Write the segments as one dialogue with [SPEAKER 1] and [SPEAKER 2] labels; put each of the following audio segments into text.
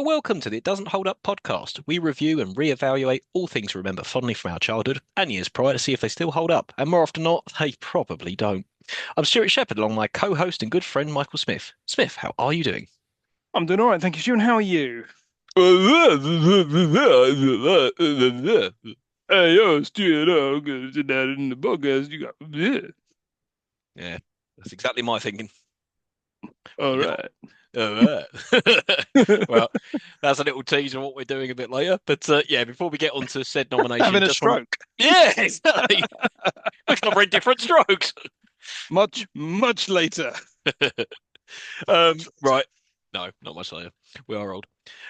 [SPEAKER 1] So, welcome to the It Doesn't Hold Up podcast. We review and re-evaluate all things we remember fondly from our childhood and years prior to see if they still hold up. And more often than not, they probably don't. I'm Stuart Shepherd, along with my co-host and good friend Michael Smith. Smith, how are you doing?
[SPEAKER 2] I'm doing all right, thank you, Stu. And how are you? Hey, yo, Stu, I'm gonna sit down in the podcast. You got
[SPEAKER 1] Yeah, that's exactly my thinking.
[SPEAKER 2] all
[SPEAKER 1] Yeah.
[SPEAKER 2] right.
[SPEAKER 1] All right. Well, that's a little teaser of what we're doing a bit later. But yeah, before we get on to said nomination,
[SPEAKER 2] Having a
[SPEAKER 1] just want to.
[SPEAKER 2] stroke.
[SPEAKER 1] Yeah, exactly. We're covering different strokes.
[SPEAKER 2] Much, much later.
[SPEAKER 1] Right. No, not much later. We are old.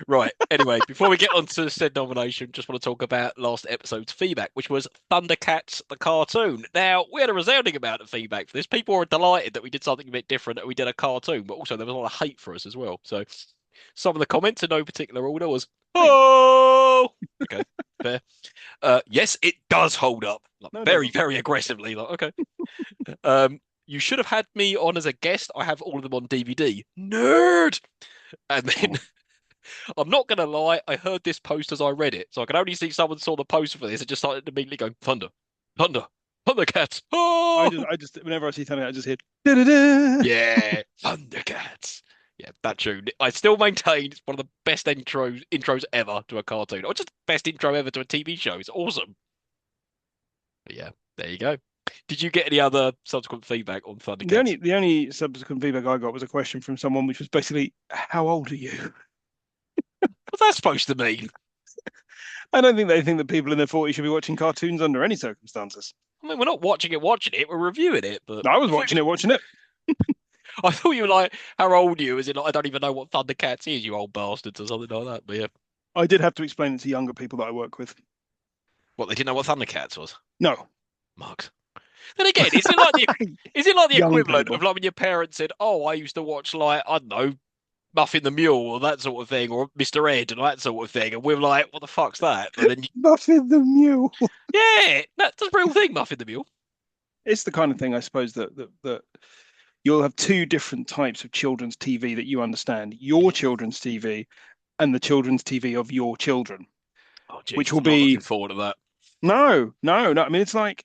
[SPEAKER 1] Right. Anyway, before we get on to said nomination, just want to talk about last episode's feedback, which was Thundercats the cartoon. Now, we had a resounding amount of feedback for this. People were delighted that we did something a bit different, that we did a cartoon, but also there was a lot of hate for us as well. So some of the comments in no particular order was,
[SPEAKER 2] Hey,
[SPEAKER 1] oh, okay, fair. Yes, it does hold up. Like,
[SPEAKER 2] no, it
[SPEAKER 1] very,
[SPEAKER 2] doesn't.
[SPEAKER 1] very aggressively. Like, okay. You should have had me on as a guest. I have all of them on DVD. Nerd. And then I'm not gonna lie, I heard this post as I read it, so I could only see someone saw the poster for this and just started immediately going thunder, thunder, Thundercats. Oh,
[SPEAKER 2] Whenever I see something, I just hear da-da-da.
[SPEAKER 1] yeah, Thundercats. Yeah, that tune. I still maintain it's one of the best intros ever to a cartoon, or just best intro ever to a TV show. It's awesome. But yeah, there you go. Did you get any other subsequent feedback on
[SPEAKER 2] The
[SPEAKER 1] Thundercats?
[SPEAKER 2] only the only subsequent feedback I got was a question from someone, which was basically, "How old are you?"
[SPEAKER 1] What's that supposed to mean?
[SPEAKER 2] I don't think they think that people in their 40s should be watching cartoons under any circumstances.
[SPEAKER 1] I mean, we're not watching it, we're reviewing it, but
[SPEAKER 2] I was watching it, watching it.
[SPEAKER 1] I thought you were like, how old are you? As in, like, I don't even know what Thundercats is, you old bastards, or something like that. But yeah,
[SPEAKER 2] I did have to explain it to younger people that I work with.
[SPEAKER 1] what, they didn't know what Thundercats was?
[SPEAKER 2] No,
[SPEAKER 1] Mugs. Then again, is it like the
[SPEAKER 2] young
[SPEAKER 1] equivalent of
[SPEAKER 2] people.
[SPEAKER 1] like when your parents said, "Oh, I used to watch like I don't know, Muffin the Mule or that sort of thing, or Mr. Ed and that sort of thing," and we're like, "What the fuck's that?" And then,
[SPEAKER 2] Buffy the Mule.
[SPEAKER 1] yeah, that's a real thing, Muffin the Mule.
[SPEAKER 2] It's the kind of thing, I suppose, that you'll have two different types of children's TV that you understand: your children's TV and the children's TV of your children,
[SPEAKER 1] Oh
[SPEAKER 2] which
[SPEAKER 1] Jesus,
[SPEAKER 2] will
[SPEAKER 1] I'm not looking
[SPEAKER 2] be
[SPEAKER 1] forward to that.
[SPEAKER 2] no, no, no. I mean, it's like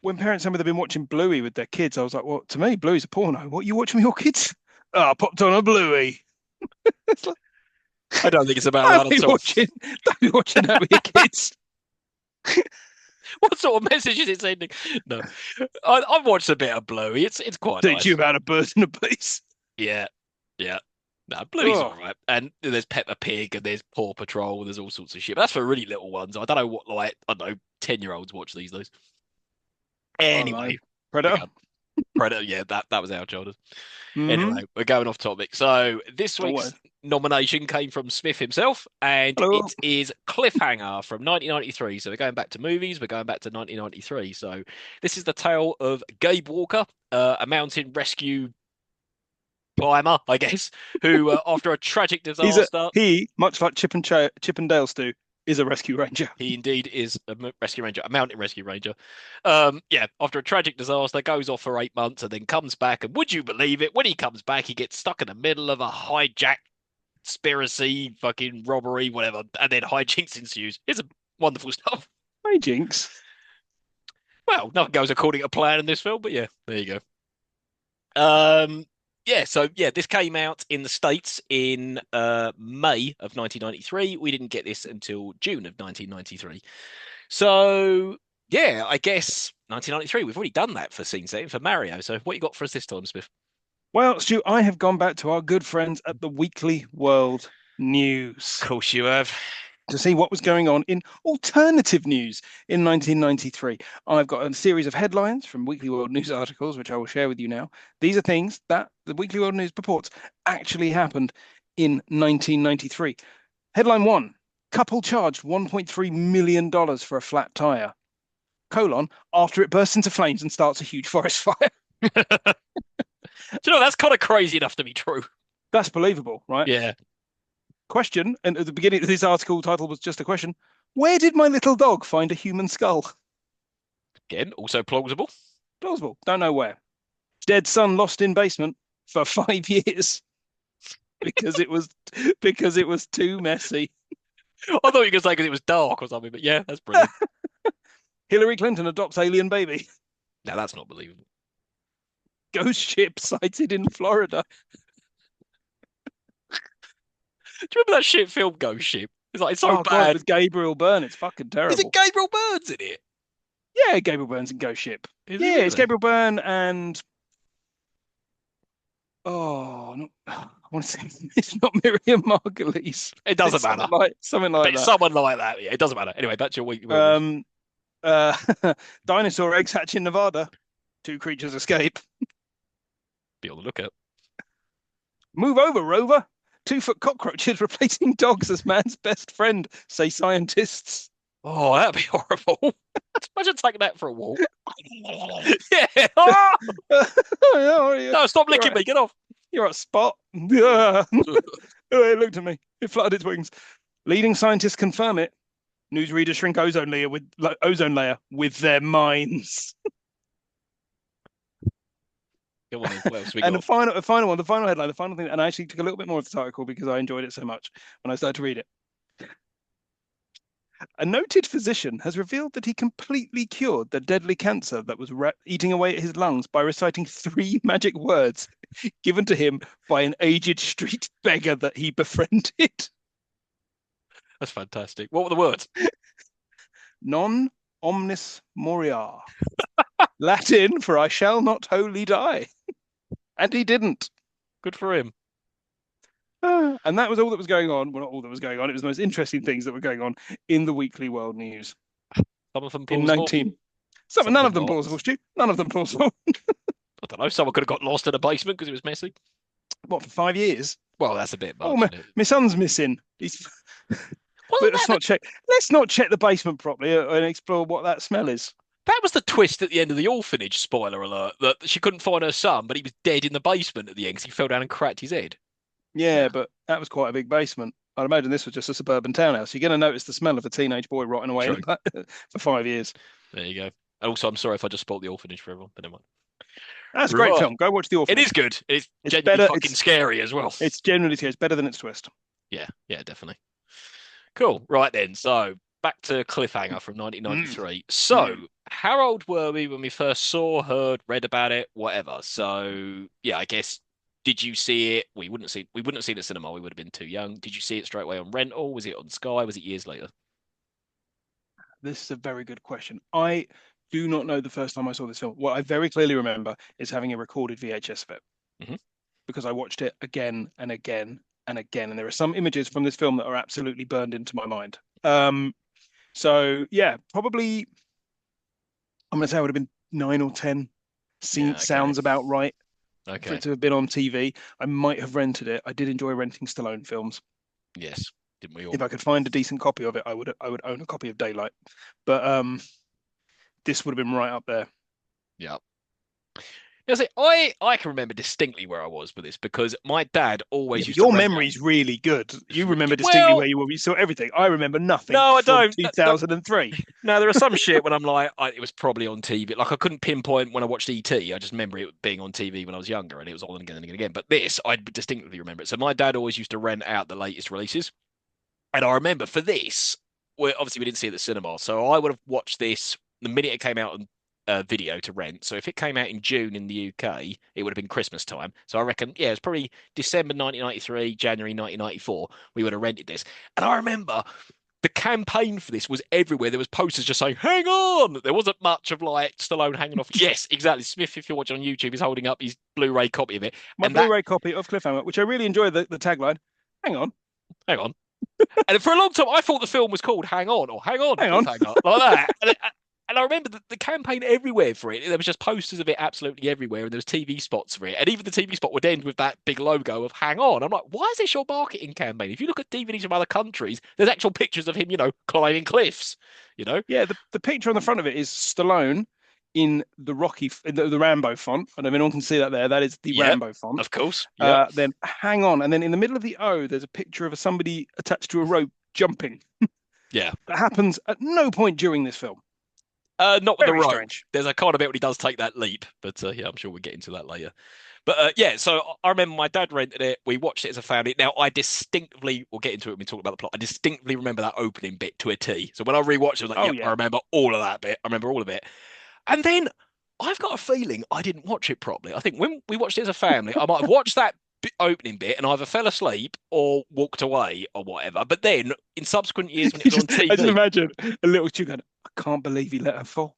[SPEAKER 2] when parents tell me they've been watching Bluey with their kids. I was like, well, to me, Bluey's a porno. What you watching with your kids? Oh, I popped on a Bluey. It's like,
[SPEAKER 1] I don't think it's about
[SPEAKER 2] don't
[SPEAKER 1] that
[SPEAKER 2] be
[SPEAKER 1] at all.
[SPEAKER 2] watching, don't be watching that with your kids.
[SPEAKER 1] What sort of message is it sending? No, I've watched a bit of Bluey. It's quite
[SPEAKER 2] Teach you
[SPEAKER 1] nice.
[SPEAKER 2] about a bird and a beast.
[SPEAKER 1] Yeah, yeah. No, Bluey's all
[SPEAKER 2] Oh,
[SPEAKER 1] right. And there's Peppa Pig and there's Paw Patrol. There's all sorts of shit. But that's for really little ones. I don't know what, like, I don't know, 10-year-olds watch these days.
[SPEAKER 2] I don't know.
[SPEAKER 1] Anyway, we're
[SPEAKER 2] Predator.
[SPEAKER 1] going Predator. Yeah, that was our childhood.
[SPEAKER 2] Mm-hmm.
[SPEAKER 1] Anyway, we're going off topic. So this week's
[SPEAKER 2] Always.
[SPEAKER 1] nomination came from Smith himself, and
[SPEAKER 2] Hello.
[SPEAKER 1] it is Cliffhanger from 1993. So we're going back to movies. We're going back to 1993. So this is the tale of Gabe Walker, a mountain rescue climber, I guess, who, after a tragic disaster,
[SPEAKER 2] Much like Chip and Dale Stew, is a rescue ranger.
[SPEAKER 1] he indeed is a rescue ranger, a mountain rescue ranger. Yeah, after a tragic disaster, goes off for 8 months and then comes back. And would you believe it? When he comes back, he gets stuck in the middle of a hijack, conspiracy, fucking robbery, whatever, and then hijinks ensues. It's a wonderful stuff.
[SPEAKER 2] Hey, Jinx.
[SPEAKER 1] Well, nothing goes according to plan in this film, but yeah, there you go. Yeah, so yeah, this came out in the States in May of 1993. We didn't get this until June of 1993. So yeah, I guess 1993. We've already done that for scene setting for Mario. So what you got for us this time, Smith?
[SPEAKER 2] Well, Stu, I have gone back to our good friends at the Weekly World
[SPEAKER 1] Of
[SPEAKER 2] News
[SPEAKER 1] course you have.
[SPEAKER 2] to see what was going on in alternative news in 1993. I've got a series of headlines from Weekly World News articles, which I will share with you now. These are things that the Weekly World News purports actually happened in 1993. Headline one: couple charged $1.3 million for a flat tire. Colon, after it bursts into flames and starts a huge forest fire.
[SPEAKER 1] Do you know that's kind of crazy enough to be true?
[SPEAKER 2] That's believable, right?
[SPEAKER 1] Yeah.
[SPEAKER 2] Question, and at the beginning of this article title was just a question: where did my little dog find a human skull?
[SPEAKER 1] Again, also plausible.
[SPEAKER 2] Plausible. Don't know where. Dead son lost in basement for 5 years. because it was too messy.
[SPEAKER 1] I thought you were going to say because it was dark or something, but yeah, that's brilliant.
[SPEAKER 2] Hillary Clinton adopts alien baby.
[SPEAKER 1] Now that's not believable.
[SPEAKER 2] Ghost ship sighted in Florida.
[SPEAKER 1] Do you remember that shit film Ghost Ship? It's like it's so
[SPEAKER 2] Oh God,
[SPEAKER 1] bad.
[SPEAKER 2] with Gabriel Byrne, it's fucking
[SPEAKER 1] Is it
[SPEAKER 2] terrible.
[SPEAKER 1] Gabriel Byrne's in it?
[SPEAKER 2] Yeah, Gabriel Byrne's in Ghost Ship.
[SPEAKER 1] Is it
[SPEAKER 2] Yeah, it's
[SPEAKER 1] really?
[SPEAKER 2] Gabriel Byrne and no, I want to say it's not Miriam Margolyes.
[SPEAKER 1] It doesn't
[SPEAKER 2] It's
[SPEAKER 1] matter.
[SPEAKER 2] something
[SPEAKER 1] But
[SPEAKER 2] like
[SPEAKER 1] it's
[SPEAKER 2] that.
[SPEAKER 1] someone like that. Yeah, it doesn't matter. Anyway, back to your weekly world news.
[SPEAKER 2] Um, uh, dinosaur eggs hatch in Nevada. Two creatures escape.
[SPEAKER 1] Be on the lookout.
[SPEAKER 2] Move over, Rover. 2-foot cockroaches replacing dogs as man's best friend, say scientists.
[SPEAKER 1] Oh, that'd be horrible. Imagine taking that for a walk. Yeah. Oh,
[SPEAKER 2] Oh, yeah.
[SPEAKER 1] no, stop
[SPEAKER 2] You're
[SPEAKER 1] licking
[SPEAKER 2] right.
[SPEAKER 1] me. Get off.
[SPEAKER 2] You're at spot. Yeah. Oh, it looked at me. It fluttered its wings. Leading scientists confirm it. Newsreaders shrink ozone layer with their minds.
[SPEAKER 1] Come on then. What else we
[SPEAKER 2] And the
[SPEAKER 1] got?
[SPEAKER 2] final one, the final headline, the final thing, and I actually took a little bit more of this article because I enjoyed it so much when I started to read it. A noted physician has revealed that he completely cured the deadly cancer that was eating away at his lungs by reciting 3 magic words given to him by an aged street beggar that he befriended.
[SPEAKER 1] That's fantastic. What were the words?
[SPEAKER 2] Non omnis moriar. Latin for I shall not wholly die. And he didn't.
[SPEAKER 1] Good for him.
[SPEAKER 2] And that was all that was going on. Well, not all that was going on. It was the most interesting things that were going on in the weekly world news
[SPEAKER 1] Some of them
[SPEAKER 2] in
[SPEAKER 1] plausible,
[SPEAKER 2] 19.
[SPEAKER 1] some of
[SPEAKER 2] None
[SPEAKER 1] them
[SPEAKER 2] of them
[SPEAKER 1] not.
[SPEAKER 2] plausible, Stu. None of them plausible.
[SPEAKER 1] I don't know. Someone could have got lost in a basement because it was messy.
[SPEAKER 2] What, for 5 years?
[SPEAKER 1] Well, that's a bit
[SPEAKER 2] Oh,
[SPEAKER 1] much, isn't it?
[SPEAKER 2] my son's missing. He's.
[SPEAKER 1] Wasn't
[SPEAKER 2] Let's
[SPEAKER 1] that the,
[SPEAKER 2] not check. Let's not check the basement properly and explore what that smell is.
[SPEAKER 1] that was the twist at the end of the orphanage? Spoiler alert! That she couldn't find her son, but he was dead in the basement at the end because he fell down and cracked his head.
[SPEAKER 2] Yeah, but that was quite a big basement. I'd imagine this was just a suburban townhouse. You're going to notice the smell of a teenage boy rotting away
[SPEAKER 1] True.
[SPEAKER 2] for 5 years.
[SPEAKER 1] There you go. And also, I'm sorry if I just spoiled the orphanage for everyone, but never mind.
[SPEAKER 2] That's a great
[SPEAKER 1] Right.
[SPEAKER 2] film. Go watch The
[SPEAKER 1] It is
[SPEAKER 2] Orphanage.
[SPEAKER 1] good. It's
[SPEAKER 2] It's
[SPEAKER 1] genuinely
[SPEAKER 2] better.
[SPEAKER 1] fucking scary as well.
[SPEAKER 2] It's genuinely it's better than its twist.
[SPEAKER 1] Yeah, yeah, definitely. Cool. Right then. So back to Cliffhanger from
[SPEAKER 2] Mm,
[SPEAKER 1] 1993. So,
[SPEAKER 2] mm.
[SPEAKER 1] how old were we when we first saw, heard, read about it, whatever? So, yeah, I guess did you see it? We wouldn't have seen it at cinema. We would have been too young. Did you see it straight away on rental? Was it on Sky? Was it years later?
[SPEAKER 2] This is a very good question. I do not know the first time I saw this film. What I very clearly remember is having a recorded VHS of it
[SPEAKER 1] Hmm.
[SPEAKER 2] because I watched it again and again and again. And there are some images from this film that are absolutely burned into my mind. So yeah, probably I'm gonna say I would have been 9 or 10.
[SPEAKER 1] Yeah, okay.
[SPEAKER 2] Sounds about right for it
[SPEAKER 1] Okay.
[SPEAKER 2] to have been on TV. I might have rented it. I did enjoy renting Stallone films.
[SPEAKER 1] Yes. Didn't we all?
[SPEAKER 2] If I could find a decent copy of it, I would own a copy of Daylight. But this would have been right up there.
[SPEAKER 1] Yeah. Yeah, see, I can remember distinctly where I was with this because my dad
[SPEAKER 2] Yeah,
[SPEAKER 1] always
[SPEAKER 2] but
[SPEAKER 1] used to
[SPEAKER 2] your
[SPEAKER 1] rent out.
[SPEAKER 2] memory's really good. You remember distinctly
[SPEAKER 1] Well,
[SPEAKER 2] where you were. You saw everything. I remember nothing
[SPEAKER 1] no, I
[SPEAKER 2] from
[SPEAKER 1] don't. No,
[SPEAKER 2] 2003.
[SPEAKER 1] no, there are some shit when I'm like, it was probably on TV. Like I couldn't pinpoint when I watched ET. I just remember it being on TV when I was younger, and it was on again and again and again. But this, I distinctly remember it. So my dad always used to rent out the latest releases, and I remember for this, obviously we didn't see it at the cinema, so I would have watched this the minute it came out on video to rent. So if it came out in June in the UK, it would have been Christmas time. So I reckon, yeah, it's probably December 1993, January 1994. We would have rented this, and I remember the campaign for this was everywhere. There was posters just saying, hang on. There wasn't much of like Stallone hanging off. Yes, exactly. Smith, if you're watching on YouTube, is holding up his Blu-ray copy of it.
[SPEAKER 2] My
[SPEAKER 1] And that,
[SPEAKER 2] Blu-ray copy of Cliffhanger, which I really enjoy the tagline. Hang on,
[SPEAKER 1] hang on. And for a long time, I thought the film was called Hang On or Hang On,
[SPEAKER 2] hang on.
[SPEAKER 1] Cliffhanger, like that. And I remember the campaign everywhere for it. There was just posters of it absolutely everywhere, and there was TV spots for it. And even the TV spot would end with that big logo of Hang On. I'm like, why is this your marketing campaign? If you look at DVDs from other countries, there's actual pictures of him, climbing cliffs, you know?
[SPEAKER 2] Yeah, the picture on the front of it is Stallone in the Rambo font. I don't know if anyone can see that there. That is the
[SPEAKER 1] Yep,
[SPEAKER 2] Rambo font.
[SPEAKER 1] of course. Yep.
[SPEAKER 2] Then hang on, and then in the middle of the O, there's a picture of somebody attached to a rope jumping.
[SPEAKER 1] Yeah.
[SPEAKER 2] That happens at no point during this film.
[SPEAKER 1] Not with the
[SPEAKER 2] Very
[SPEAKER 1] rope.
[SPEAKER 2] strange.
[SPEAKER 1] There's a kind of bit when he does take that leap, but yeah, I'm sure we'll get into that later. But yeah, so I remember my dad rented it. We watched it as a family. Now I distinctly, we'll get into it when we talk about the plot. I distinctly remember that opening bit to a T. So when I rewatched it, I was like,
[SPEAKER 2] Oh
[SPEAKER 1] yep, I
[SPEAKER 2] yeah.
[SPEAKER 1] remember all of that bit. I remember all of it. And then I've got a feeling I didn't watch it properly. I think when we watched it as a family, I might have watched that opening bit and either fell asleep or walked away or whatever. But then in subsequent years when it
[SPEAKER 2] You
[SPEAKER 1] was on
[SPEAKER 2] I just
[SPEAKER 1] TV,
[SPEAKER 2] imagine a little chick going, I can't believe he let her fall.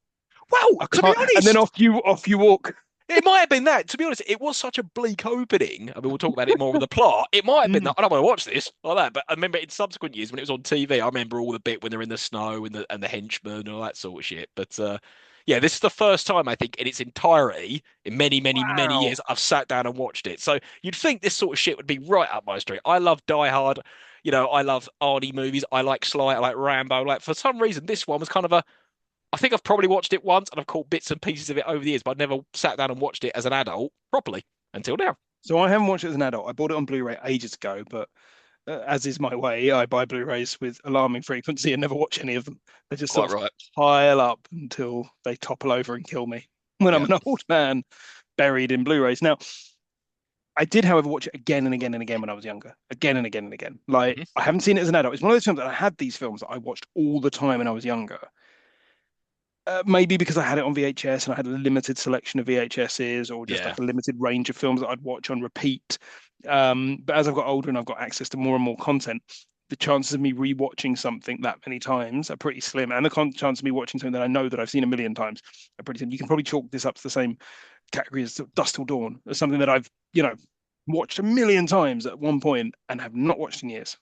[SPEAKER 1] well,
[SPEAKER 2] I
[SPEAKER 1] to be
[SPEAKER 2] can't. And then
[SPEAKER 1] honest,
[SPEAKER 2] off you walk.
[SPEAKER 1] it might have been that. To be honest, it was such a bleak opening. I mean, we'll talk about it more with the plot. It might have been that.
[SPEAKER 2] Mm.
[SPEAKER 1] I don't want to watch this like that. But I remember in subsequent years when it was on TV, I remember all the bit when they're in the snow and the henchmen and all that sort of shit. But yeah, this is the first time I think in its entirety, in many, many, many
[SPEAKER 2] Wow.
[SPEAKER 1] years, I've sat down and watched it. So you'd think this sort of shit would be right up my street. I love Die Hard. You know, I love Arnie movies. I like Sly. I like Rambo. Like for some reason, this one was kind of a I think I've probably watched it once and I've caught bits and pieces of it over the years, but I've never sat down and watched it as an adult properly until now.
[SPEAKER 2] So I haven't watched it as an adult. I bought it on Blu-ray ages ago, but as is my way, I buy Blu-rays with alarming frequency and never watch any of them. They just
[SPEAKER 1] Quite
[SPEAKER 2] sort of
[SPEAKER 1] right.
[SPEAKER 2] pile up until they topple over and kill me when I'm
[SPEAKER 1] Yeah.
[SPEAKER 2] an old man buried in Blu-rays. Now, I did, however, watch it again and again and again when I was younger, again and again and again. Like
[SPEAKER 1] Mhm.
[SPEAKER 2] I haven't seen it as an adult. It's one of those films that I had these films that I watched all the time when I was younger. Maybe because I had it on VHS and I had a limited selection of VHSs or just
[SPEAKER 1] Yeah.
[SPEAKER 2] like a limited range of films that I'd watch on repeat. But as I've got older and I've got access to more and more content, the chances of me rewatching something that many times are pretty slim. And the chance of me watching something that I know that I've seen a million times are pretty slim. You can probably chalk this up to the same category as Dust Till Dawn, as something that I've, watched a million times at one point and have not watched in years.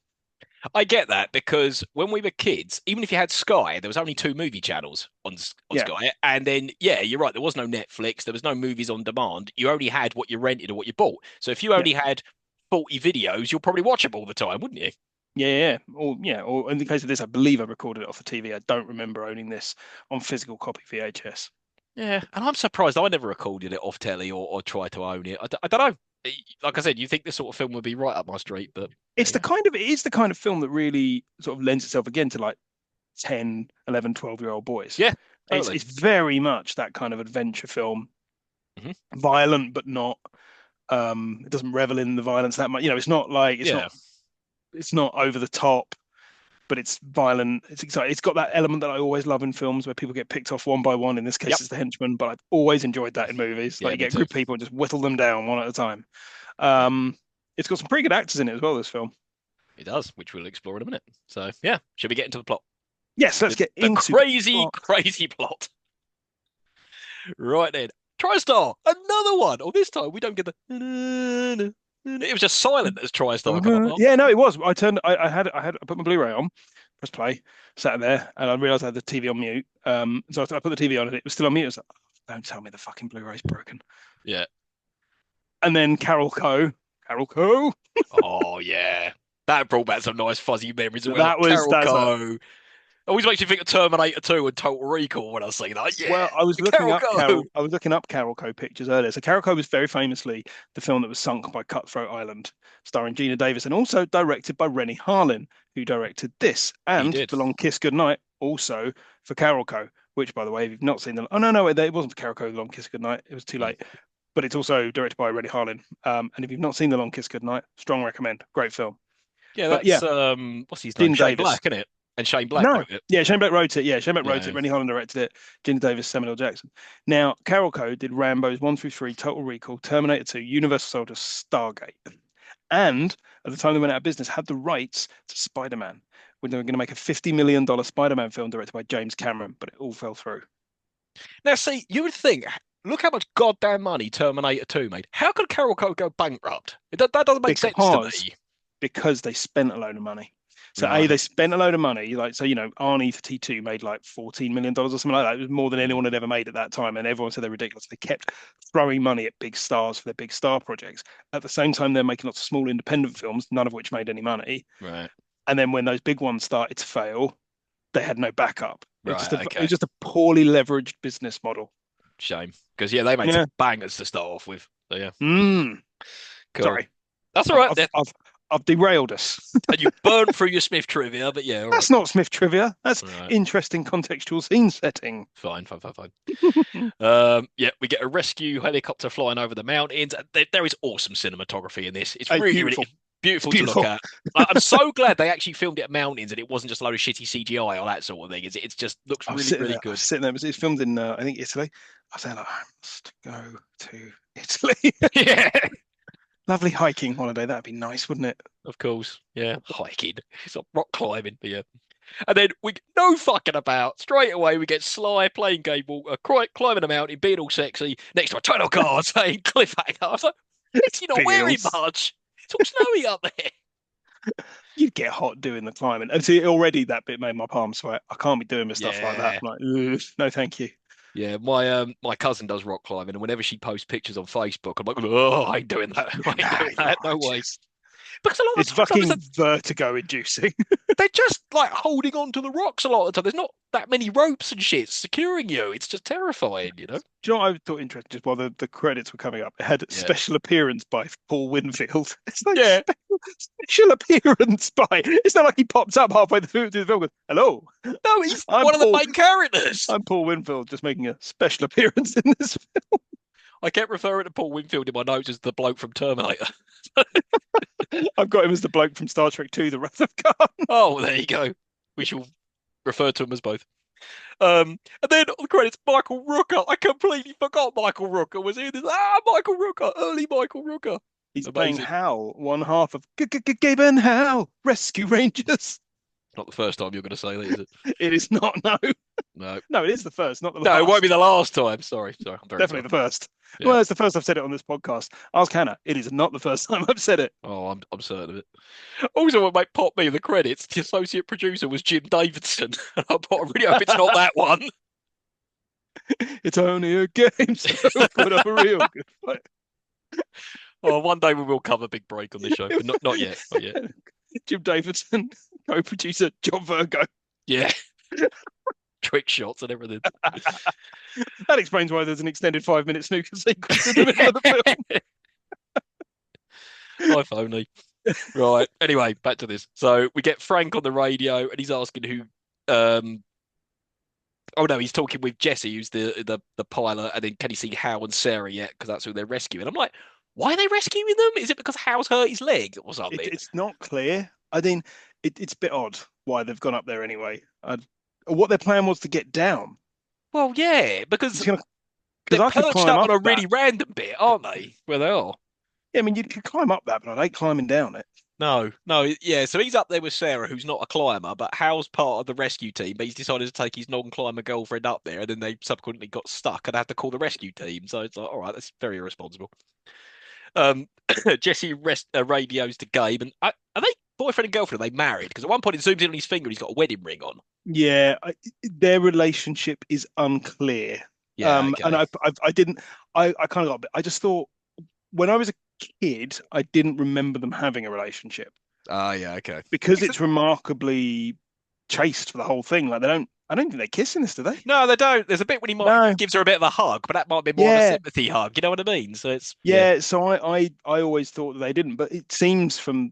[SPEAKER 1] I get that because when we were kids, even if you had Sky, there was only two movie channels on
[SPEAKER 2] Yeah,
[SPEAKER 1] Sky. And then, yeah, you're right. There was no Netflix. There was no movies on demand. You only had what you rented or what you bought. So if you
[SPEAKER 2] yeah.
[SPEAKER 1] only had 40 videos, you'll probably watch them all the time, wouldn't you?
[SPEAKER 2] Or in the case of this, I believe I recorded it off the TV. I don't remember owning this on physical copy VHS.
[SPEAKER 1] Yeah, and I'm surprised I never recorded it off telly or tried to own it. I don't know. Like I said, you think this sort of film would be right up my street, but there
[SPEAKER 2] It's
[SPEAKER 1] you
[SPEAKER 2] the
[SPEAKER 1] go.
[SPEAKER 2] kind of it is the kind of film that really sort of lends itself again to like 10, 11, 12-year-old boys.
[SPEAKER 1] Yeah,
[SPEAKER 2] It's
[SPEAKER 1] totally.
[SPEAKER 2] it's very much that kind of adventure film,
[SPEAKER 1] Hmm.
[SPEAKER 2] violent but not it doesn't revel in the violence that much. It's not like
[SPEAKER 1] Yeah.
[SPEAKER 2] it's not over the top, but it's violent. It's exciting. It's got that element that I always love in films where people get picked off one by one. In this case,
[SPEAKER 1] Yep.
[SPEAKER 2] it's the henchman, but I've always enjoyed that in movies. Like
[SPEAKER 1] Yeah,
[SPEAKER 2] you
[SPEAKER 1] me
[SPEAKER 2] get a
[SPEAKER 1] too.
[SPEAKER 2] group of people and just whittle them down one at a time.
[SPEAKER 1] Yep.
[SPEAKER 2] Um, it's got some pretty good actors in it as well, this film.
[SPEAKER 1] It does, which we'll explore in a minute. So yeah, should we get into the plot?
[SPEAKER 2] Yes, let's get
[SPEAKER 1] The
[SPEAKER 2] into the
[SPEAKER 1] crazy,
[SPEAKER 2] plot.
[SPEAKER 1] crazy plot. Right then. TriStar, another one. Oh, this time we don't get the. It was just silent as TriStar come up.
[SPEAKER 2] Yeah, no, it was. I put my Blu-ray on, press play, sat there, and I realized I had the TV on mute. So I put the TV on and it was still on mute. I was like, don't tell me the fucking Blu-ray's broken.
[SPEAKER 1] Yeah.
[SPEAKER 2] And then Carol Co.
[SPEAKER 1] Oh yeah. That brought back some nice fuzzy memories. We're
[SPEAKER 2] That
[SPEAKER 1] like
[SPEAKER 2] was
[SPEAKER 1] Carol
[SPEAKER 2] that's a
[SPEAKER 1] Co. Always makes you think of Terminator 2 and Total Recall when I see that. Yeah,
[SPEAKER 2] Well, I was looking
[SPEAKER 1] Carol
[SPEAKER 2] up
[SPEAKER 1] Co.
[SPEAKER 2] Carol Co pictures earlier. So Carol Co was very famously the film that was sunk by Cutthroat Island, starring Gina Davis, and also directed by Rennie Harlin, who directed this
[SPEAKER 1] He
[SPEAKER 2] and
[SPEAKER 1] did.
[SPEAKER 2] The Long Kiss Goodnight, also for Carol Co. Which, by the way, if you've not seen oh no, it wasn't for Carol Co. The Long Kiss Goodnight. It was too
[SPEAKER 1] Mm.
[SPEAKER 2] late. But it's also directed by Rennie Harlin. And if you've not seen The Long Kiss Goodnight, strong recommend. Great film.
[SPEAKER 1] Yeah,
[SPEAKER 2] But yeah,
[SPEAKER 1] that's what's his name?
[SPEAKER 2] Gina
[SPEAKER 1] Shane
[SPEAKER 2] Davis.
[SPEAKER 1] Black, isn't it? And Shane Black
[SPEAKER 2] No,
[SPEAKER 1] wrote it.
[SPEAKER 2] yeah, Shane Black wrote it. Yeah, Shane Black wrote
[SPEAKER 1] Yeah.
[SPEAKER 2] it. Rennie Holland directed it. Gina Davis, Samuel L. Jackson. Now, Carol Co. did Rambo's 1 through 3, Total Recall, Terminator 2, Universal Soldier, Stargate. And at the time they went out of business, had the rights to Spider-Man when they were going to make a $50 million Spider-Man film directed by James Cameron, but it all fell through.
[SPEAKER 1] Now, see, you would think, look how much goddamn money Terminator 2 made. How could Carol Co go bankrupt? That doesn't make sense to
[SPEAKER 2] Because
[SPEAKER 1] me.
[SPEAKER 2] because they spent a load of money. So A, they
[SPEAKER 1] Right.
[SPEAKER 2] spent a load of money. Like, so, Arnie for T2 made like $14 million or something like that. It was more than
[SPEAKER 1] Mm.
[SPEAKER 2] anyone had ever made at that time. And everyone said they're ridiculous. They kept throwing money at big stars for their big star projects. At the same time, they're making lots of small independent films, none of which made any money.
[SPEAKER 1] Right.
[SPEAKER 2] And then when those big ones started to fail, they had no backup.
[SPEAKER 1] Right.
[SPEAKER 2] It
[SPEAKER 1] Okay.
[SPEAKER 2] was just a poorly leveraged business model.
[SPEAKER 1] Shame. Because yeah, they made
[SPEAKER 2] Yeah.
[SPEAKER 1] some bangers to start off with. So yeah.
[SPEAKER 2] Mm.
[SPEAKER 1] Cool.
[SPEAKER 2] Sorry.
[SPEAKER 1] That's all
[SPEAKER 2] I've,
[SPEAKER 1] right.
[SPEAKER 2] I've, I've, I've derailed us.
[SPEAKER 1] And you burnt through your Smith trivia, but yeah, all right.
[SPEAKER 2] That's not Smith trivia. That's
[SPEAKER 1] All right.
[SPEAKER 2] interesting contextual scene setting.
[SPEAKER 1] Fine, fine, fine, fine. Yeah, we get a rescue helicopter flying over the mountains. There is awesome cinematography in this. It's really, really
[SPEAKER 2] Beautiful. It's
[SPEAKER 1] beautiful to look
[SPEAKER 2] beautiful.
[SPEAKER 1] at. I'm so glad they actually filmed it at mountains and it wasn't just a load of shitty CGI or that sort of thing. It's just looks
[SPEAKER 2] I was
[SPEAKER 1] really,
[SPEAKER 2] sitting
[SPEAKER 1] really
[SPEAKER 2] there. I was
[SPEAKER 1] good.
[SPEAKER 2] sitting there. It's filmed in, I think, Italy. I was saying, like, I must go to Italy.
[SPEAKER 1] Yeah,
[SPEAKER 2] Lovely hiking holiday. That'd be nice, wouldn't it?
[SPEAKER 1] of course. Yeah, hiking. It's not rock climbing, but yeah. And then we no fucking about. Straight away, we get Sly playing game walker, climbing a mountain, being all sexy next to a title card saying Cliffhanger. I was like, is he not wearing
[SPEAKER 2] Feels.
[SPEAKER 1] much? It's all snowy up there.
[SPEAKER 2] You'd get hot doing the climbing. And see, already that bit made my palms sweat. I can't be doing with stuff like that.
[SPEAKER 1] Yeah.
[SPEAKER 2] I'm like, ugh, no, thank you.
[SPEAKER 1] Yeah, my cousin does rock climbing, and whenever she posts pictures on Facebook, I'm like, oh, I ain't doing that. I ain't
[SPEAKER 2] Nah,
[SPEAKER 1] doing
[SPEAKER 2] you're
[SPEAKER 1] that. No
[SPEAKER 2] right.
[SPEAKER 1] way.
[SPEAKER 2] Just
[SPEAKER 1] Because a lot of
[SPEAKER 2] it's
[SPEAKER 1] the time,
[SPEAKER 2] fucking vertigo inducing.
[SPEAKER 1] they're just like holding on to the rocks a lot of the time. There's not that many ropes and shit securing you. It's just terrifying, you know?
[SPEAKER 2] Do you know what I thought interesting? Just while the credits were coming up, it had
[SPEAKER 1] Yeah.
[SPEAKER 2] special appearance by Paul Winfield. It's like
[SPEAKER 1] Yeah.
[SPEAKER 2] special appearance by. It's not like he pops up halfway through the film. Goes, hello,
[SPEAKER 1] No, he's
[SPEAKER 2] I'm
[SPEAKER 1] one of the
[SPEAKER 2] Paul.
[SPEAKER 1] main characters.
[SPEAKER 2] I'm Paul Winfield, just making a special appearance in this.
[SPEAKER 1] I kept referring to Paul Winfield in my notes as the bloke from Terminator.
[SPEAKER 2] I've got him as the bloke from Star Trek 2, The Wrath of Khan.
[SPEAKER 1] Oh, there you go. We shall refer to him as both. And then on the credits, Michael Rooker. I completely forgot Michael Rooker was in this. Michael Rooker, early Michael Rooker.
[SPEAKER 2] He's playing
[SPEAKER 1] Amazing.
[SPEAKER 2] Hal, one half of Gabe and Hal, Rescue Rangers.
[SPEAKER 1] Not the first time you're going to say that, is it?
[SPEAKER 2] It is not, no.
[SPEAKER 1] No.
[SPEAKER 2] No, it is the first, not the
[SPEAKER 1] No, it won't be
[SPEAKER 2] last.
[SPEAKER 1] the last time. Sorry. Sorry. I'm very
[SPEAKER 2] Definitely
[SPEAKER 1] sorry.
[SPEAKER 2] the first.
[SPEAKER 1] Yeah.
[SPEAKER 2] Well, it's the first I've said it on this podcast. Ask Hannah. It is not the first time I've said it.
[SPEAKER 1] Oh, I'm certain of it. Also, what might pop me in the credits, the associate producer was Jim Davidson. I really hope it's not that one.
[SPEAKER 2] It's only a game, so put up a real good fight.
[SPEAKER 1] Oh, one day we will cover Big Break on this show, but not yet. Not yet.
[SPEAKER 2] Jim Davidson, co-producer John Virgo.
[SPEAKER 1] Yeah. Trick shots and everything.
[SPEAKER 2] That explains why there's an extended 5-minute snooker sequence in the middle of the film.
[SPEAKER 1] If only. Right. Anyway, back to this. So we get Frank on the radio, and he's asking who. Oh no, he's talking with Jesse, who's the pilot, and then can he see Hal and Sarah yet? Because that's who they're rescuing. I'm like, why are they rescuing them? Is it because Hal's hurt his leg or something?
[SPEAKER 2] It's not clear. I mean, it's a bit odd why they've gone up there anyway. What their plan was to get down.
[SPEAKER 1] Well, yeah, because
[SPEAKER 2] Because
[SPEAKER 1] they're
[SPEAKER 2] I could
[SPEAKER 1] perched
[SPEAKER 2] climb
[SPEAKER 1] up on
[SPEAKER 2] up
[SPEAKER 1] a
[SPEAKER 2] that.
[SPEAKER 1] really random bit, aren't they? Where they are.
[SPEAKER 2] Yeah, I mean, you could climb up that, but I hate climbing down it.
[SPEAKER 1] No, no, yeah. So he's up there with Sarah, who's not a climber, but Hal's part of the rescue team. But he's decided to take his non-climber girlfriend up there, and then they subsequently got stuck and had to call the rescue team. So it's like, all right, that's very irresponsible. Um, Jesse radios to Gabe, and are they boyfriend and girlfriend? Are they married? Because at one point it zooms in on his finger, and he's got a wedding ring on.
[SPEAKER 2] Yeah, their relationship is unclear.
[SPEAKER 1] Yeah,
[SPEAKER 2] And
[SPEAKER 1] okay.
[SPEAKER 2] I didn't. I kind of got a bit. I just thought when I was a kid, I didn't remember them having a relationship
[SPEAKER 1] Ah, yeah, okay.
[SPEAKER 2] because it's remarkably chaste for the whole thing. Like they don't. I don't think they kiss in this, do they?
[SPEAKER 1] No, they don't. There's a bit when he might
[SPEAKER 2] No.
[SPEAKER 1] gives her a bit of a hug, but that might be more of a
[SPEAKER 2] Yeah,
[SPEAKER 1] sympathy hug. You know what I mean? So it's yeah,
[SPEAKER 2] yeah. So I always thought that they didn't, but it seems from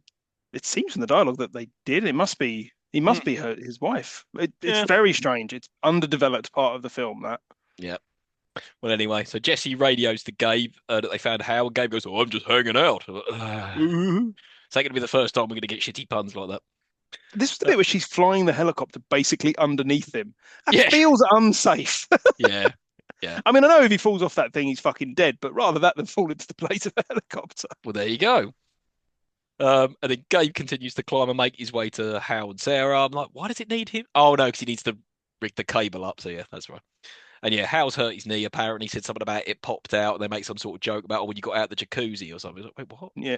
[SPEAKER 2] the dialogue that they did. It must be he must
[SPEAKER 1] mm,
[SPEAKER 2] be his wife. It's
[SPEAKER 1] yeah,
[SPEAKER 2] very strange. It's underdeveloped part of the film that.
[SPEAKER 1] yeah. Well, anyway, so Jesse radios to Gabe that they found Hal, and Gabe goes, "Oh, I'm just hanging out." It's not going to be the first time we're going to get shitty puns like that.
[SPEAKER 2] This was the
[SPEAKER 1] Uh,
[SPEAKER 2] bit where she's flying the helicopter basically underneath him. That
[SPEAKER 1] yeah,
[SPEAKER 2] feels unsafe.
[SPEAKER 1] yeah, yeah.
[SPEAKER 2] I mean, I know if he falls off that thing, he's fucking dead, but rather that than fall into the plate of a helicopter.
[SPEAKER 1] Well, there you go. And then Gabe continues to climb and make his way to Hal and Sarah. I'm like, why does it need him? Oh no, because he needs to rig the cable up. So yeah, that's right. And yeah, Hal's hurt his knee. Apparently, he said something about it popped out, and they make some sort of joke about, oh, when you got out the jacuzzi or something. Like, wait, what?
[SPEAKER 2] Yeah.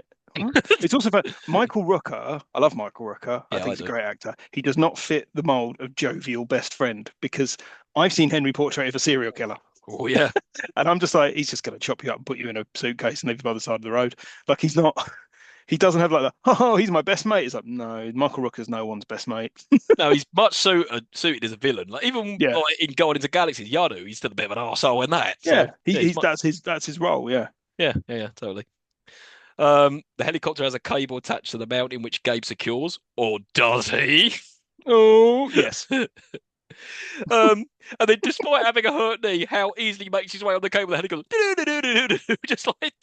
[SPEAKER 2] It's also for Michael Rooker. I love Michael Rooker. I
[SPEAKER 1] Yeah,
[SPEAKER 2] think
[SPEAKER 1] I
[SPEAKER 2] he's a
[SPEAKER 1] do.
[SPEAKER 2] great actor. He does not fit the mold of jovial best friend because I've seen Henry portray of a serial killer.
[SPEAKER 1] Oh yeah,
[SPEAKER 2] And I'm just like, he's just going to chop you up and put you in a suitcase and leave you by the side of the road. Like he's not, he doesn't have like the, oh, he's my best mate. It's like, no, Michael Rooker's no one's best mate.
[SPEAKER 1] no, he's much suited as a villain. Like even
[SPEAKER 2] Yeah,
[SPEAKER 1] like in Guardians of the Galaxy, Yadu, he's still a bit of an arsehole in that. So
[SPEAKER 2] yeah, he,
[SPEAKER 1] yeah, he's
[SPEAKER 2] he's
[SPEAKER 1] much.
[SPEAKER 2] that's his role. Yeah,
[SPEAKER 1] Yeah, totally. The helicopter has a cable attached to the mountain which Gabe secures, or does he?
[SPEAKER 2] Oh, yes.
[SPEAKER 1] Um, and then despite having a hurt knee, how easily he makes his way on the cable, the helicopter just like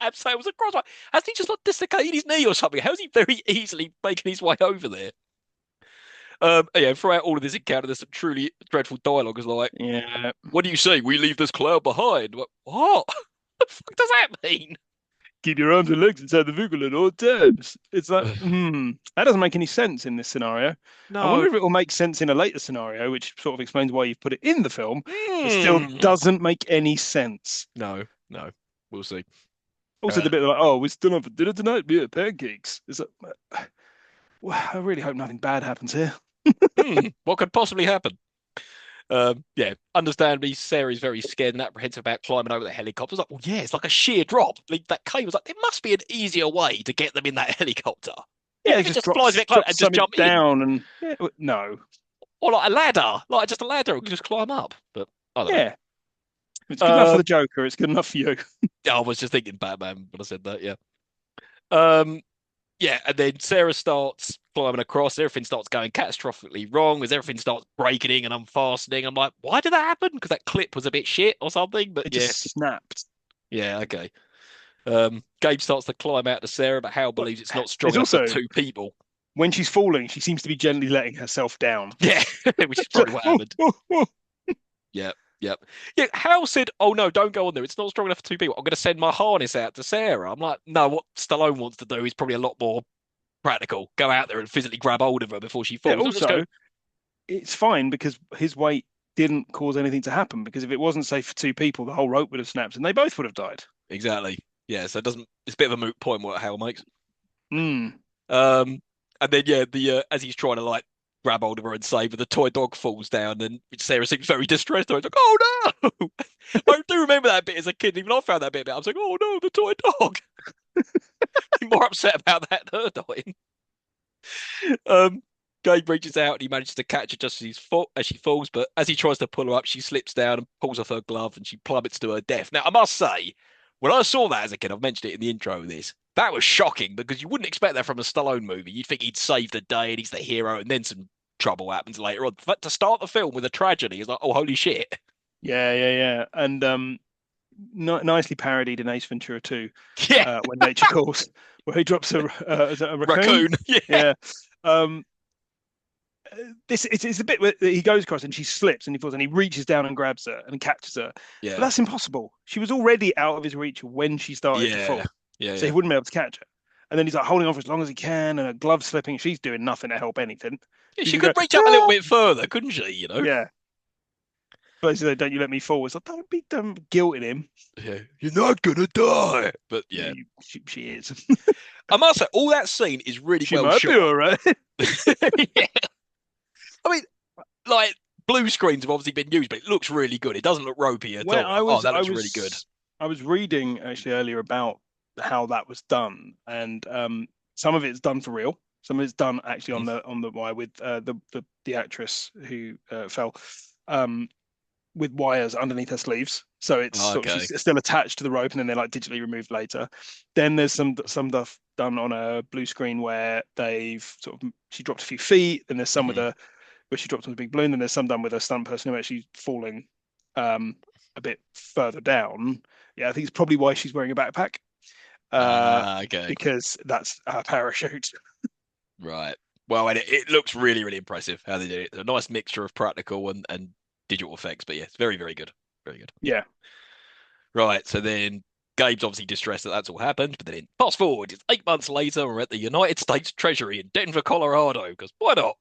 [SPEAKER 1] abseils across. Like, has he just like dislocated his knee or something? How's he very easily making his way over there? Yeah, throughout all of this encounter, there's some truly dreadful dialogue. Is like,
[SPEAKER 2] Yeah.
[SPEAKER 1] what do you say? We leave this cloud behind. What? The fuck does that mean?
[SPEAKER 2] Keep your arms and legs inside the vehicle at all times. It's like, that doesn't make any sense in this scenario. I wonder
[SPEAKER 1] No.
[SPEAKER 2] if it will make sense in a later scenario, which sort of explains why you've put it in the film, but still
[SPEAKER 1] Mm.
[SPEAKER 2] doesn't make any sense.
[SPEAKER 1] No, no. We'll see.
[SPEAKER 2] Also,
[SPEAKER 1] Uh,
[SPEAKER 2] the bit like, oh, we're still on for dinner tonight, beer, pancakes. It's like, well, I really hope nothing bad happens here.
[SPEAKER 1] what could possibly happen? Yeah, understandably, Sarah's very scared and apprehensive about climbing over the helicopter. I was like, well, yeah, it's like a sheer drop. Like, that cable was like, there must be an easier way to get them in that helicopter. Even
[SPEAKER 2] Yeah,
[SPEAKER 1] if it
[SPEAKER 2] just
[SPEAKER 1] just flies a bit closer
[SPEAKER 2] drop
[SPEAKER 1] and just
[SPEAKER 2] something
[SPEAKER 1] jump in,
[SPEAKER 2] down and yeah, no,
[SPEAKER 1] or like a ladder, like just a ladder, and just climb up. But I don't know.
[SPEAKER 2] yeah, it's good enough for
[SPEAKER 1] Uh,
[SPEAKER 2] the Joker. It's good enough for you.
[SPEAKER 1] I was just thinking Batman when I said that. Yeah. Um, yeah, and then Sarah starts climbing across. Everything starts going catastrophically wrong as everything starts breaking and unfastening. I'm like, why did that happen? Because that clip was a bit shit or something. But
[SPEAKER 2] It
[SPEAKER 1] yeah,
[SPEAKER 2] just snapped.
[SPEAKER 1] yeah, okay. Gabe starts to climb out to Sarah, but Hal
[SPEAKER 2] But
[SPEAKER 1] believes it's not strong
[SPEAKER 2] it's
[SPEAKER 1] enough for
[SPEAKER 2] also
[SPEAKER 1] two people.
[SPEAKER 2] when she's falling, she seems to be gently letting herself down.
[SPEAKER 1] Yeah, which is
[SPEAKER 2] So,
[SPEAKER 1] probably what happened. Yeah, yeah. Yeah, Hal said, oh no, don't go on there. It's not strong enough for two people. I'm going to send my harness out to Sarah. I'm like, no, what Stallone wants to do is probably a lot more practical. Go out there and physically grab hold of her before she
[SPEAKER 2] yeah,
[SPEAKER 1] falls. Don't just go,
[SPEAKER 2] also, it's fine because his weight didn't cause anything to happen. Because if it wasn't safe for two people, the whole rope would have snapped and they both would have died.
[SPEAKER 1] exactly. Yeah, so it doesn't, it's a bit of a moot point what Hal makes.
[SPEAKER 2] Mm.
[SPEAKER 1] Um, and then yeah, the as he's trying to like grab hold of her and save her, the toy dog falls down, and Sarah seems very distressed. I was like, "Oh no!" I do remember that bit as a kid. Even I found that bit. I was like, "Oh no, the toy dog!" I'm more upset about that than her dying. Um, Gabe reaches out and he manages to catch her just as she falls, but as he tries to pull her up, she slips down and pulls off her glove, and she plummets to her death. Now, I must say, when I saw that as a kid, I've mentioned it in the intro of this. That was shocking because you wouldn't expect that from a Stallone movie. You'd think he'd saved the day and he's the hero, and then some trouble happens later on. But to start the film with a tragedy is like, oh, holy shit.
[SPEAKER 2] Yeah, yeah, yeah. And no nicely parodied in Ace Ventura 2,
[SPEAKER 1] Yeah,
[SPEAKER 2] when nature calls, where he drops is it a raccoon?
[SPEAKER 1] raccoon. Yeah,
[SPEAKER 2] Yeah. Um, it's the bit where he goes across and she slips and he falls and he reaches down and grabs her and catches her. But
[SPEAKER 1] yeah,
[SPEAKER 2] that's impossible. She was already out of his reach when she started to
[SPEAKER 1] yeah,
[SPEAKER 2] fall,
[SPEAKER 1] yeah,
[SPEAKER 2] so he
[SPEAKER 1] yeah.
[SPEAKER 2] wouldn't be able to catch her. And then he's like holding on for as long as he can, and her glove's slipping. She's doing nothing to help anything.
[SPEAKER 1] Yeah,
[SPEAKER 2] She's
[SPEAKER 1] she
[SPEAKER 2] just
[SPEAKER 1] could
[SPEAKER 2] going,
[SPEAKER 1] reach up a little
[SPEAKER 2] ah!
[SPEAKER 1] bit further, couldn't she?
[SPEAKER 2] Yeah. Basically, don't you let me fall. It's like, don't be guilting him.
[SPEAKER 1] Yeah, you're not gonna die. But
[SPEAKER 2] Yeah,
[SPEAKER 1] yeah,
[SPEAKER 2] she is.
[SPEAKER 1] I must say, all that scene is really
[SPEAKER 2] She
[SPEAKER 1] well
[SPEAKER 2] might be
[SPEAKER 1] shot.
[SPEAKER 2] all right.
[SPEAKER 1] Yeah. I mean, like blue screens have obviously been used, but it looks really good. It doesn't look ropey at
[SPEAKER 2] When
[SPEAKER 1] all.
[SPEAKER 2] I
[SPEAKER 1] Oh,
[SPEAKER 2] was
[SPEAKER 1] that
[SPEAKER 2] I
[SPEAKER 1] looks really good.
[SPEAKER 2] was I was reading actually earlier about how that was done, and some of it's done for real. Some of it's done actually
[SPEAKER 1] Mm.
[SPEAKER 2] on the wire with the actress who fell with wires underneath her sleeves. So it's
[SPEAKER 1] Oh,
[SPEAKER 2] sort of
[SPEAKER 1] okay.
[SPEAKER 2] she's still attached to the rope, and then they're like digitally removed later. Then there's some stuff done on a blue screen where they've sort of she dropped a few feet, and there's some with
[SPEAKER 1] Hmm.
[SPEAKER 2] a where she dropped on a big balloon, and there's some done with a stunt person who actually falling um, a bit further down. Yeah, I think it's probably why she's wearing a backpack, uh,
[SPEAKER 1] Ah, okay.
[SPEAKER 2] because that's her parachute.
[SPEAKER 1] Right. Well, and it looks really, really impressive how they did it. A nice mixture of practical and digital effects. But yeah, it's very, very good. Very good.
[SPEAKER 2] Yeah,
[SPEAKER 1] Right. So then Gabe's obviously distressed that that's all happened. But then fast forward, it's 8 months later. We're at the United States Treasury in Denver, Colorado. Because why not?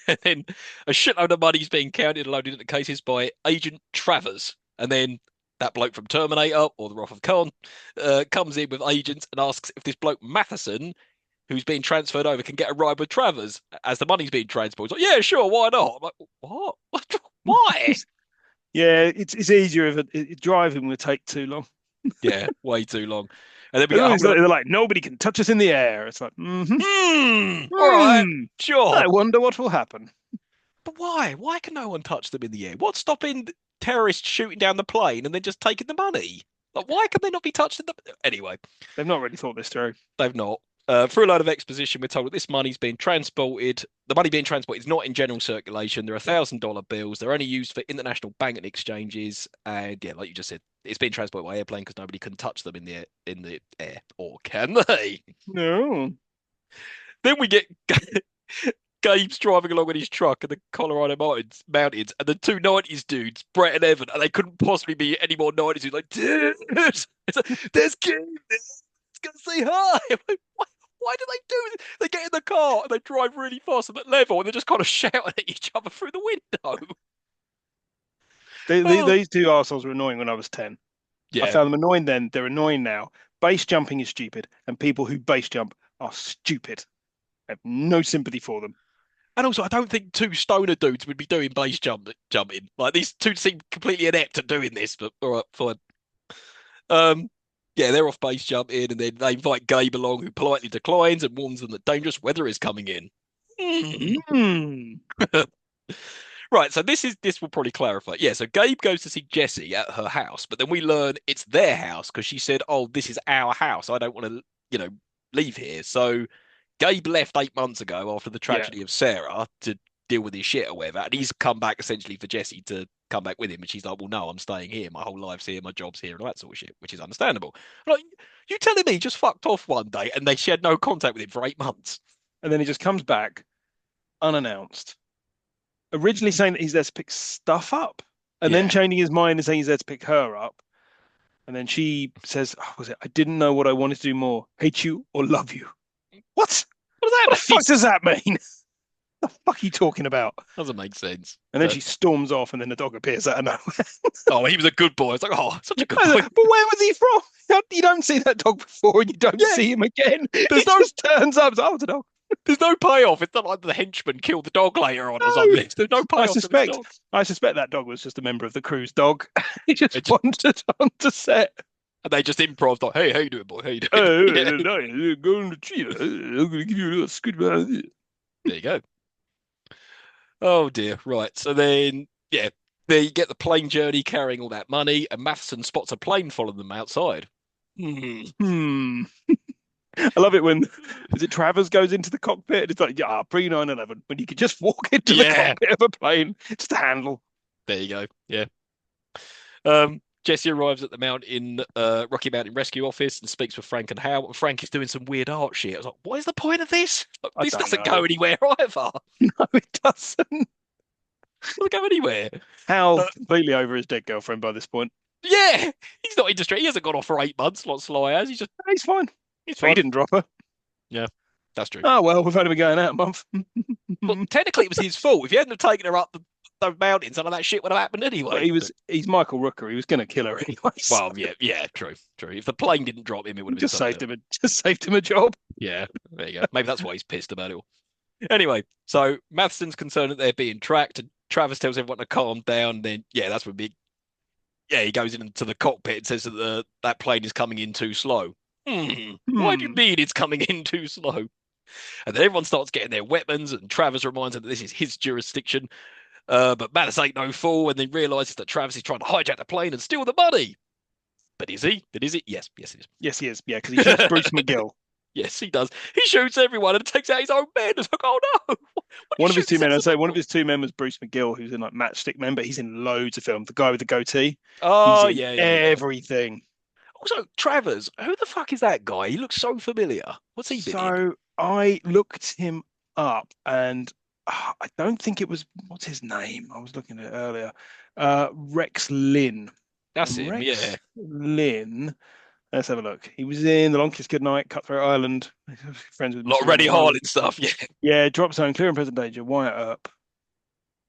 [SPEAKER 1] And then a shitload of money's being counted and loaded into cases by Agent Travers. And then that bloke from Terminator or the Wrath of Khan comes in with agents and asks if this bloke Matheson, who's being transferred over, can get a ride with Travers as the money's being transported. He's like, yeah, sure, why not? I'm like, what? Why?
[SPEAKER 2] yeah, it's easier if driving would take too long.
[SPEAKER 1] Yeah, way too long. And then we
[SPEAKER 2] As
[SPEAKER 1] get a
[SPEAKER 2] long
[SPEAKER 1] whole
[SPEAKER 2] as
[SPEAKER 1] lot.
[SPEAKER 2] they're like nobody can touch us in the air. It's like,
[SPEAKER 1] All right,
[SPEAKER 2] I
[SPEAKER 1] sure.
[SPEAKER 2] wonder what will happen.
[SPEAKER 1] But why? Why can no one touch them in the air? What's stopping terrorists shooting down the plane and then just taking the money? Like, why can they not be touched in the... Anyway,
[SPEAKER 2] They've not really thought this through.
[SPEAKER 1] they've not. Through a load of exposition, we're told that this money's being transported. The money being transported is not in general circulation. There are $1,000 bills. They're only used for international banking exchanges. And yeah, like you just said, it's being transported by airplane because nobody can touch them in the air, or can they?
[SPEAKER 2] No.
[SPEAKER 1] Then we get Gabe's driving along in his truck in the Colorado mountains, and the two 90s dudes, Brett and Evan, and they couldn't possibly be any more 90s dudes. Like, dude, it's like, there's Gabe there. Let's go say hi. I'm like, why do they do this? They get in the car and they drive really fast and at level, and they're just kind of shouting at each other through the window. Oh,
[SPEAKER 2] These two arseholes were annoying when I was 10. I
[SPEAKER 1] yeah.
[SPEAKER 2] found them annoying then. They're annoying now. Base jumping is stupid, and people who base jump are stupid. I have no sympathy for them.
[SPEAKER 1] And also, I don't think two stoner dudes would be doing jumping. Like these two seem completely inept at doing this. But all right, fine. Um, yeah, they're off base jumping, and then they invite Gabe along, who politely declines and warns them that dangerous weather is coming in. Hmm.
[SPEAKER 2] Mm.
[SPEAKER 1] Right, so this will probably clarify. Yeah, so Gabe goes to see Jessie at her house, but then we learn it's their house because she said, "Oh, this is our house. I don't want to, leave here." So Gabe left 8 months ago after the
[SPEAKER 2] Yeah.
[SPEAKER 1] tragedy of Sarah to deal with his shit or whatever, and he's come back essentially for Jessie to come back with him. And she's like, "Well, no, I'm staying here. My whole life's here. My job's here, and all that sort of shit," which is understandable. Like, you telling me he just fucked off one day and she had no contact with him for 8 months?
[SPEAKER 2] And then he just comes back unannounced, originally saying that he's there to pick stuff up, and then
[SPEAKER 1] Yeah.
[SPEAKER 2] changing his mind and saying he's there to pick her up. And then she says, oh, was it, I didn't know what I wanted to do more, hate you or love you. What?
[SPEAKER 1] What does
[SPEAKER 2] What
[SPEAKER 1] that
[SPEAKER 2] the
[SPEAKER 1] mean?
[SPEAKER 2] fuck does that mean? The fuck are you talking about?
[SPEAKER 1] Doesn't make sense.
[SPEAKER 2] And then
[SPEAKER 1] But
[SPEAKER 2] she storms off, and then the dog appears out of nowhere.
[SPEAKER 1] oh, he was a good boy. It's like, oh, such a good
[SPEAKER 2] I
[SPEAKER 1] boy.
[SPEAKER 2] said, but where was he from? You don't see that dog before, and you don't
[SPEAKER 1] Yeah,
[SPEAKER 2] see him again.
[SPEAKER 1] there's
[SPEAKER 2] He
[SPEAKER 1] no
[SPEAKER 2] just turns up. Oh, it's a dog.
[SPEAKER 1] there's no payoff. It's not like the henchman killed the dog later on or
[SPEAKER 2] No,
[SPEAKER 1] something. There's no
[SPEAKER 2] I
[SPEAKER 1] payoff to this
[SPEAKER 2] suspect.
[SPEAKER 1] dog.
[SPEAKER 2] I suspect that dog was just a member of the crew's dog. He just
[SPEAKER 1] It just,
[SPEAKER 2] wandered onto set.
[SPEAKER 1] and they just improv like, hey, how you doing, boy? How you doing?
[SPEAKER 2] Oh,
[SPEAKER 1] Yeah,
[SPEAKER 2] no, go on the tree. I'm going to give you a little scoot about it.
[SPEAKER 1] there you go. Oh dear. Right. So then, yeah, they get the plane journey carrying all that money, and Matheson spots a plane following them outside. Hmm.
[SPEAKER 2] Hmm. I love it when, is it Travers goes into the cockpit and it's like, yeah, pre-9/11, when you could just walk into the
[SPEAKER 1] Yeah.
[SPEAKER 2] cockpit of a plane, just a handle.
[SPEAKER 1] There you go. Yeah. Jesse arrives at the Rocky Mountain Rescue Office and speaks with Frank and Hal. And Frank is doing some weird art shit. I was like, what is the point of this? Like,
[SPEAKER 2] I
[SPEAKER 1] this
[SPEAKER 2] don't
[SPEAKER 1] doesn't
[SPEAKER 2] know.
[SPEAKER 1] go anywhere either.
[SPEAKER 2] No, it doesn't.
[SPEAKER 1] Doesn't go anywhere.
[SPEAKER 2] Hal's
[SPEAKER 1] Uh,
[SPEAKER 2] completely over his dead girlfriend by this point.
[SPEAKER 1] yeah, he's not interested. He hasn't gone off for 8 months like Sly has.
[SPEAKER 2] He's fine.
[SPEAKER 1] He's
[SPEAKER 2] He
[SPEAKER 1] fine.
[SPEAKER 2] didn't drop her.
[SPEAKER 1] Yeah, that's true.
[SPEAKER 2] Oh, well, we've only been going out a month.
[SPEAKER 1] But technically, it was his fault. If he hadn't have taken her up the mountains, none of that shit would have happened
[SPEAKER 2] But
[SPEAKER 1] anyway. But,
[SPEAKER 2] he's Michael Rooker. He was going to kill her anyway. So
[SPEAKER 1] well, yeah, true, true. If the plane didn't drop him, it would have been
[SPEAKER 2] just
[SPEAKER 1] something
[SPEAKER 2] saved
[SPEAKER 1] else.
[SPEAKER 2] him. Just saved him a job.
[SPEAKER 1] Yeah, there you go. Maybe that's why he's pissed about it all. Anyway, so Matheson's concerned that they're being tracked, and Travis tells everyone to calm down. Then, yeah, that's when he goes into the cockpit and says that that plane is coming in too slow. Why do you
[SPEAKER 2] Hmm.
[SPEAKER 1] mean it's coming in too slow? And then everyone starts getting their weapons, and Travis reminds them that this is his jurisdiction. But Mattis ain't no fool, and then realizes that Travis is trying to hijack the plane and steal the money. But is he? But is it? Yes, yes, it
[SPEAKER 2] Yes, he is. Yeah, because he shoots Bruce
[SPEAKER 1] is.
[SPEAKER 2] McGill.
[SPEAKER 1] Yes, he does. He shoots everyone and takes out his own men. It's like, oh no! What are you
[SPEAKER 2] One of his two
[SPEAKER 1] shooting
[SPEAKER 2] men, I'd
[SPEAKER 1] sensible
[SPEAKER 2] say one of
[SPEAKER 1] for?
[SPEAKER 2] his two men was Bruce McGill, who's in like Matchstick Men, but he's in loads of films. The guy with the goatee, he's
[SPEAKER 1] Oh
[SPEAKER 2] in
[SPEAKER 1] yeah, yeah, yeah.
[SPEAKER 2] everything.
[SPEAKER 1] Also, Travers, who the fuck is that guy? He looks so familiar. What's he been in?
[SPEAKER 2] So I looked him up, and I don't think it was, what's his name? I was looking at it earlier. Rex Lynn.
[SPEAKER 1] That's
[SPEAKER 2] And
[SPEAKER 1] him. Yeah.
[SPEAKER 2] Rex Lynn. Let's have a look. He was in The Long Kiss Goodnight, Cutthroat Island, friends with
[SPEAKER 1] A lot
[SPEAKER 2] Mr.
[SPEAKER 1] of Reddy
[SPEAKER 2] Reddy Harlan.
[SPEAKER 1] Harlan stuff. Yeah.
[SPEAKER 2] Yeah, Drop Zone, Clear and Present Danger, Wyatt Earp,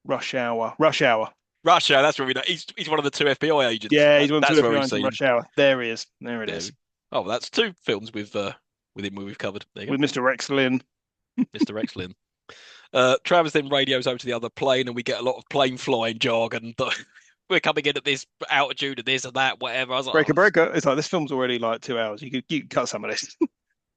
[SPEAKER 2] Rush Hour. Rush Hour.
[SPEAKER 1] Russia. That's where we know. He's one of the two FBI agents.
[SPEAKER 2] Yeah, he's one
[SPEAKER 1] That's
[SPEAKER 2] two
[SPEAKER 1] where we've
[SPEAKER 2] everyone's in
[SPEAKER 1] seen him.
[SPEAKER 2] Rush Hour. There he is. There it
[SPEAKER 1] There.
[SPEAKER 2] is.
[SPEAKER 1] Oh, that's two films with him we've covered. There you go,
[SPEAKER 2] With Mr. Rex Lynn.
[SPEAKER 1] Mr. Rexlin. Travers then radios over to the other plane, and we get a lot of plane flying jargon. We're coming in at this altitude and this and that, whatever. I was like,
[SPEAKER 2] Breaker
[SPEAKER 1] oh.
[SPEAKER 2] Breaker. It's like this film's already like 2 hours. You could cut some of this.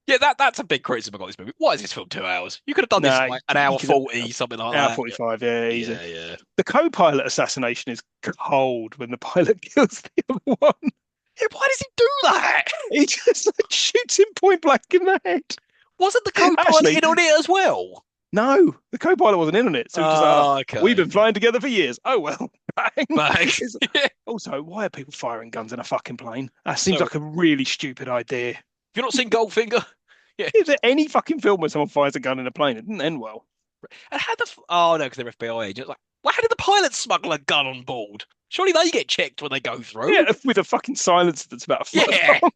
[SPEAKER 1] Yeah, that's a big criticism I got this movie. Why is this film 2 hours? You could have done this in
[SPEAKER 2] Nah,
[SPEAKER 1] like an
[SPEAKER 2] you
[SPEAKER 1] hour
[SPEAKER 2] could have
[SPEAKER 1] 40, something like
[SPEAKER 2] hour
[SPEAKER 1] that.
[SPEAKER 2] 45, yeah, easy.
[SPEAKER 1] Yeah, yeah.
[SPEAKER 2] The co-pilot assassination is cold when the pilot kills the other one.
[SPEAKER 1] Yeah, why does
[SPEAKER 2] He just like, shoots him point blank in the head.
[SPEAKER 1] Wasn't the co-pilot
[SPEAKER 2] Actually,
[SPEAKER 1] in on it as well?
[SPEAKER 2] no, the co-pilot wasn't in on it, so he was just like, oh,
[SPEAKER 1] Oh,
[SPEAKER 2] we've
[SPEAKER 1] okay.
[SPEAKER 2] been flying together for years. Oh well, bang.
[SPEAKER 1] Bang.
[SPEAKER 2] It's,
[SPEAKER 1] Yeah.
[SPEAKER 2] also, why are people firing guns in a fucking plane? That seems
[SPEAKER 1] So,
[SPEAKER 2] like a really stupid idea.
[SPEAKER 1] have you not seen Goldfinger? Yeah.
[SPEAKER 2] Is there any fucking film where someone fires a gun in a plane? It didn't end well.
[SPEAKER 1] And how oh no, because they're FBI agents. Like, well, how did the pilot smuggle a gun on board? Surely they get checked when they go through.
[SPEAKER 2] Yeah, with a fucking silencer that's about a foot
[SPEAKER 1] Yeah.
[SPEAKER 2] long.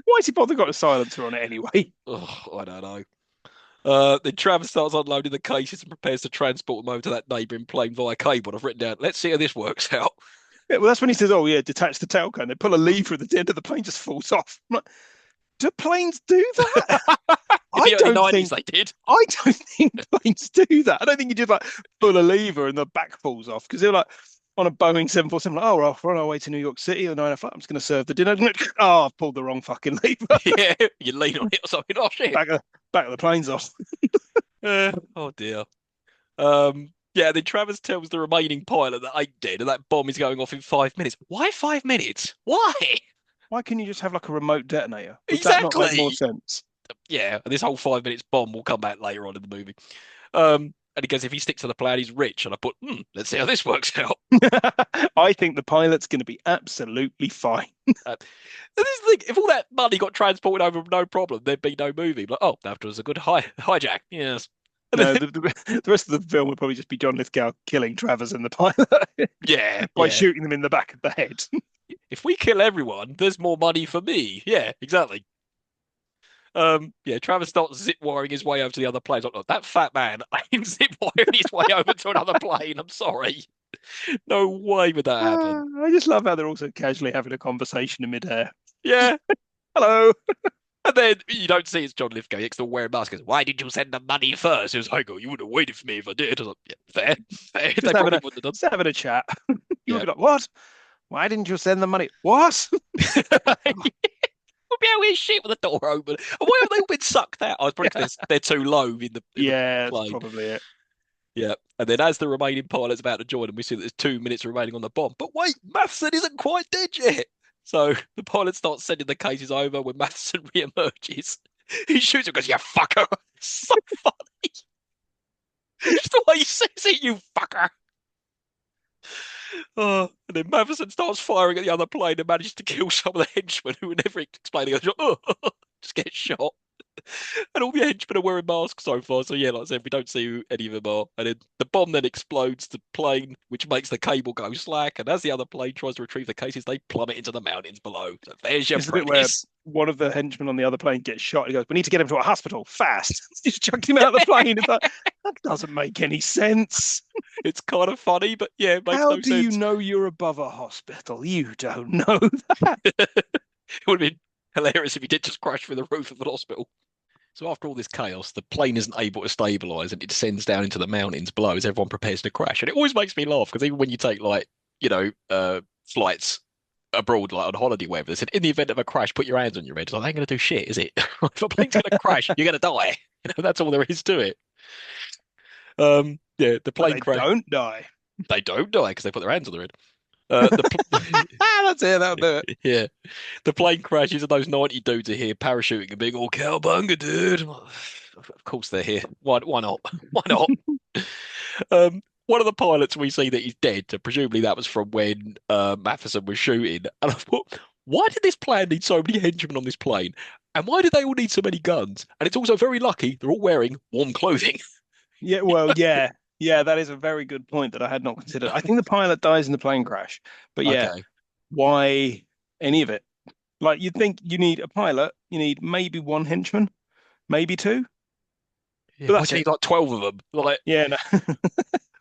[SPEAKER 2] Why has he bothered got a silencer on it anyway?
[SPEAKER 1] Oh, I don't know. Then Travis starts unloading the cases and prepares to transport them over to that neighbouring plane via cable. I've written down, let's see how this works out.
[SPEAKER 2] Yeah, well, that's when he says, "Oh yeah, detach the tail cone." They pull a lever at the end of the plane, just falls off. I'm like, do planes do that?
[SPEAKER 1] In
[SPEAKER 2] I
[SPEAKER 1] the early
[SPEAKER 2] don't
[SPEAKER 1] 90s,
[SPEAKER 2] think.
[SPEAKER 1] they did.
[SPEAKER 2] I don't think planes do that. I don't think you just like pull a lever and the back falls off because they're like on a Boeing 747. Like, oh, we're on our way to New York City at 9 o'clock. I'm just going to serve the dinner. Oh, I've pulled the wrong fucking lever.
[SPEAKER 1] Yeah, you lean on it or something. Oh, shit.
[SPEAKER 2] back of back of the plane's off.
[SPEAKER 1] Oh, dear. Yeah, then Travis tells the remaining pilot that ain't dead and that bomb is going off in 5 minutes. Why 5 minutes? Why?
[SPEAKER 2] Why can you just have like a remote detonator? Would that not make more
[SPEAKER 1] Exactly.
[SPEAKER 2] sense?
[SPEAKER 1] Yeah, and this whole 5 minutes bomb will come back later on in the movie. And he goes, if he sticks to the plan, he's rich. And I put, let's see how this works out.
[SPEAKER 2] I think the pilot's going to be absolutely fine.
[SPEAKER 1] And this is the thing, if all that money got transported over no problem, there'd be no movie. Like, oh, that was a good hijack. Yes. And
[SPEAKER 2] No,
[SPEAKER 1] then,
[SPEAKER 2] the rest of the film would probably just be John Lithgow killing Travers and the pilot
[SPEAKER 1] yeah,
[SPEAKER 2] by
[SPEAKER 1] yeah.
[SPEAKER 2] shooting them in the back of the head.
[SPEAKER 1] If we kill everyone, there's more money for me. Yeah, exactly. Yeah, Travis starts zip wiring his way over to the other plane. Like, look, that fat man ain't zip wiring his way over to another plane. I'm sorry. No way would that happen.
[SPEAKER 2] I just love how they're also casually having a conversation in midair.
[SPEAKER 1] Yeah.
[SPEAKER 2] Hello.
[SPEAKER 1] And then you don't see it's John Lithgow. He's still wearing masks. He goes, why did you send the money first? He was like, oh, you would have waited for me if I did. I was like, yeah, fair, fair. They
[SPEAKER 2] Just having
[SPEAKER 1] probably
[SPEAKER 2] a
[SPEAKER 1] wouldn't have
[SPEAKER 2] just having a chat. You would
[SPEAKER 1] done.
[SPEAKER 2] be like, what? Why didn't you send the money? What?
[SPEAKER 1] Yeah. We'll be out here shit with the door open. And why have they all been sucked out? Oh, it's probably because they're too low in the
[SPEAKER 2] Yeah, that's
[SPEAKER 1] plane.
[SPEAKER 2] probably it.
[SPEAKER 1] Yeah. And then as the remaining pilot's about to join them, we see that there's 2 minutes remaining on the bomb. But wait, Matheson isn't quite dead yet. So the pilot starts sending the cases over when Matheson re-emerges. He shoots him because, you fucker. So funny. Just the way he says it, you fucker. And then Matheson starts firing at the other plane and manages to kill some of the henchmen who were never explaining. Just get shot. And all the henchmen are wearing masks so far. So yeah, like I said, we don't see who any of them are. And then the bomb then explodes the plane, which makes the cable go slack. And as the other plane tries to retrieve the cases, they plummet into the mountains below. So there's your
[SPEAKER 2] It's the bit where
[SPEAKER 1] premise.
[SPEAKER 2] one of the henchmen on the other plane gets shot. He goes, "We need to get him to a hospital fast." Just chucked him out of the plane. It's like that doesn't make any sense.
[SPEAKER 1] It's kind of funny, but yeah, it makes
[SPEAKER 2] How
[SPEAKER 1] no
[SPEAKER 2] do you
[SPEAKER 1] sense.
[SPEAKER 2] know you're above a hospital? You don't know that.
[SPEAKER 1] It would have been hilarious if he did just crash through the roof of the hospital. So after all this chaos, the plane isn't able to stabilize and it descends down into the mountains below as everyone prepares to crash. And it always makes me laugh because even when you take like, flights abroad, like on holiday, wherever, they said in the event of a crash, put your hands on your head. It's like, that ain't gonna do shit, is it? If a plane's gonna crash, you're gonna die. That's all there is to it. Yeah, the
[SPEAKER 2] But
[SPEAKER 1] plane
[SPEAKER 2] they
[SPEAKER 1] crash.
[SPEAKER 2] don't die.
[SPEAKER 1] They don't die because they put their hands on their head.
[SPEAKER 2] That's it. That'll do it.
[SPEAKER 1] Yeah, the plane crashes and those 90 dudes are here parachuting and being all cowbunga, dude. Of course they're here. Why not? Why not? One of the pilots we see that he's dead, so presumably that was from when Matheson was shooting. And I thought, why did this plane need so many henchmen on this plane? And why did they all need so many guns? And it's also very lucky they're all wearing warm clothing.
[SPEAKER 2] Yeah. Well, yeah. Yeah, that is a very good point that I had not considered. I think the pilot dies in the plane crash, but yeah,
[SPEAKER 1] Okay.
[SPEAKER 2] why any of it? Like you'd think you need a pilot, you need maybe one henchman, maybe two,
[SPEAKER 1] Yeah,
[SPEAKER 2] but
[SPEAKER 1] why
[SPEAKER 2] that's
[SPEAKER 1] do you
[SPEAKER 2] it.
[SPEAKER 1] need like 12 of them? Like,
[SPEAKER 2] Yeah, no.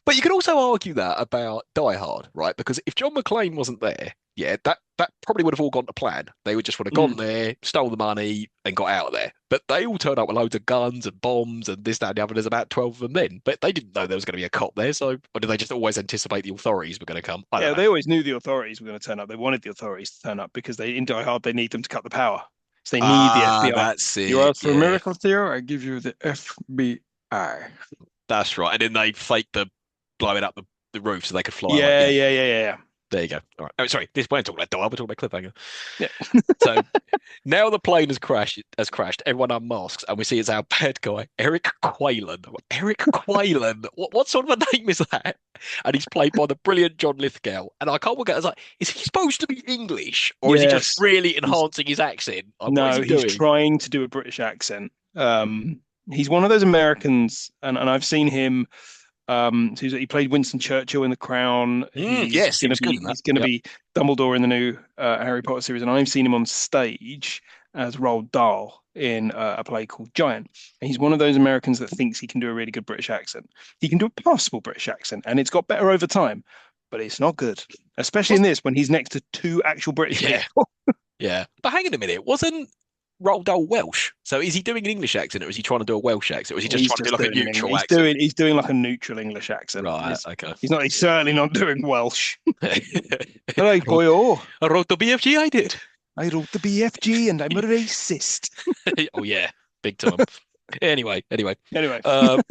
[SPEAKER 1] but you could also argue that about Die Hard, right? Because if John McClane wasn't there, yeah, that probably would have all gone to plan. They would just would have gone
[SPEAKER 2] Mm.
[SPEAKER 1] there, stole the money, and got out of there. But they all turned up with loads of guns and bombs and this, that, and the other. There's about 12 of them then. But they didn't know there was going to be a cop there. So, or did they just always anticipate the authorities were going to come? I don't
[SPEAKER 2] Yeah,
[SPEAKER 1] know.
[SPEAKER 2] they always knew the authorities were going to turn up. They wanted the authorities to turn up because they in Die Hard they need them to cut the power. So they need the
[SPEAKER 1] Ah,
[SPEAKER 2] FBI.
[SPEAKER 1] that's
[SPEAKER 2] You
[SPEAKER 1] it.
[SPEAKER 2] ask for a
[SPEAKER 1] Yeah,
[SPEAKER 2] miracle, Theo? I give you the FBI.
[SPEAKER 1] that's right. And then they faked the blowing up the roof so they could fly away.
[SPEAKER 2] Yeah,
[SPEAKER 1] Yeah.
[SPEAKER 2] yeah, yeah, yeah, yeah.
[SPEAKER 1] There you go. All right. Oh, sorry. This we're not talking about Dial. We're talking about Cliffhanger.
[SPEAKER 2] Yeah.
[SPEAKER 1] So now the plane has crashed. Everyone unmasks, and we see it's our bad guy, Eric Quaylen. Eric Quaylen. What sort of a name is that? And he's played by the brilliant John Lithgow. And I can't work out. I was like, is he supposed to be English, or is he just
[SPEAKER 2] Yes.
[SPEAKER 1] really
[SPEAKER 2] He's
[SPEAKER 1] enhancing his accent? Like, what is
[SPEAKER 2] no,
[SPEAKER 1] he
[SPEAKER 2] he's
[SPEAKER 1] doing?
[SPEAKER 2] trying to do a British accent. He's one of those Americans, and I've seen him. So he played Winston Churchill in The Crown.
[SPEAKER 1] Yes, he was good in that.
[SPEAKER 2] He's gonna
[SPEAKER 1] Yep.
[SPEAKER 2] be Dumbledore in the new Harry Potter series, and I've seen him on stage as Roald Dahl in a play called Giant. And he's one of those Americans that thinks he can do a really good British accent. He can do a passable British accent, and it's got better over time, but it's not good, especially in
[SPEAKER 1] Was
[SPEAKER 2] this when he's next to two actual British
[SPEAKER 1] yeah,
[SPEAKER 2] people.
[SPEAKER 1] yeah. But hang on a minute. Wasn't Roald Dahl Welsh? So is he doing an English accent, or is he trying to do a Welsh accent, or is he just
[SPEAKER 2] He's
[SPEAKER 1] trying to do
[SPEAKER 2] just
[SPEAKER 1] like a
[SPEAKER 2] doing an English.
[SPEAKER 1] neutral accent?
[SPEAKER 2] He's doing like a neutral English accent.
[SPEAKER 1] Right. Okay.
[SPEAKER 2] He's not. He's certainly not doing Welsh.
[SPEAKER 1] I
[SPEAKER 2] All right,
[SPEAKER 1] wrote,
[SPEAKER 2] boy. Oh,
[SPEAKER 1] I wrote the BFG. I did.
[SPEAKER 2] I wrote the BFG and I'm a racist.
[SPEAKER 1] Oh yeah, big time. Anyway.
[SPEAKER 2] Anyway,
[SPEAKER 1] Uh,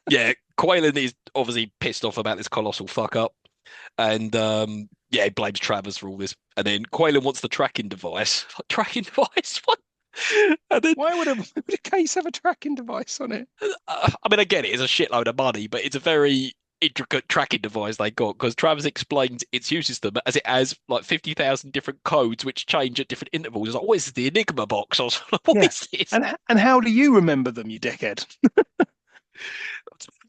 [SPEAKER 1] yeah, Quaylen is obviously pissed off about this colossal fuck up, and yeah, he blames Travers for all this. And then Quaylen wants the tracking device. Like, tracking device? What? And then,
[SPEAKER 2] why would a case have a tracking device on it?
[SPEAKER 1] I mean, I get it, it's a shitload of money, but it's a very intricate tracking device they got because Travers explains its use system as it has like 50,000 different codes which change at different intervals. It's like, what is this, the Enigma box? I was like, what
[SPEAKER 2] Yeah,
[SPEAKER 1] is this?
[SPEAKER 2] and how do you remember them, you dickhead?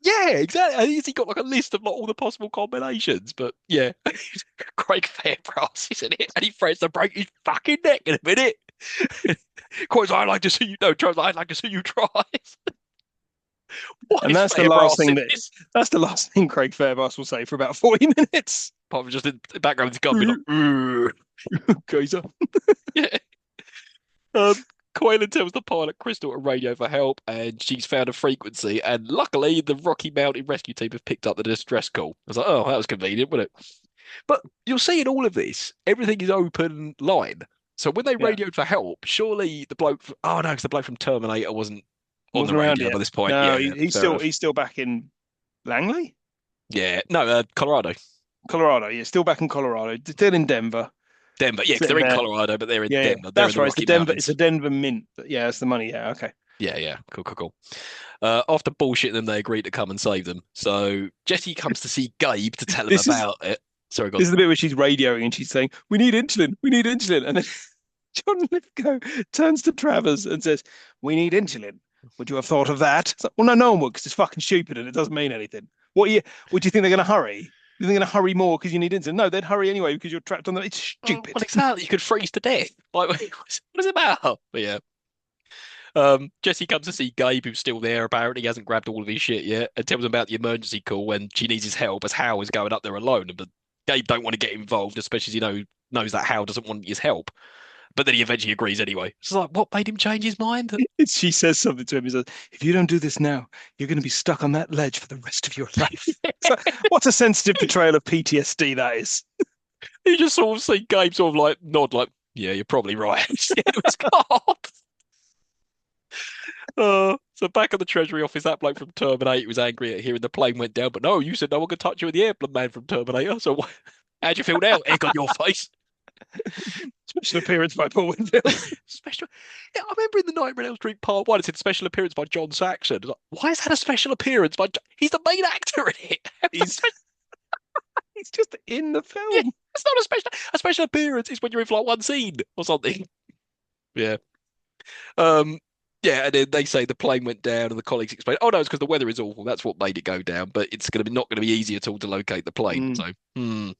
[SPEAKER 1] Yeah, exactly. He's got like a list of like all the possible combinations, but yeah, Craig Fairbrass, isn't it? And he threatens to break his fucking neck in a minute. Quite, I'd like to see you. No, Charles, I'd like to see you try. What
[SPEAKER 2] And
[SPEAKER 1] is Fairbrass in this?
[SPEAKER 2] that's the last thing Craig Fairbrass will say for about 40 minutes.
[SPEAKER 1] Apart from just in the background, he's gonna be like, "Ugh."
[SPEAKER 2] Geyser.
[SPEAKER 1] Yeah. Um, Quaylen tells the pilot Crystal to radio for help, and she's found a frequency. And luckily, the Rocky Mountain rescue team have picked up the distress call. I was like, oh, that was convenient, wasn't it? But you'll see in all of this, everything is open line. So when they
[SPEAKER 2] Yeah,
[SPEAKER 1] radioed for help, surely the bloke, oh no, because the bloke from Terminator wasn't on the
[SPEAKER 2] wasn't around
[SPEAKER 1] radio
[SPEAKER 2] yet.
[SPEAKER 1] by this point.
[SPEAKER 2] No,
[SPEAKER 1] Yeah, fair enough.
[SPEAKER 2] he's still back in Langley,
[SPEAKER 1] Yeah, no, Colorado,
[SPEAKER 2] Colorado. Yeah, still back in Colorado. Still in Denver,
[SPEAKER 1] Denver. Yeah, because they're
[SPEAKER 2] sitting
[SPEAKER 1] in
[SPEAKER 2] there.
[SPEAKER 1] Colorado, but they're in
[SPEAKER 2] Yeah, yeah,
[SPEAKER 1] Denver. They're in
[SPEAKER 2] that's
[SPEAKER 1] the
[SPEAKER 2] right. It's the
[SPEAKER 1] Rocky
[SPEAKER 2] Denver. It's the
[SPEAKER 1] Mountains.
[SPEAKER 2] Denver Mint. Yeah, it's the money. Yeah, okay.
[SPEAKER 1] Yeah, cool. After bullshitting them, they agree to come and save them. So Jesse comes to see Gabe to tell him
[SPEAKER 2] This is
[SPEAKER 1] about it. Sorry, go on.
[SPEAKER 2] this is the bit where she's radioing and she's saying, "We need insulin. We need insulin." And then John Lithgow turns to Travers and says, "We need insulin. Would you have thought of that?" It's like, well, no, no one would because it's fucking stupid and it doesn't mean anything. What do you think they're going to hurry? You think they're going to hurry more because you need insulin? No, they'd hurry anyway because you're trapped on them. It's
[SPEAKER 1] Well,
[SPEAKER 2] stupid.
[SPEAKER 1] exactly. You could freeze to death. Like, what is it about? But yeah. Jesse comes to see Gabe, who's still there. Apparently, he hasn't grabbed all of his shit yet, and tells him about the emergency call when she needs his help, as Hal is going up there alone. But Gabe don't want to get involved, especially as knows that Hal doesn't want his help. But then he eventually agrees anyway. It's like, what made him change his mind?
[SPEAKER 2] She says something to him. He says, "If you don't do this now, you're going to be stuck on that ledge for the rest of your life." So, what a sensitive portrayal of PTSD that is.
[SPEAKER 1] You just sort of see Gabe sort of like nod, like, yeah, you're probably right. It was God. So back at the Treasury office, that bloke from Terminator was angry at hearing the plane went down. But no, you said no one could touch you with the airplane man from Terminator. So how'd you feel now? Egg on your face.
[SPEAKER 2] Special appearance by Paul Winfield.
[SPEAKER 1] Special. Yeah, I remember in the Nightmare on Elm Street Part 1, it said special appearance by John Saxon. Like, why is that a special appearance by He's the main actor in it.
[SPEAKER 2] He's he's just in the
[SPEAKER 1] Yeah,
[SPEAKER 2] film.
[SPEAKER 1] it's not a special appearance. It's when you're in for like one scene or something. Yeah. Um, yeah, and then they say the plane went down, and the colleagues explain, "Oh no, it's because the weather is awful. That's what made it go down. But it's going to be not going to be easy at all to locate the plane."
[SPEAKER 2] Mm.
[SPEAKER 1] So,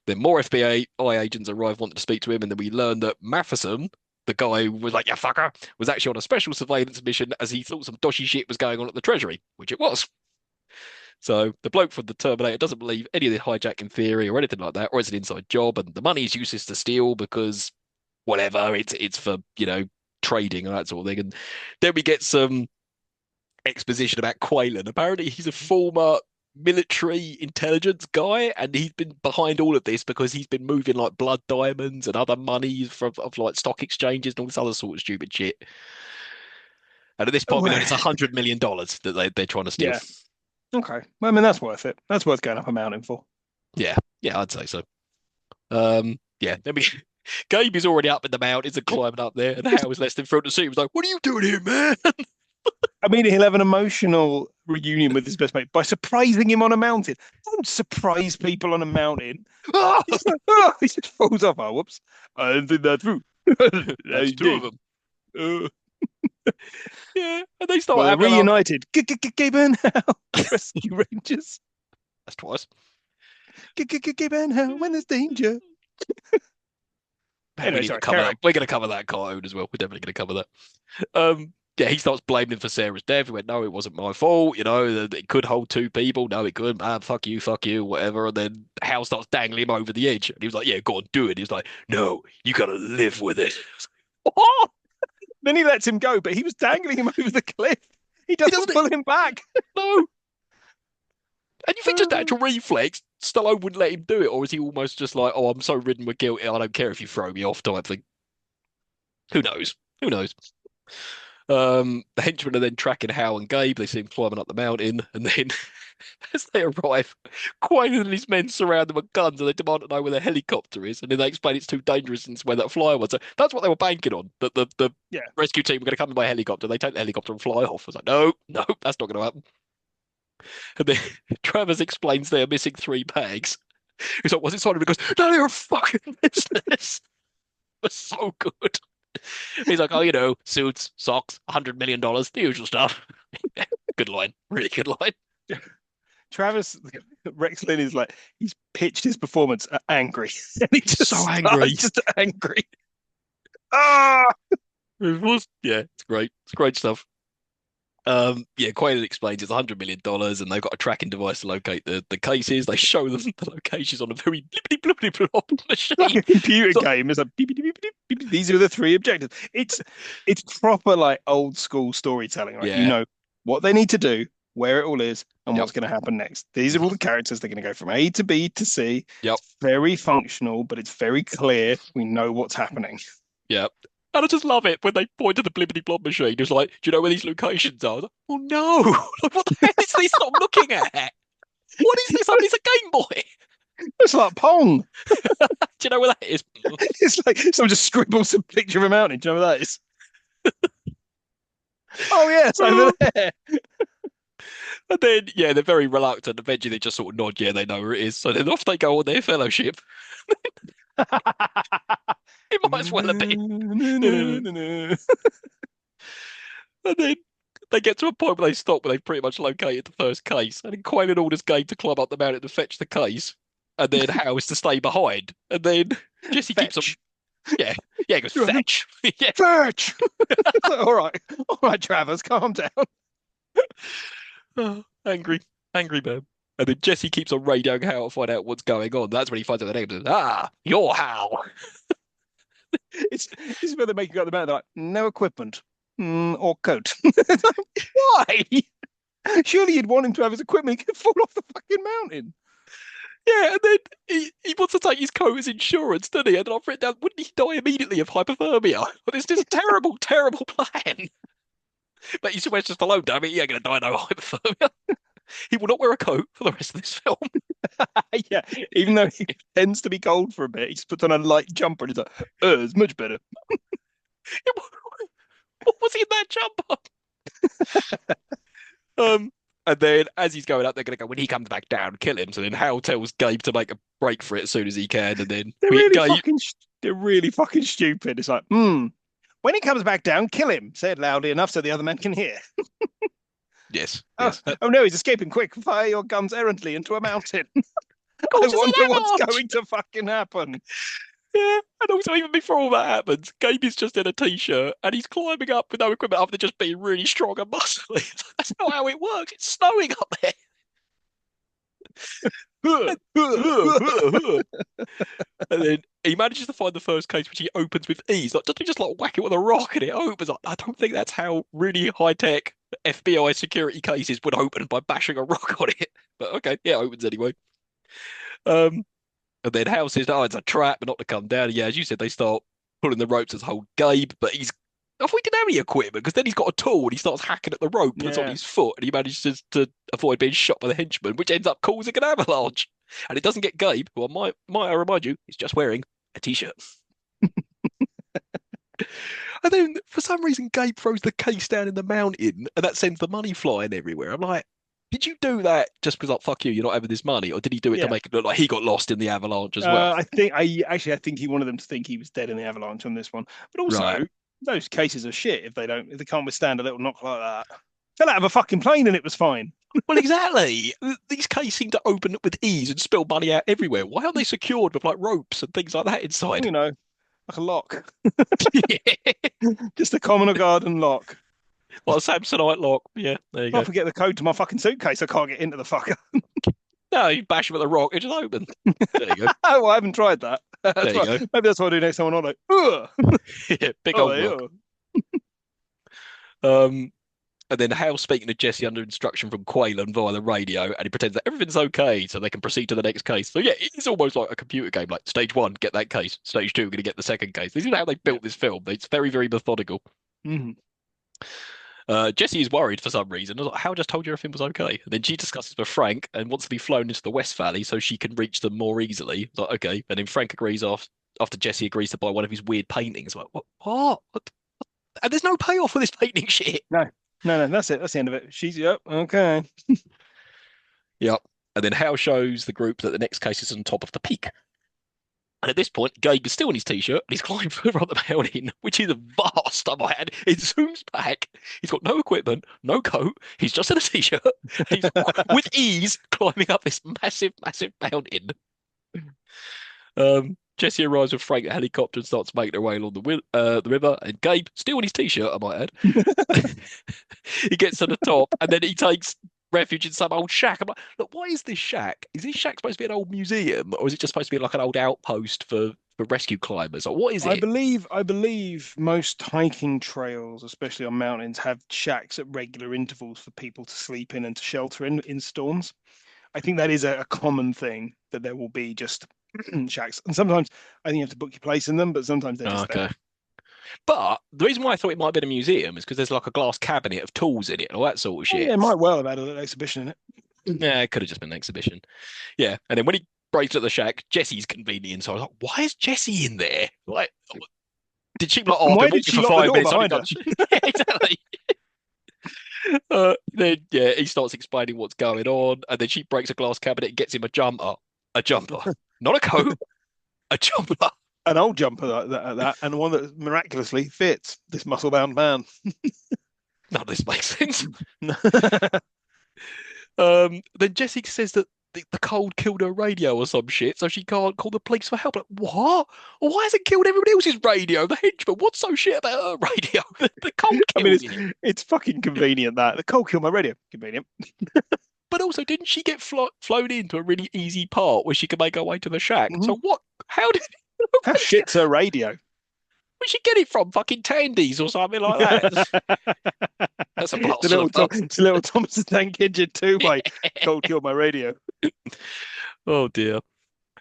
[SPEAKER 1] then more FBI agents arrive, wanting to speak to him, and then we learn that Matheson, the guy who was like, "Yeah, fucker," was actually on a special surveillance mission as he thought some dodgy shit was going on at the Treasury, which it was. So the bloke from the Terminator doesn't believe any of the hijacking theory or anything like that, or it's an inside job, and the money is useless to steal because whatever, it's for, trading and that sort of thing. And then we get some exposition about Quaylen. Apparently, he's a former military intelligence guy, and he's been behind all of this because he's been moving like blood diamonds and other money from of like stock exchanges and all this other sort of stupid shit. And at this point, we know it's $100 million that they're trying to steal.
[SPEAKER 2] Yeah. Okay. Well, I mean, that's worth it. That's worth going up a mountain for.
[SPEAKER 1] Yeah, yeah, I'd say so. Yeah, then we Gabe is already up in the mountains and climbing up there, and Hal was less than front to see. He was like, "What are you doing here, man?"
[SPEAKER 2] I mean, he'll have an emotional reunion with his best mate by surprising him on a mountain. Don't surprise people on a mountain.
[SPEAKER 1] Ah,
[SPEAKER 2] He's just like, oh, he just falls off. Oh, whoops. I didn't think that through.
[SPEAKER 1] that's
[SPEAKER 2] I
[SPEAKER 1] two of
[SPEAKER 2] did.
[SPEAKER 1] them.
[SPEAKER 2] Uh,
[SPEAKER 1] Yeah, and they
[SPEAKER 2] well,
[SPEAKER 1] start
[SPEAKER 2] they're
[SPEAKER 1] having a laugh.
[SPEAKER 2] reunited. Gabe and Hal, rescue rangers.
[SPEAKER 1] That's twice.
[SPEAKER 2] Gabe and Hal, when there's danger.
[SPEAKER 1] Man, we
[SPEAKER 2] Anyway,
[SPEAKER 1] need to
[SPEAKER 2] sorry,
[SPEAKER 1] cover
[SPEAKER 2] carry
[SPEAKER 1] that.
[SPEAKER 2] on.
[SPEAKER 1] We're going to cover that cartoon as well. We're definitely going to cover that. Yeah, he starts blaming him for Sarah's death. He went, "No, it wasn't my fault. You know, that it could hold two people. No, it couldn't. Ah, fuck you, whatever." And then Hal starts dangling him over the edge. And he was like, "Yeah, go on, do it." He was like, "No, you got to live with it." What?
[SPEAKER 2] Then he lets him go, but he was dangling him over the cliff. He
[SPEAKER 1] He
[SPEAKER 2] doesn't
[SPEAKER 1] doesn't.
[SPEAKER 2] pull him back.
[SPEAKER 1] No. And you think just
[SPEAKER 2] Uh,
[SPEAKER 1] natural reflex, Stallone wouldn't let him do it, or is he almost just like, "Oh, I'm so ridden with guilt, I don't care if you throw me off," type thing? Who knows? Who knows? The henchmen are then tracking Hal and Gabe. They see him climbing up the mountain, and then as they arrive, Quaid and his men surround them with guns, and they demand to know where the helicopter is. And then they explain it's too dangerous and it's where that flyer was. So that's what they were banking on. That the
[SPEAKER 2] yeah.
[SPEAKER 1] rescue team were going to come in by helicopter. They take the helicopter and fly off. I was like, no, no, that's not going to happen. And then Travers explains they are missing three bags. He's like, "Was it Simon?" He goes, "No, they're a fucking business." It was so good. He's like, "Oh, you know, suits, socks, $100 million, the usual stuff." Good line. Really good line.
[SPEAKER 2] Travis Rex Lynn is like he's pitched his performance at angry, and he
[SPEAKER 1] He's
[SPEAKER 2] just
[SPEAKER 1] so
[SPEAKER 2] starts
[SPEAKER 1] angry.
[SPEAKER 2] just angry. Ah,
[SPEAKER 1] It was, yeah, it's great. It's great stuff. Yeah, Quaylen explains it's $100 million and they've got a tracking device to locate the cases. They show them the locations on a very blippity blippity blop
[SPEAKER 2] like
[SPEAKER 1] machine.
[SPEAKER 2] a computer
[SPEAKER 1] So,
[SPEAKER 2] game. It's like beep, beep, beep, beep, beep. These are the three objectives. It's proper like old school storytelling, right? You
[SPEAKER 1] yeah,
[SPEAKER 2] know what they need to do, where it all is, and
[SPEAKER 1] yep,
[SPEAKER 2] what's going to happen next. These are all
[SPEAKER 1] mhm,
[SPEAKER 2] the characters. They're going to go from A to B to C.
[SPEAKER 1] yep,
[SPEAKER 2] It's very functional, but it's very clear. We know what's happening.
[SPEAKER 1] yep. And I just love it when they point to the blippity blob machine. It's like, "Do you know where these locations are?" I was like, "Oh no! Like, what the hell is this I'm looking at? What is this? I mean, it's a Game Boy.
[SPEAKER 2] It's like Pong.
[SPEAKER 1] Do you know where that is?"
[SPEAKER 2] It's like someone just scribbles a picture of a mountain. Do you know what that is? Oh yeah, it's over there.
[SPEAKER 1] And then, yeah, they're very reluctant. Eventually, they just sort of nod, yeah, they know where it is. So then off they go on their fellowship. It might as well have been. And then they get to a point where they stop, where they've pretty much located the first case. And then Quaylen orders Gabe to climb up the mountain to fetch the case. And then Hal is to stay behind. And then Jesse keeps on,
[SPEAKER 2] Fetch.
[SPEAKER 1] yeah, yeah, he goes, "Fetch." Yeah.
[SPEAKER 2] Fetch. All right, Travers, calm down.
[SPEAKER 1] Oh, angry, angry man. And then Jesse keeps on radioing Hal to find out what's going on. That's when he finds out the name. Says, "Ah, you're Hal."
[SPEAKER 2] It's this is where they're making up the mountain. They're like, no equipment or coat. Why? Surely you'd want him to have his equipment. He could fall off the fucking mountain.
[SPEAKER 1] Yeah, and then he wants to take his coat as insurance, doesn't he? And I've written down, wouldn't he die immediately of hypothermia? But it's this terrible, terrible plan. But he's Sylvester Stallone, damn it, he ain't going to die no hypothermia. He will not wear a coat for the rest of this film.
[SPEAKER 2] Yeah, even though he tends to be cold for a bit, he just puts on a light jumper and he's like, it's much better.
[SPEAKER 1] What was he in that jumper? Um, and then as he's going up, they're going to go, when he comes back down, kill him. So then Hal tells Gabe to make a break for it as soon as he can. And then
[SPEAKER 2] They're
[SPEAKER 1] we hit
[SPEAKER 2] really
[SPEAKER 1] Gabe.
[SPEAKER 2] fucking, they're really fucking stupid. It's like, when he comes back down, kill him. Say it loudly enough so the other men can hear.
[SPEAKER 1] Yes,
[SPEAKER 2] Oh,
[SPEAKER 1] yes.
[SPEAKER 2] oh no, he's escaping quick. Fire your guns errantly into a mountain. I
[SPEAKER 1] Courses
[SPEAKER 2] wonder
[SPEAKER 1] an
[SPEAKER 2] what's
[SPEAKER 1] avalanche.
[SPEAKER 2] going to fucking happen.
[SPEAKER 1] Yeah, and also even before all that happens, Gabe is just in a t-shirt and he's climbing up with no equipment other than just being really strong and muscly. That's not how it works. It's snowing up there. And then he manages to find the first case, which he opens with ease. Like, doesn't he just like whack it with a rock and it opens? Like, I don't think that's how really high-tech FBI security cases would open by bashing a rock on it. But okay, yeah, it opens anyway. Um, and then Hal says, "Oh, it's a trap, but not to come down." And yeah, as you said, they start pulling the ropes as hold Gabe, but he's. I thought he didn't have any equipment because then he's got a tool and he starts hacking at the rope that's on
[SPEAKER 2] Yeah.
[SPEAKER 1] his foot and he manages to avoid being shot by the henchman, which ends up causing an avalanche. And it doesn't get Gabe, who I remind you, is just wearing a t-shirt. And then for some reason, Gabe throws the case down in the mountain, and that sends the money flying everywhere. I'm like, did you do that just because, like, fuck you, you're not having this money, or did he do it to
[SPEAKER 2] Yeah.
[SPEAKER 1] make it look like he got lost in the avalanche as well?
[SPEAKER 2] I think he wanted them to think he was dead in the avalanche on this one. But
[SPEAKER 1] Right.
[SPEAKER 2] also, those cases are shit if they can't withstand a little knock like that. Fell out of a fucking plane and it was fine.
[SPEAKER 1] Well, exactly. These cases seem to open up with ease and spill money out everywhere. Why aren't they secured with like ropes and things like that inside?
[SPEAKER 2] You know, like a lock.
[SPEAKER 1] Yeah.
[SPEAKER 2] Just a common garden lock.
[SPEAKER 1] Like a Samsonite lock. Yeah, there you
[SPEAKER 2] If I
[SPEAKER 1] go.
[SPEAKER 2] forget the code to my fucking suitcase, I can't get into the fucker.
[SPEAKER 1] No, you bash him with a rock, it just opens. There you go.
[SPEAKER 2] Oh, I haven't tried that.
[SPEAKER 1] There
[SPEAKER 2] That's
[SPEAKER 1] you
[SPEAKER 2] what,
[SPEAKER 1] go.
[SPEAKER 2] maybe that's what I do next time I'm on like, ugh.
[SPEAKER 1] Yeah, big
[SPEAKER 2] Oh,
[SPEAKER 1] old rock.
[SPEAKER 2] yeah.
[SPEAKER 1] Um, and then Hal speaking to Jesse under instruction from Quaylen via the radio, and he pretends that everything's okay, so they can proceed to the next case. So yeah, it's almost like a computer game. Like stage one, get that case. Stage two, we're gonna get the second case. This is how they
[SPEAKER 2] Yeah.
[SPEAKER 1] built this film. It's very, very methodical.
[SPEAKER 2] Mhm.
[SPEAKER 1] Jesse is worried for some reason. I was like, Hal just told you everything was okay. And then she discusses with Frank and wants to be flown into the West Valley so she can reach them more easily. It's like, okay. And then Frank agrees after Jesse agrees to buy one of his weird paintings. Like, what? What? And there's no payoff for this painting shit.
[SPEAKER 2] No, no, that's it. That's the end of it. She's, yep, okay.
[SPEAKER 1] Yep. And then Hal shows the group that the next case is on top of the peak. And at this point, Gabe is still in his t-shirt and he's climbing further up the mountain, which is vast, I might add. It zooms back. He's got no equipment, no coat. He's just in a t-shirt. He's with ease climbing up this massive, massive mountain. Jesse arrives with Frank at helicopter and starts making their way along the river. And Gabe, still in his t-shirt, I might add, he gets to the top and then he takes refuge in some old shack. I'm like, look, what is this shack? Is this shack supposed to be an old museum, or is it just supposed to be like an old outpost for rescue climbers? Or what is it?
[SPEAKER 2] I believe most hiking trails, especially on mountains, have shacks at regular intervals for people to sleep in and to shelter in storms. I think that is a common thing that there will be just shacks. And sometimes I think you have to book your place in them, but sometimes they're
[SPEAKER 1] Oh,
[SPEAKER 2] just
[SPEAKER 1] okay.
[SPEAKER 2] there.
[SPEAKER 1] But the reason why I thought it might have been a museum is because there's like a glass cabinet of tools in it and all that sort of
[SPEAKER 2] Oh
[SPEAKER 1] shit.
[SPEAKER 2] yeah, it might well have had a little exhibition in it.
[SPEAKER 1] Yeah, it could have just been an exhibition. Yeah. And then when he breaks at the shack, Jesse's convenient inside. I was like, why is Jesse in there? Like, did she be like, oh,
[SPEAKER 2] And
[SPEAKER 1] I've
[SPEAKER 2] why
[SPEAKER 1] been
[SPEAKER 2] did
[SPEAKER 1] walking
[SPEAKER 2] she
[SPEAKER 1] for
[SPEAKER 2] lock the
[SPEAKER 1] five
[SPEAKER 2] door
[SPEAKER 1] minutes, I only
[SPEAKER 2] behind
[SPEAKER 1] done
[SPEAKER 2] her?
[SPEAKER 1] Yeah, exactly. Then yeah, he starts explaining what's going on, and then she breaks a glass cabinet and gets him a jumper, not a coat, a jumper.
[SPEAKER 2] An old jumper like that, and one that miraculously fits this muscle-bound man.
[SPEAKER 1] None of this makes sense. Then Jesse says that the cold killed her radio or some shit, so she can't call the police for help. Like, what? Well, why has it killed everybody else's radio? The henchman, what's so shit about her radio? The cold
[SPEAKER 2] I mean,
[SPEAKER 1] killed it.
[SPEAKER 2] it's fucking convenient that the cold killed my radio. Convenient.
[SPEAKER 1] But also, didn't she get flown into a really easy part where she could make her way to the shack?
[SPEAKER 2] Mhm.
[SPEAKER 1] So what? How did
[SPEAKER 2] How shit's her radio?
[SPEAKER 1] where'd she get it from? Fucking Tandies or something like that. That's a parcel of nuts.
[SPEAKER 2] It's a little Thomas the Tank Engine too. My cold killed my radio.
[SPEAKER 1] Oh dear.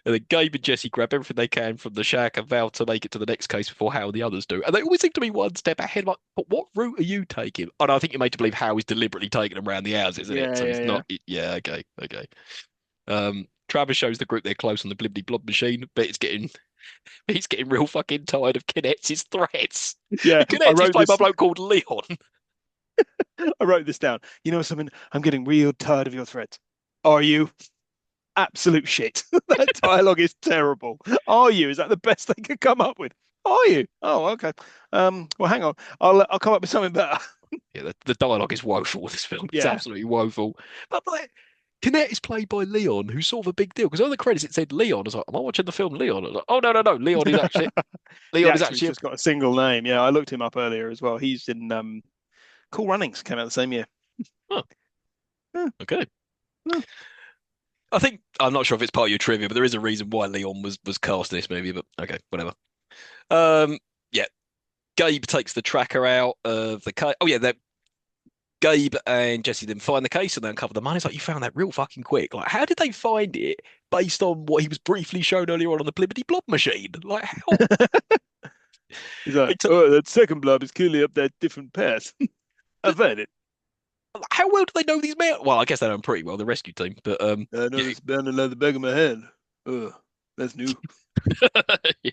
[SPEAKER 1] And then Gabe and Jesse grab everything they can from the shack and vow to make it to the next case before Hal and the others do. And they always seem to be one step ahead. Like, but what route are you taking? Oh, no, I think you're made to believe Hal is deliberately taking them around the houses, isn't it?
[SPEAKER 2] Yeah,
[SPEAKER 1] So he's
[SPEAKER 2] yeah, yeah.
[SPEAKER 1] not. Yeah, okay, okay. Travis shows the group they're close on the blibbly blob machine, but he's getting real fucking tired of Kinnett's threats.
[SPEAKER 2] Yeah,
[SPEAKER 1] Kinnett's is played by a bloke called Leon.
[SPEAKER 2] I wrote this down. You know something? I'm getting real tired of your threats. Are you? Absolute shit. That dialogue is terrible. Are you? Is that the best they could come up with? Are you? Oh, okay. Well, hang on. I'll come up with something better.
[SPEAKER 1] Yeah, the dialogue is woeful with this film. It's
[SPEAKER 2] Yeah.
[SPEAKER 1] absolutely woeful. But like, Kinnett is played by Leon, who's sort of a big deal. Because on the credits it said Leon. I was like, am I watching the film Leon? I was like, oh no, no, no.
[SPEAKER 2] The
[SPEAKER 1] Leon is
[SPEAKER 2] actor's
[SPEAKER 1] actually
[SPEAKER 2] just got a single name. Yeah, I looked him up earlier as well. He's in Cool Runnings, came out the same year.
[SPEAKER 1] oh,
[SPEAKER 2] Yeah,
[SPEAKER 1] okay.
[SPEAKER 2] yeah.
[SPEAKER 1] I think I'm not sure if it's part of your trivia, but there is a reason why Leon was cast in this movie. But okay, whatever. Yeah. Gabe takes the tracker out of the case. Oh yeah, that Gabe and Jesse then find the case and they uncover the money. It's like you found that real fucking quick. Like, how did they find it based on what he was briefly shown earlier on the Blibbity Blob machine? Like, how?
[SPEAKER 2] He's like,
[SPEAKER 1] They took,
[SPEAKER 2] oh, that second blob is clearly up there different pairs. I've heard it.
[SPEAKER 1] How well do they know these men? Well, I guess they know them pretty well, the rescue team. But
[SPEAKER 2] I know
[SPEAKER 1] yeah,
[SPEAKER 2] this band in the back of my head. Ugh, that's new.
[SPEAKER 1] yeah.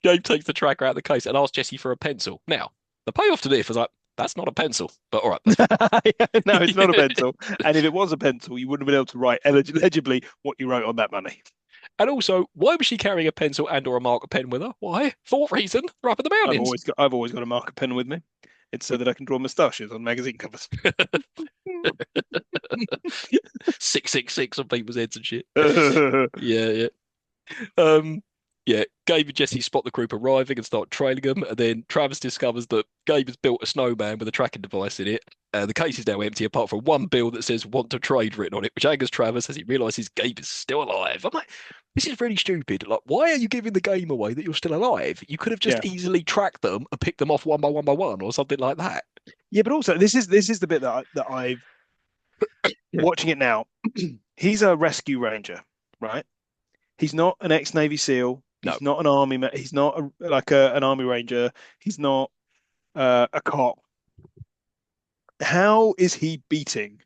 [SPEAKER 1] Gabe takes the tracker out of the case and asks Jesse for a pencil. Now, the payoff to this was like, that's not a pencil, but all right, that's fine.
[SPEAKER 2] No, it's not a pencil. And if it was a pencil, you wouldn't have been able to write legibly what you wrote on that money.
[SPEAKER 1] And also, why was she carrying a pencil and or a marker pen with her? Why? For what reason? They're up in the mountains.
[SPEAKER 2] I've always got a marker pen with me. It's so that I can draw moustaches on magazine covers.
[SPEAKER 1] 666 on people's heads and shit. Yeah, yeah. Um, yeah, Gabe and Jesse spot the group arriving and start trailing them. And then Travis discovers that Gabe has built a snowman with a tracking device in it. The case is now empty, apart from one bill that says "Want to Trade" written on it, which angers Travis as he realizes Gabe is still alive. I'm like, this is really stupid. Like, why are you giving the game away that you're still alive? You could have just
[SPEAKER 2] Yeah.
[SPEAKER 1] easily tracked them and picked them off one by one or something like that.
[SPEAKER 2] Yeah, but also this is the bit that I've
[SPEAKER 1] Yeah.
[SPEAKER 2] watching it now. He's a rescue ranger, right? He's not an ex-Navy SEAL.
[SPEAKER 1] No.
[SPEAKER 2] He's not an army. He's not an army ranger. He's not a cop. How is he beating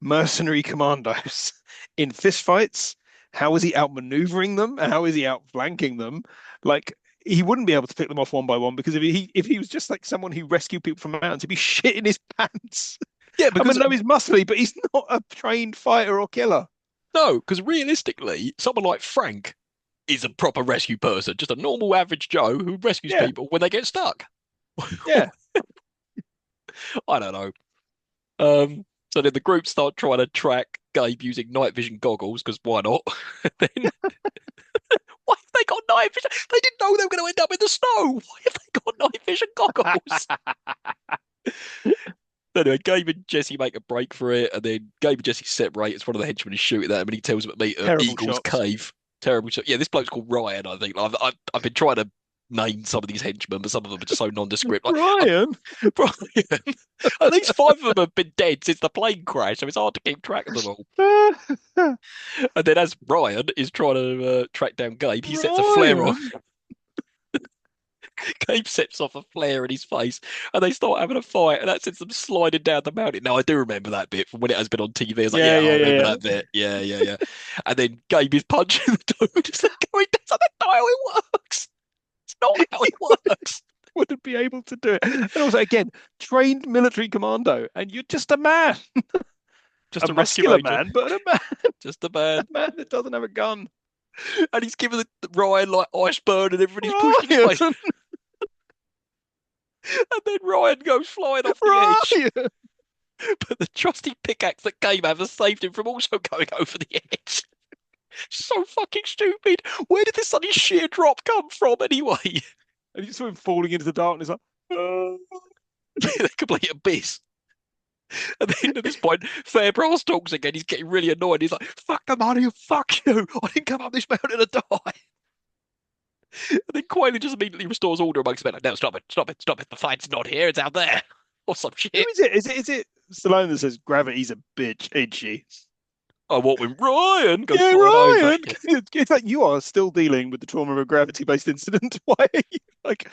[SPEAKER 2] mercenary commandos in fistfights? How is he outmaneuvering them? How is he outflanking them? Like he wouldn't be able to pick them off one by one because if he was just like someone who rescued people from mountains, he'd be shit in his pants.
[SPEAKER 1] Yeah,
[SPEAKER 2] I mean,
[SPEAKER 1] because
[SPEAKER 2] I know he's muscly, but he's not a trained fighter or killer.
[SPEAKER 1] no, because realistically, someone like Frank is a proper rescue person, just a normal average Joe who rescues
[SPEAKER 2] Yeah,
[SPEAKER 1] people when they get stuck.
[SPEAKER 2] yeah.
[SPEAKER 1] I don't know. So then the group start trying to track Gabe using night vision goggles, because why not? Then why have they got night vision? They didn't know they were going to end up in the snow. Why have they got night vision goggles? Anyway, Gabe and Jesse make a break for it, and then Gabe and Jesse separate. It's one of the henchmen is shooting at him, and he tells them to meet at
[SPEAKER 2] Terrible
[SPEAKER 1] Eagle's
[SPEAKER 2] shots.
[SPEAKER 1] Cave. Terrible shot. Yeah, this bloke's called Ryan, I think. I've been trying to name some of these henchmen, but some of them are just so nondescript. Like,
[SPEAKER 2] Ryan.
[SPEAKER 1] Brian, at least five of them have been dead since the plane crash, so it's hard to keep track of them all. And then as Ryan is trying to track down Gabe, he sets a flare
[SPEAKER 2] Ryan.
[SPEAKER 1] off. Gabe sets off a flare in his face, and they start having a fight, and that sends them sliding down the mountain. Now I do remember that bit from when it has been on TV. It's like,
[SPEAKER 2] Yeah,
[SPEAKER 1] yeah, I
[SPEAKER 2] yeah,
[SPEAKER 1] remember
[SPEAKER 2] yeah,
[SPEAKER 1] that bit. Yeah, yeah, yeah. And then Gabe is punching the dude. It's like, going, that's not how it works. It's not how
[SPEAKER 2] yeah.
[SPEAKER 1] it works.
[SPEAKER 2] Wouldn't be able to do it. And also, again, trained military commando, and you're just a man, a
[SPEAKER 1] Just a rescue
[SPEAKER 2] muscular
[SPEAKER 1] ranger,
[SPEAKER 2] man, but a man,
[SPEAKER 1] just a
[SPEAKER 2] a
[SPEAKER 1] man.
[SPEAKER 2] man that doesn't have a gun.
[SPEAKER 1] And he's giving the Ryan like ice burn, and everybody's pushing his face.
[SPEAKER 2] Ryan,
[SPEAKER 1] And then Ryan goes flying off the edge.
[SPEAKER 2] Ryan.
[SPEAKER 1] But the trusty pickaxe that Game has saved him from also going over the edge. So fucking stupid. Where did this sudden sheer drop come from anyway?
[SPEAKER 2] And you saw him falling into the darkness, like, oh.
[SPEAKER 1] The complete abyss. And then at this point, Fairbrass talks again. He's getting really annoyed. He's like, fuck the money, fuck you. I didn't come up this mountain to die. And then Quayle just immediately restores order amongst the men. Like, no, stop it, stop it, stop it. The fight's not here, it's out there. Or some
[SPEAKER 2] Who
[SPEAKER 1] shit.
[SPEAKER 2] is it? Is it Stallone that says gravity's a bitch, ain't she?
[SPEAKER 1] I walk when Ryan goes
[SPEAKER 2] Yeah,
[SPEAKER 1] flying over.
[SPEAKER 2] Ryan. It's like you are still dealing with the trauma of a gravity-based incident. Why are you like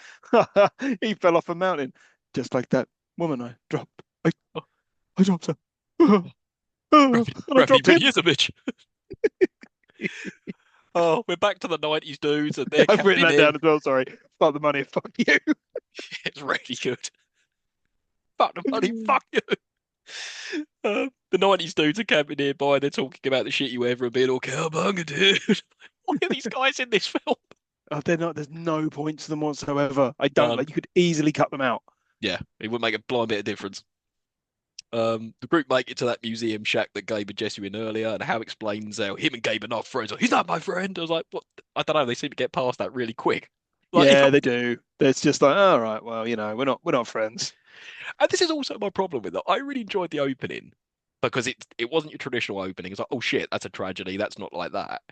[SPEAKER 2] he fell off a mountain just like that woman I dropped. I dropped her. And I
[SPEAKER 1] Gravity
[SPEAKER 2] dropped him.
[SPEAKER 1] really is a bitch. Oh, we're back to the 90s dudes and they're
[SPEAKER 2] I've written
[SPEAKER 1] camping
[SPEAKER 2] that
[SPEAKER 1] in.
[SPEAKER 2] down as well. Sorry. Fuck the money. Fuck you.
[SPEAKER 1] It's really good. Fuck the money, fuck you. The 90s dudes are camping nearby. They're talking about the shitty weather and being all cowabunga, dude. Why are these guys in this film?
[SPEAKER 2] Oh, they're not. There's no point to them whatsoever. I don't
[SPEAKER 1] None.
[SPEAKER 2] like. You could easily cut them out.
[SPEAKER 1] Yeah, it would make a blind bit of difference. The group make it to that museum shack that Gabe and Jesse were in earlier, and Hal explains how him and Gabe are not friends. Like, he's not my friend. I was like, what? I don't know. They seem to get past that really quick. Like, if
[SPEAKER 2] Yeah, they do. It's just like, all right, well, we're not friends.
[SPEAKER 1] and this is also my problem with it. I really enjoyed the opening because it wasn't your traditional opening. It's like, oh shit, that's a tragedy. That's not like that.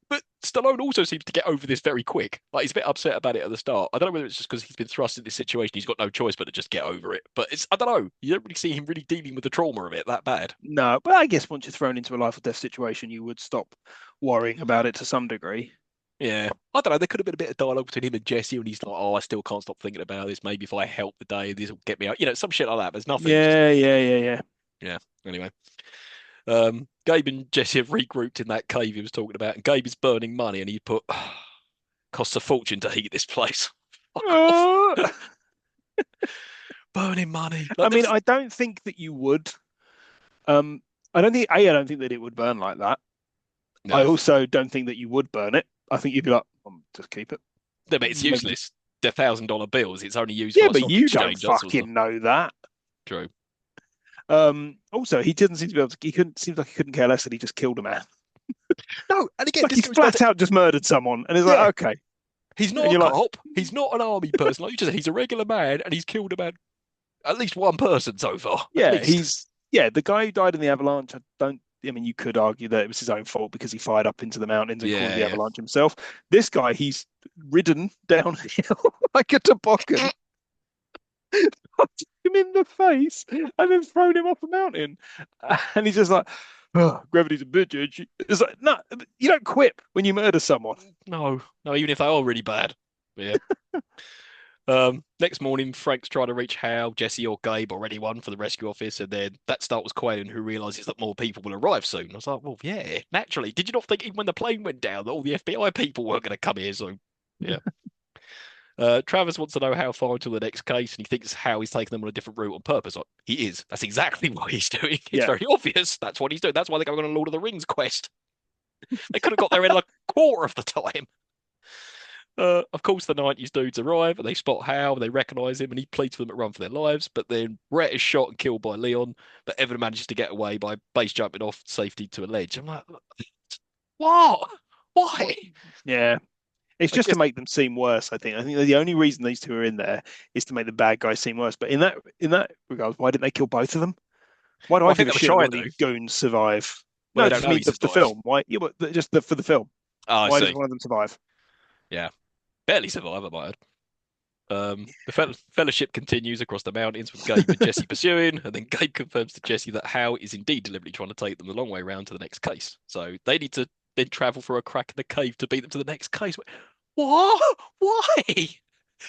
[SPEAKER 1] But Stallone also seems to get over this very quick. Like he's a bit upset about it at the start. I don't know whether it's just because he's been thrust in this situation. He's got no choice but to just get over it. But it's I don't know. You don't really see him really dealing with the trauma of it that bad.
[SPEAKER 2] No, but I guess once you're thrown into a life or death situation, you would stop worrying about it to some degree.
[SPEAKER 1] Yeah. I don't know. There could have been a bit of dialogue between him and Jesse, and he's like, "Oh, I still can't stop thinking about this. Maybe if I help the day, this will get me out." Some shit like that. There's nothing. It's just
[SPEAKER 2] Yeah, yeah, yeah, yeah.
[SPEAKER 1] yeah. Anyway, Gabe and Jesse have regrouped in that cave he was talking about, and Gabe is burning money, and he put costs a fortune to heat this place. Fuck off.
[SPEAKER 2] Uh,
[SPEAKER 1] Burning money.
[SPEAKER 2] I
[SPEAKER 1] Like there
[SPEAKER 2] mean,
[SPEAKER 1] was
[SPEAKER 2] I don't think that you would. Um, I don't think that it would burn like that. I
[SPEAKER 1] no.
[SPEAKER 2] also don't think that you would burn it. I think you'd be like, just keep it.
[SPEAKER 1] No, but it's
[SPEAKER 2] Maybe.
[SPEAKER 1] useless. They're $1,000 bills. It's only used for
[SPEAKER 2] Yeah,
[SPEAKER 1] like
[SPEAKER 2] but
[SPEAKER 1] stock
[SPEAKER 2] you don't
[SPEAKER 1] exchange, that sort of stuff.
[SPEAKER 2] fucking know that.
[SPEAKER 1] True.
[SPEAKER 2] Also, he doesn't seem to be able to. He couldn't. Seems like he couldn't care less that he just killed a man.
[SPEAKER 1] No, and again,
[SPEAKER 2] Like
[SPEAKER 1] this
[SPEAKER 2] he
[SPEAKER 1] goes back to
[SPEAKER 2] flat out just murdered someone, and it's like,
[SPEAKER 1] yeah,
[SPEAKER 2] okay.
[SPEAKER 1] he's
[SPEAKER 2] And
[SPEAKER 1] not a
[SPEAKER 2] you're like,
[SPEAKER 1] cop. He's not an army person. Like you just said, he's a regular man, and he's killed about at least one person so far. At
[SPEAKER 2] yeah,
[SPEAKER 1] least.
[SPEAKER 2] the guy who died in the avalanche. I don't. I mean, you could argue that it was his own fault because he fired up into the mountains and caused
[SPEAKER 1] Yeah,
[SPEAKER 2] the
[SPEAKER 1] yeah.
[SPEAKER 2] avalanche himself. This guy, he's ridden downhill like a toboggan, punched him in the face, and then thrown him off a mountain. And he's just like, oh, gravity's a bitch. It's like, no, you don't quit when you murder someone.
[SPEAKER 1] No, no, even if they are really bad. But yeah. Next morning, Frank's trying to reach Hal, Jesse, or Gabe, or anyone for the rescue office, and then that start was Quaylen, who realizes that more people will arrive soon. I was like, well, yeah, naturally. Did you not think even when the plane went down that all the FBI people were going to come here soon? Yeah. Travis wants to know how far until the next case, and he thinks how he's taking them on a different route on purpose. Like, he is. That's exactly what he's doing. It's
[SPEAKER 2] Yeah.
[SPEAKER 1] very obvious. That's what he's doing. That's why they're going on a Lord of the Rings quest. They could have got there in like a quarter of the time. Of course, the 90s dudes arrive and they spot Hal, they recognize him, and he pleads for them to run for their lives. But then Brett is shot and killed by Leon, but Evan manages to get away by base jumping off safety to a ledge. I'm like, what?
[SPEAKER 2] What?
[SPEAKER 1] Why?
[SPEAKER 2] Yeah. It's
[SPEAKER 1] I
[SPEAKER 2] just to
[SPEAKER 1] guess,
[SPEAKER 2] make them seem worse, I think. I think the only reason these two are in there is to make the bad guys seem worse. But in that regard, why didn't they kill both of them? Why do
[SPEAKER 1] well,
[SPEAKER 2] I
[SPEAKER 1] I think
[SPEAKER 2] give a
[SPEAKER 1] they were
[SPEAKER 2] shit that one
[SPEAKER 1] trying
[SPEAKER 2] of
[SPEAKER 1] to.
[SPEAKER 2] these goons survive?
[SPEAKER 1] Well,
[SPEAKER 2] No,
[SPEAKER 1] they
[SPEAKER 2] I
[SPEAKER 1] don't
[SPEAKER 2] just
[SPEAKER 1] know
[SPEAKER 2] mean
[SPEAKER 1] he
[SPEAKER 2] the
[SPEAKER 1] survived.
[SPEAKER 2] film. Why? Yeah, but just for the film.
[SPEAKER 1] Oh, I
[SPEAKER 2] Why does
[SPEAKER 1] see.
[SPEAKER 2] one of them survive?
[SPEAKER 1] Yeah. Barely survive, I might add. The fellowship continues across the mountains with Gabe and Jesse pursuing, and then Gabe confirms to Jesse that Hal is indeed deliberately trying to take them the long way round to the next case. So they need to then travel through a crack in the cave to beat them to the next case. What? Why?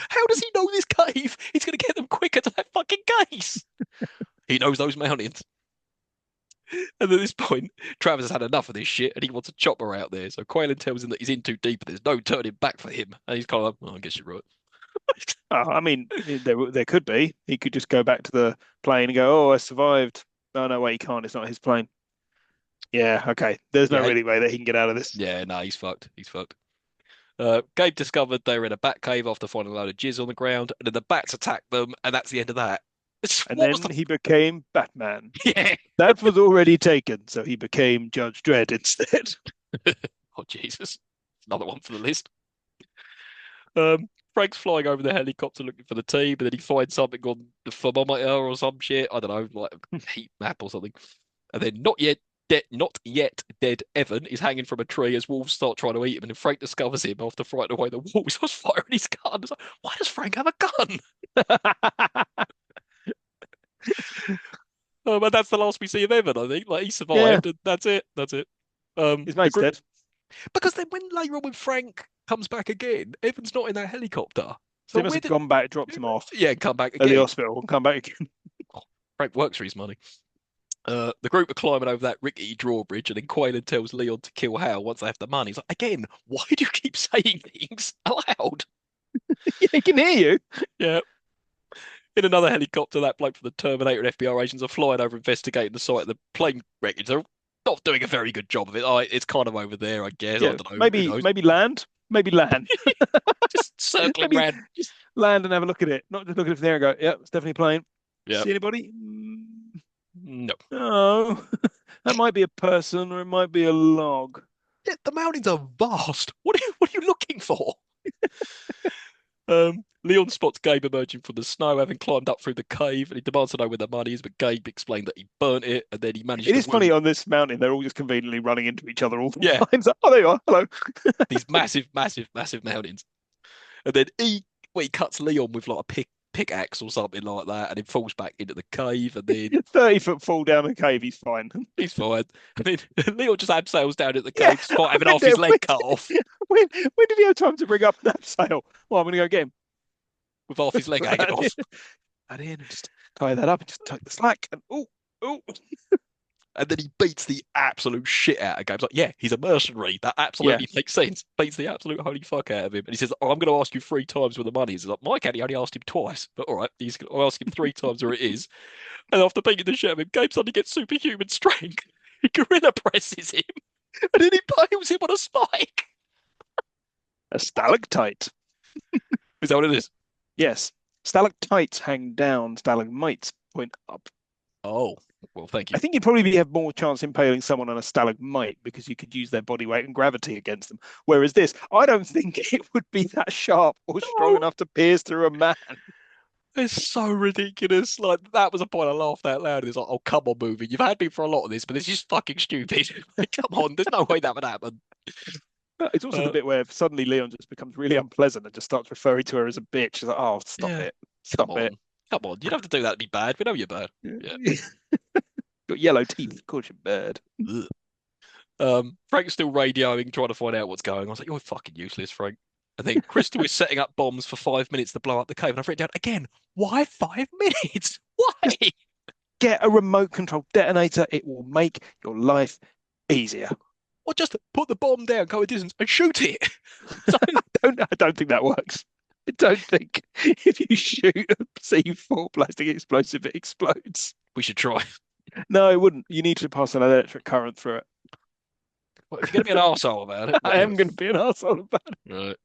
[SPEAKER 1] How does he know this cave? He's going to get them quicker to that fucking case. He knows those mountains. And at this point, Travis has had enough of this shit and he wants a chopper out there. So Quaylen tells him that he's in too deep and there's no turning back for him. And he's kind of like, oh, I guess you're right.
[SPEAKER 2] I mean, there could be. He could just go back to the plane and go, "Oh, I survived." No, no, wait, he can't. It's not his plane. Yeah, okay. There's no
[SPEAKER 1] Yeah,
[SPEAKER 2] really way that he can get out of this.
[SPEAKER 1] yeah, no, he's fucked. He's fucked. Gabe discovered they were in a bat cave after finding a load of jizz on the ground, and then the bats attacked them, and that's the end of that.
[SPEAKER 2] And
[SPEAKER 1] What was
[SPEAKER 2] then
[SPEAKER 1] the
[SPEAKER 2] he became Batman.
[SPEAKER 1] yeah?
[SPEAKER 2] That was already taken, so he became Judge Dredd instead.
[SPEAKER 1] Oh Jesus, another one for the list. Frank's flying over the helicopter looking for the team, and then he finds something on the thermometer or some shit. I don't know, like a heat map or something. And then not yet dead Evan is hanging from a tree as wolves start trying to eat him, and then Frank discovers him after frightening away the wolves. I was firing his gun. I was like, why does Frank have a gun? But that's the last we see of Evan, I think. Like he
[SPEAKER 2] Yeah,
[SPEAKER 1] survived, and that's it. That's it.
[SPEAKER 2] his
[SPEAKER 1] The
[SPEAKER 2] mate's
[SPEAKER 1] group
[SPEAKER 2] dead.
[SPEAKER 1] because then when later on when Frank comes back again, Evan's not in that helicopter.
[SPEAKER 2] So
[SPEAKER 1] So
[SPEAKER 2] he must
[SPEAKER 1] where
[SPEAKER 2] have
[SPEAKER 1] did
[SPEAKER 2] gone back, dropped him off
[SPEAKER 1] yeah, come back
[SPEAKER 2] at the
[SPEAKER 1] again?
[SPEAKER 2] hospital, and come back again.
[SPEAKER 1] Oh, Frank works for his money. The group are climbing over that rickety drawbridge, and then Quaylen tells Leon to kill Hal once they have the money. He's like, again, why do you keep saying things aloud?
[SPEAKER 2] Yeah, he can hear you.
[SPEAKER 1] Yeah. In another helicopter, that bloke from the Terminator and FBI agents are flying over investigating the site of the plane wreckage. They're not doing a very good job of it. It's kind of over there, I guess. I
[SPEAKER 2] Yeah,
[SPEAKER 1] don't know. Who
[SPEAKER 2] maybe
[SPEAKER 1] knows?
[SPEAKER 2] maybe land, maybe land,
[SPEAKER 1] Just circling
[SPEAKER 2] maybe
[SPEAKER 1] around.
[SPEAKER 2] just land and have a look at it. Not just look at it from there and go, "Yeah, it's definitely a plane."
[SPEAKER 1] Yeah.
[SPEAKER 2] See anybody?
[SPEAKER 1] No.
[SPEAKER 2] No, that might be a person or it might be a log.
[SPEAKER 1] Yeah, the mountains are vast. What are you looking for? Leon spots Gabe emerging from the snow, having climbed up through the cave, and he demands to know where the money is, but Gabe explained that he burnt it, and then he managed
[SPEAKER 2] It
[SPEAKER 1] to
[SPEAKER 2] is funny
[SPEAKER 1] wound.
[SPEAKER 2] on this mountain; they're all just conveniently running into each other all the
[SPEAKER 1] Yeah,
[SPEAKER 2] time. So, oh, there you are. Hello.
[SPEAKER 1] these massive, massive, massive mountains. And then he cuts Leon with like a pick, pickaxe or something like that, and then falls back into the cave, and then
[SPEAKER 2] 30-foot fall down the cave, he's fine.
[SPEAKER 1] he's fine. And then Leo just abseils down at the
[SPEAKER 2] Yeah,
[SPEAKER 1] cave despite
[SPEAKER 2] I
[SPEAKER 1] having
[SPEAKER 2] meant
[SPEAKER 1] half his
[SPEAKER 2] it.
[SPEAKER 1] leg cut off
[SPEAKER 2] When did he have time to bring up that sail? Well, I'm going to go get him.
[SPEAKER 1] with half his leg
[SPEAKER 2] Put
[SPEAKER 1] hanging
[SPEAKER 2] that in,
[SPEAKER 1] off.
[SPEAKER 2] that in, and just tie that up, and just tuck the slack. And oh,
[SPEAKER 1] And then he beats the absolute shit out of Gabe. Like, yeah, he's a mercenary. That
[SPEAKER 2] yeah.
[SPEAKER 1] absolutely makes sense. Beats the absolute holy fuck out of him. And he says, oh, I'm going to ask you 3 times where the money is. He's like, my caddy only asked him twice. But all right, he's going to ask him 3 times where it is. And after beating the shit out of him, Gabe suddenly gets superhuman strength. He gorilla presses him. And then he piles him on a spike.
[SPEAKER 2] A stalactite.
[SPEAKER 1] Is that what it is?
[SPEAKER 2] Yes, stalactites hang down, stalagmites point up.
[SPEAKER 1] Oh, well, thank
[SPEAKER 2] I
[SPEAKER 1] you.
[SPEAKER 2] think you'd probably have more chance impaling someone on a stalagmite because you could use their body weight and gravity against them. Whereas this, I don't think it would be that sharp or strong
[SPEAKER 1] No,
[SPEAKER 2] enough to pierce through a man.
[SPEAKER 1] it's so ridiculous. Like, that was a point I laughed out loud. It's like, oh, come on, movie. You've had me for a lot of this, but it's just fucking stupid. Like, come on, there's no way that would happen.
[SPEAKER 2] It's also the
[SPEAKER 1] Uh,
[SPEAKER 2] bit where suddenly Leon just becomes really unpleasant and just starts referring to her as a bitch. She's like, oh, stop
[SPEAKER 1] yeah,
[SPEAKER 2] it.
[SPEAKER 1] come
[SPEAKER 2] Stop it.
[SPEAKER 1] on. Come on. You don't have to do that to be bad. We know you're bad. Yeah.
[SPEAKER 2] Got yellow teeth. Of course you're bird.
[SPEAKER 1] Ugh. Frank's still radioing, trying to find out what's going on. I was like, you're fucking useless, Frank. And then Crystal is setting up bombs for 5 minutes to blow up the cave. And I've written down again, why 5 minutes? Why?
[SPEAKER 2] Just get a remote control detonator. It will make your life easier.
[SPEAKER 1] Or just put the bomb down, go a distance, and shoot it.
[SPEAKER 2] I don't think that works. I don't think if you shoot a C4 plastic explosive, it explodes.
[SPEAKER 1] We should try.
[SPEAKER 2] No, it wouldn't. You need to pass an electric current through it.
[SPEAKER 1] Well, if you're going to be an arsehole about it,
[SPEAKER 2] I
[SPEAKER 1] whatever.
[SPEAKER 2] am going to be an asshole about
[SPEAKER 1] Right.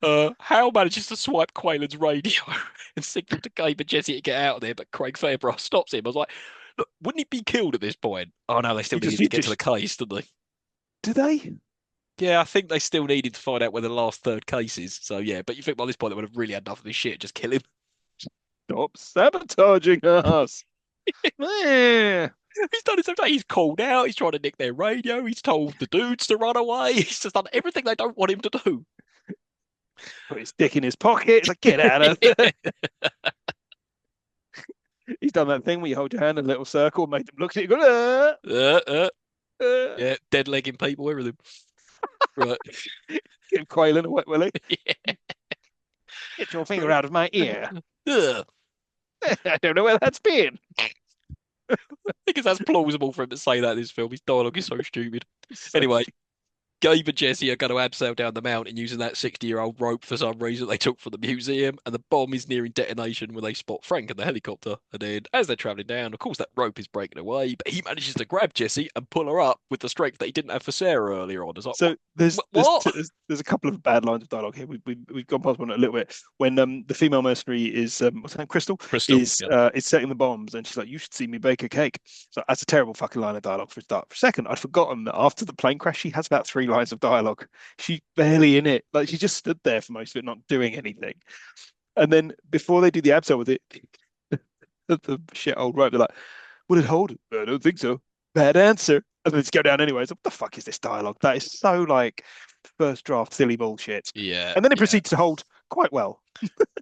[SPEAKER 2] it.
[SPEAKER 1] Hal manages to swipe Quaylen's radio and signal to Gabe and Jesse to get out of there, but Craig Fairbrass stops him. I was like, look, wouldn't he be killed at this point? Oh no, they still needed
[SPEAKER 2] You
[SPEAKER 1] to get to the
[SPEAKER 2] just,
[SPEAKER 1] case, didn't they?
[SPEAKER 2] do they?
[SPEAKER 1] Yeah, I think they still needed to find out where the last third case is. So yeah, but you think by this point they would have really had enough of this shit, just kill him.
[SPEAKER 2] Stop sabotaging us. Eh.
[SPEAKER 1] He's done his own thing. He's called out. He's trying to nick their radio. He's told the dudes to run away. He's just done everything they don't want him to do.
[SPEAKER 2] Put his dick in his pocket. It's like, get out of there. He's done that thing where you hold your hand in a little circle, make them look at you, go,
[SPEAKER 1] Uh, uh,
[SPEAKER 2] uh.
[SPEAKER 1] yeah, dead legging people, everything. Right.
[SPEAKER 2] Give Quaylen a wet willy.
[SPEAKER 1] Yeah.
[SPEAKER 2] Get your finger out of my ear.
[SPEAKER 1] Ugh.
[SPEAKER 2] I don't know where that's been.
[SPEAKER 1] Because that's plausible for him to say that in this film. His dialogue is so stupid.
[SPEAKER 2] So
[SPEAKER 1] Anyway, Gabe and Jesse are going to abseil down the mountain using that 60-year-old rope for some reason they took from the museum, and the bomb is nearing detonation when they spot Frank and the helicopter. And then, as they're traveling down, of course, that rope is breaking away, but he manages to grab Jesse and pull her up with the strength that he didn't have for Sarah earlier on. It's like,
[SPEAKER 2] So there's
[SPEAKER 1] what?
[SPEAKER 2] there's a couple of bad lines of dialogue here. We've gone past one a little bit when the female mercenary is what's her name, Crystal,
[SPEAKER 1] Crystal. Yeah.
[SPEAKER 2] is setting the bombs, and she's like, "You should see me bake a cake." So that's a terrible fucking line of dialogue for a start. For a second, I'd forgotten that after the plane crash, she has about 3 lines of dialogue. She's barely in it. Like she just stood there for most of it, not doing anything. And then before they do the abseil with it, the shit old rope, they're like, "Would it hold?" I don't think so. Bad answer. And then just go down anyway. So what the fuck is this dialogue? That is so like first draft silly bullshit.
[SPEAKER 1] Yeah.
[SPEAKER 2] And then it
[SPEAKER 1] Yeah.
[SPEAKER 2] proceeds to hold quite well.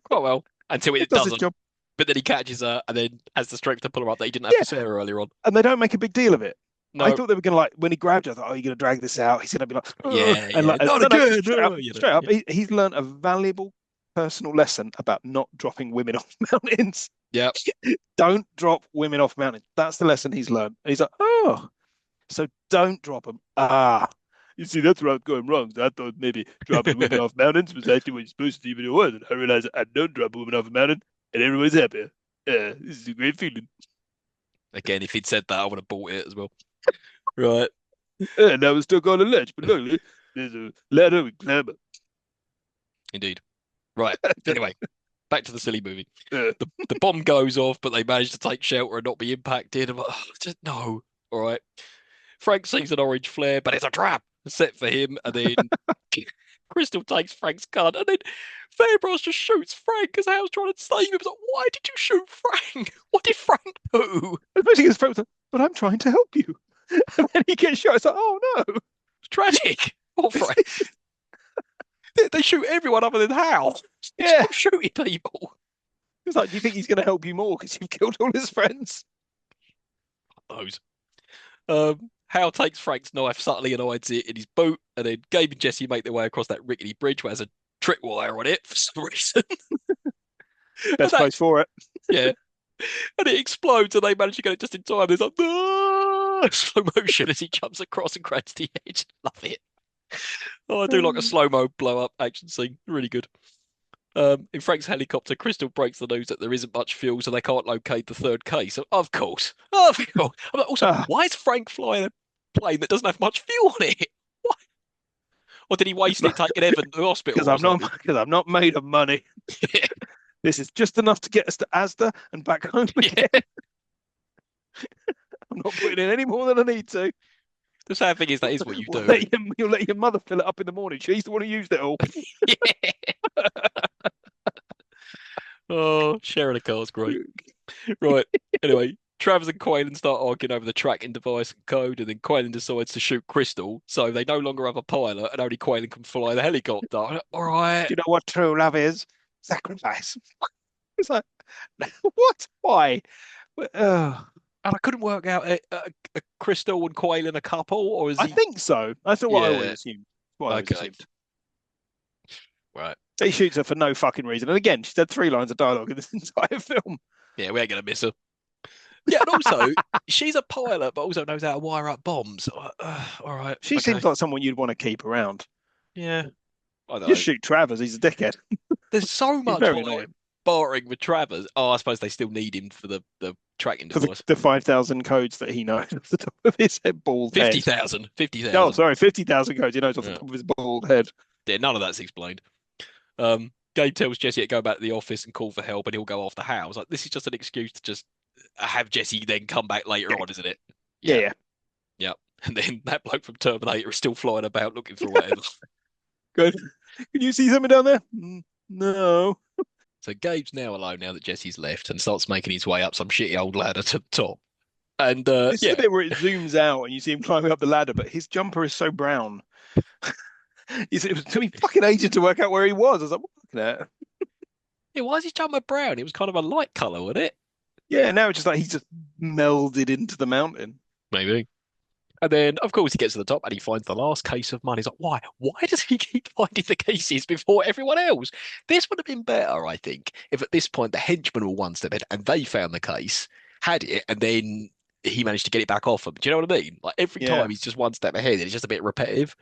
[SPEAKER 1] Quite well. Until
[SPEAKER 2] It
[SPEAKER 1] it
[SPEAKER 2] does its
[SPEAKER 1] doesn't.
[SPEAKER 2] job.
[SPEAKER 1] But then he catches her and then has the strength to pull her up that he didn't have
[SPEAKER 2] Yeah,
[SPEAKER 1] for Sarah earlier on.
[SPEAKER 2] and they don't make a big deal of it. I
[SPEAKER 1] No.
[SPEAKER 2] thought they were gonna like when he grabbed her. I thought, oh, you're gonna drag this out. He's gonna be like,
[SPEAKER 1] Yeah,
[SPEAKER 2] and
[SPEAKER 1] yeah.
[SPEAKER 2] like,
[SPEAKER 1] Not
[SPEAKER 2] no, no,
[SPEAKER 1] again.
[SPEAKER 2] straight
[SPEAKER 1] No,
[SPEAKER 2] up,
[SPEAKER 1] you know.
[SPEAKER 2] straight up.
[SPEAKER 1] Yeah.
[SPEAKER 2] He's learned a valuable personal lesson about not dropping women off mountains.
[SPEAKER 1] Yeah.
[SPEAKER 2] Don't drop women off mountains. That's the lesson he's learned. And he's like, oh, so don't drop them. Ah, you see, that's where I was going wrong. So I thought maybe dropping women off mountains was actually what you're supposed to do, but it wasn't. I realized I don't drop a woman off a mountain, and everyone's happy. This is a great feeling.
[SPEAKER 1] Again, if he'd said that, I would have bought it as well. Right.
[SPEAKER 2] Now we're stuck on a ledge, but look, there's a ladder we climb up.
[SPEAKER 1] Indeed. Right. Anyway, back to the silly movie.
[SPEAKER 2] Uh,
[SPEAKER 1] The bomb goes off, but they manage to take shelter and not be impacted. I'm like, oh, just no. All right. Frank sees an orange flare, but it's a trap set for him. And then Crystal takes Frank's gun, and then Fairbrass just shoots Frank because Hal's trying to save him. It's like, why did you shoot Frank? What did Frank do?
[SPEAKER 2] Especially his friend was like, but I'm trying to help you. And then he gets shot. It's like, oh no.
[SPEAKER 1] It's tragic. Poor Frank. They shoot everyone other than Hal.
[SPEAKER 2] Yeah.
[SPEAKER 1] Stop shooting people.
[SPEAKER 2] It's like, do you think he's going to help you more because you've killed all his friends?
[SPEAKER 1] Those. Hal takes Frank's knife subtly and hides it in his boot, and then Gabe and Jesse make their way across that rickety bridge where there's a tripwire on it for some reason. And
[SPEAKER 2] Best
[SPEAKER 1] that,
[SPEAKER 2] place for it.
[SPEAKER 1] yeah, and it explodes, and they manage to get it just in time. There's like slow motion as he jumps across and grabs the edge. Love it. Oh, I do like a slow mo blow up action scene. Really good. In Frank's helicopter, Crystal breaks the news that there isn't much fuel, so they can't locate the third case. Of course. I'm like, also,
[SPEAKER 2] Ah,
[SPEAKER 1] why is Frank flying a plane that doesn't have much fuel on it? Why? Or did he waste it taking Evan to the hospital
[SPEAKER 2] because
[SPEAKER 1] or
[SPEAKER 2] I'm not
[SPEAKER 1] something?
[SPEAKER 2] because I'm not made of money.
[SPEAKER 1] Yeah,
[SPEAKER 2] This is just enough to get us to Asda and back home again.
[SPEAKER 1] yeah.
[SPEAKER 2] I'm not putting in any more than I need to.
[SPEAKER 1] The sad thing is that is what you
[SPEAKER 2] We'll
[SPEAKER 1] do.
[SPEAKER 2] let you'll let your mother fill it up in the morning. She's the one who used it all.
[SPEAKER 1] Yeah. Oh, sharing a car's great. Right. Anyway, Travers and Quaylen start arguing over the tracking device and code, and then Quaylen decides to shoot Crystal, so they no longer have a pilot, and only Quaylen can fly the helicopter. All right.
[SPEAKER 2] Do you know what true love is? Sacrifice. It's like, what? Why?
[SPEAKER 1] And I couldn't work out a Crystal and Quaylen a couple, or is
[SPEAKER 2] I
[SPEAKER 1] he?
[SPEAKER 2] think so. That's what I always
[SPEAKER 1] Yeah.
[SPEAKER 2] assumed. What I always
[SPEAKER 1] Okay.
[SPEAKER 2] assumed.
[SPEAKER 1] Right.
[SPEAKER 2] He shoots her for no fucking reason. And again, she's had 3 lines of dialogue in this entire film.
[SPEAKER 1] Yeah, we ain't gonna miss her. Yeah, and also she's a pilot, but also knows how to wire up bombs. All right.
[SPEAKER 2] She
[SPEAKER 1] Okay.
[SPEAKER 2] seems like someone you'd want to keep around.
[SPEAKER 1] Yeah. I don't
[SPEAKER 2] Just
[SPEAKER 1] know.
[SPEAKER 2] shoot Travers. He's a dickhead.
[SPEAKER 1] There's so
[SPEAKER 2] He's
[SPEAKER 1] much
[SPEAKER 2] very
[SPEAKER 1] like
[SPEAKER 2] annoying.
[SPEAKER 1] bartering with Travers. Oh, I suppose they still need him for the tracking
[SPEAKER 2] For
[SPEAKER 1] device.
[SPEAKER 2] the 5,000 codes that he knows off the top of his head, bald head.
[SPEAKER 1] 50,000.
[SPEAKER 2] Oh,
[SPEAKER 1] 50,000.
[SPEAKER 2] sorry, 50,000 codes he knows off the
[SPEAKER 1] Yeah.
[SPEAKER 2] top of his bald head.
[SPEAKER 1] Yeah, none of that's explained. Gabe tells Jesse to go back to the office and call for help, and he'll go off the house. Like this is just an excuse to just have Jesse then come back later
[SPEAKER 2] Yeah,
[SPEAKER 1] on, isn't it?
[SPEAKER 2] yeah,
[SPEAKER 1] Yeah,
[SPEAKER 2] yeah.
[SPEAKER 1] yeah. And then that bloke from Terminator is still flying about looking for whatever.
[SPEAKER 2] Good. Can you see something down there? No.
[SPEAKER 1] So Gabe's now alone now that Jesse's left and starts making his way up some shitty old ladder to the top. And
[SPEAKER 2] This is the
[SPEAKER 1] yeah,
[SPEAKER 2] bit where it zooms out and you see him climbing up the ladder, but his jumper is so brown. It was, took me fucking ages to work out where he was. I was like, what looking at?
[SPEAKER 1] yeah. Why is his jumper brown? It was kind of a light color, wasn't it?
[SPEAKER 2] Yeah, now it's just like he's just melded into the mountain.
[SPEAKER 1] Maybe. And then, of course, he gets to the top and he finds the last case of money. He's like, why? Why does he keep finding the cases before everyone else? This would have been better, I think, if at this point the henchmen were one step ahead and they found the case, had it, and then he managed to get it back off them. Do you know what I mean? Like every
[SPEAKER 2] Yeah.
[SPEAKER 1] time he's just one step ahead and it's just a bit repetitive.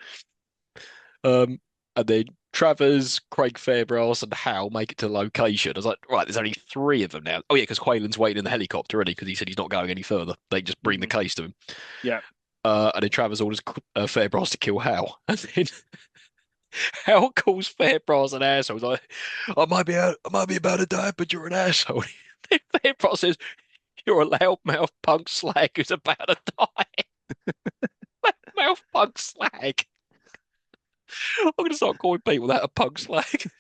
[SPEAKER 1] And then Travers, Craig Fairbrass, and Hal make it to the location. I was like, right, there's only three of them now. Oh yeah, because Quaylen's waiting in the helicopter, already, because he said he's not going any further. They just bring the
[SPEAKER 2] Mhm.
[SPEAKER 1] case to him.
[SPEAKER 2] Yeah.
[SPEAKER 1] And then Travers orders Fairbrass to kill Hal. And then Hal calls Fairbrass an asshole. He's like, I might be about to die, but you're an asshole. Then Fairbrass says, you're a loudmouth punk slag who's about to die. Loudmouth punk slag. I'm going to start calling people that a punk slag.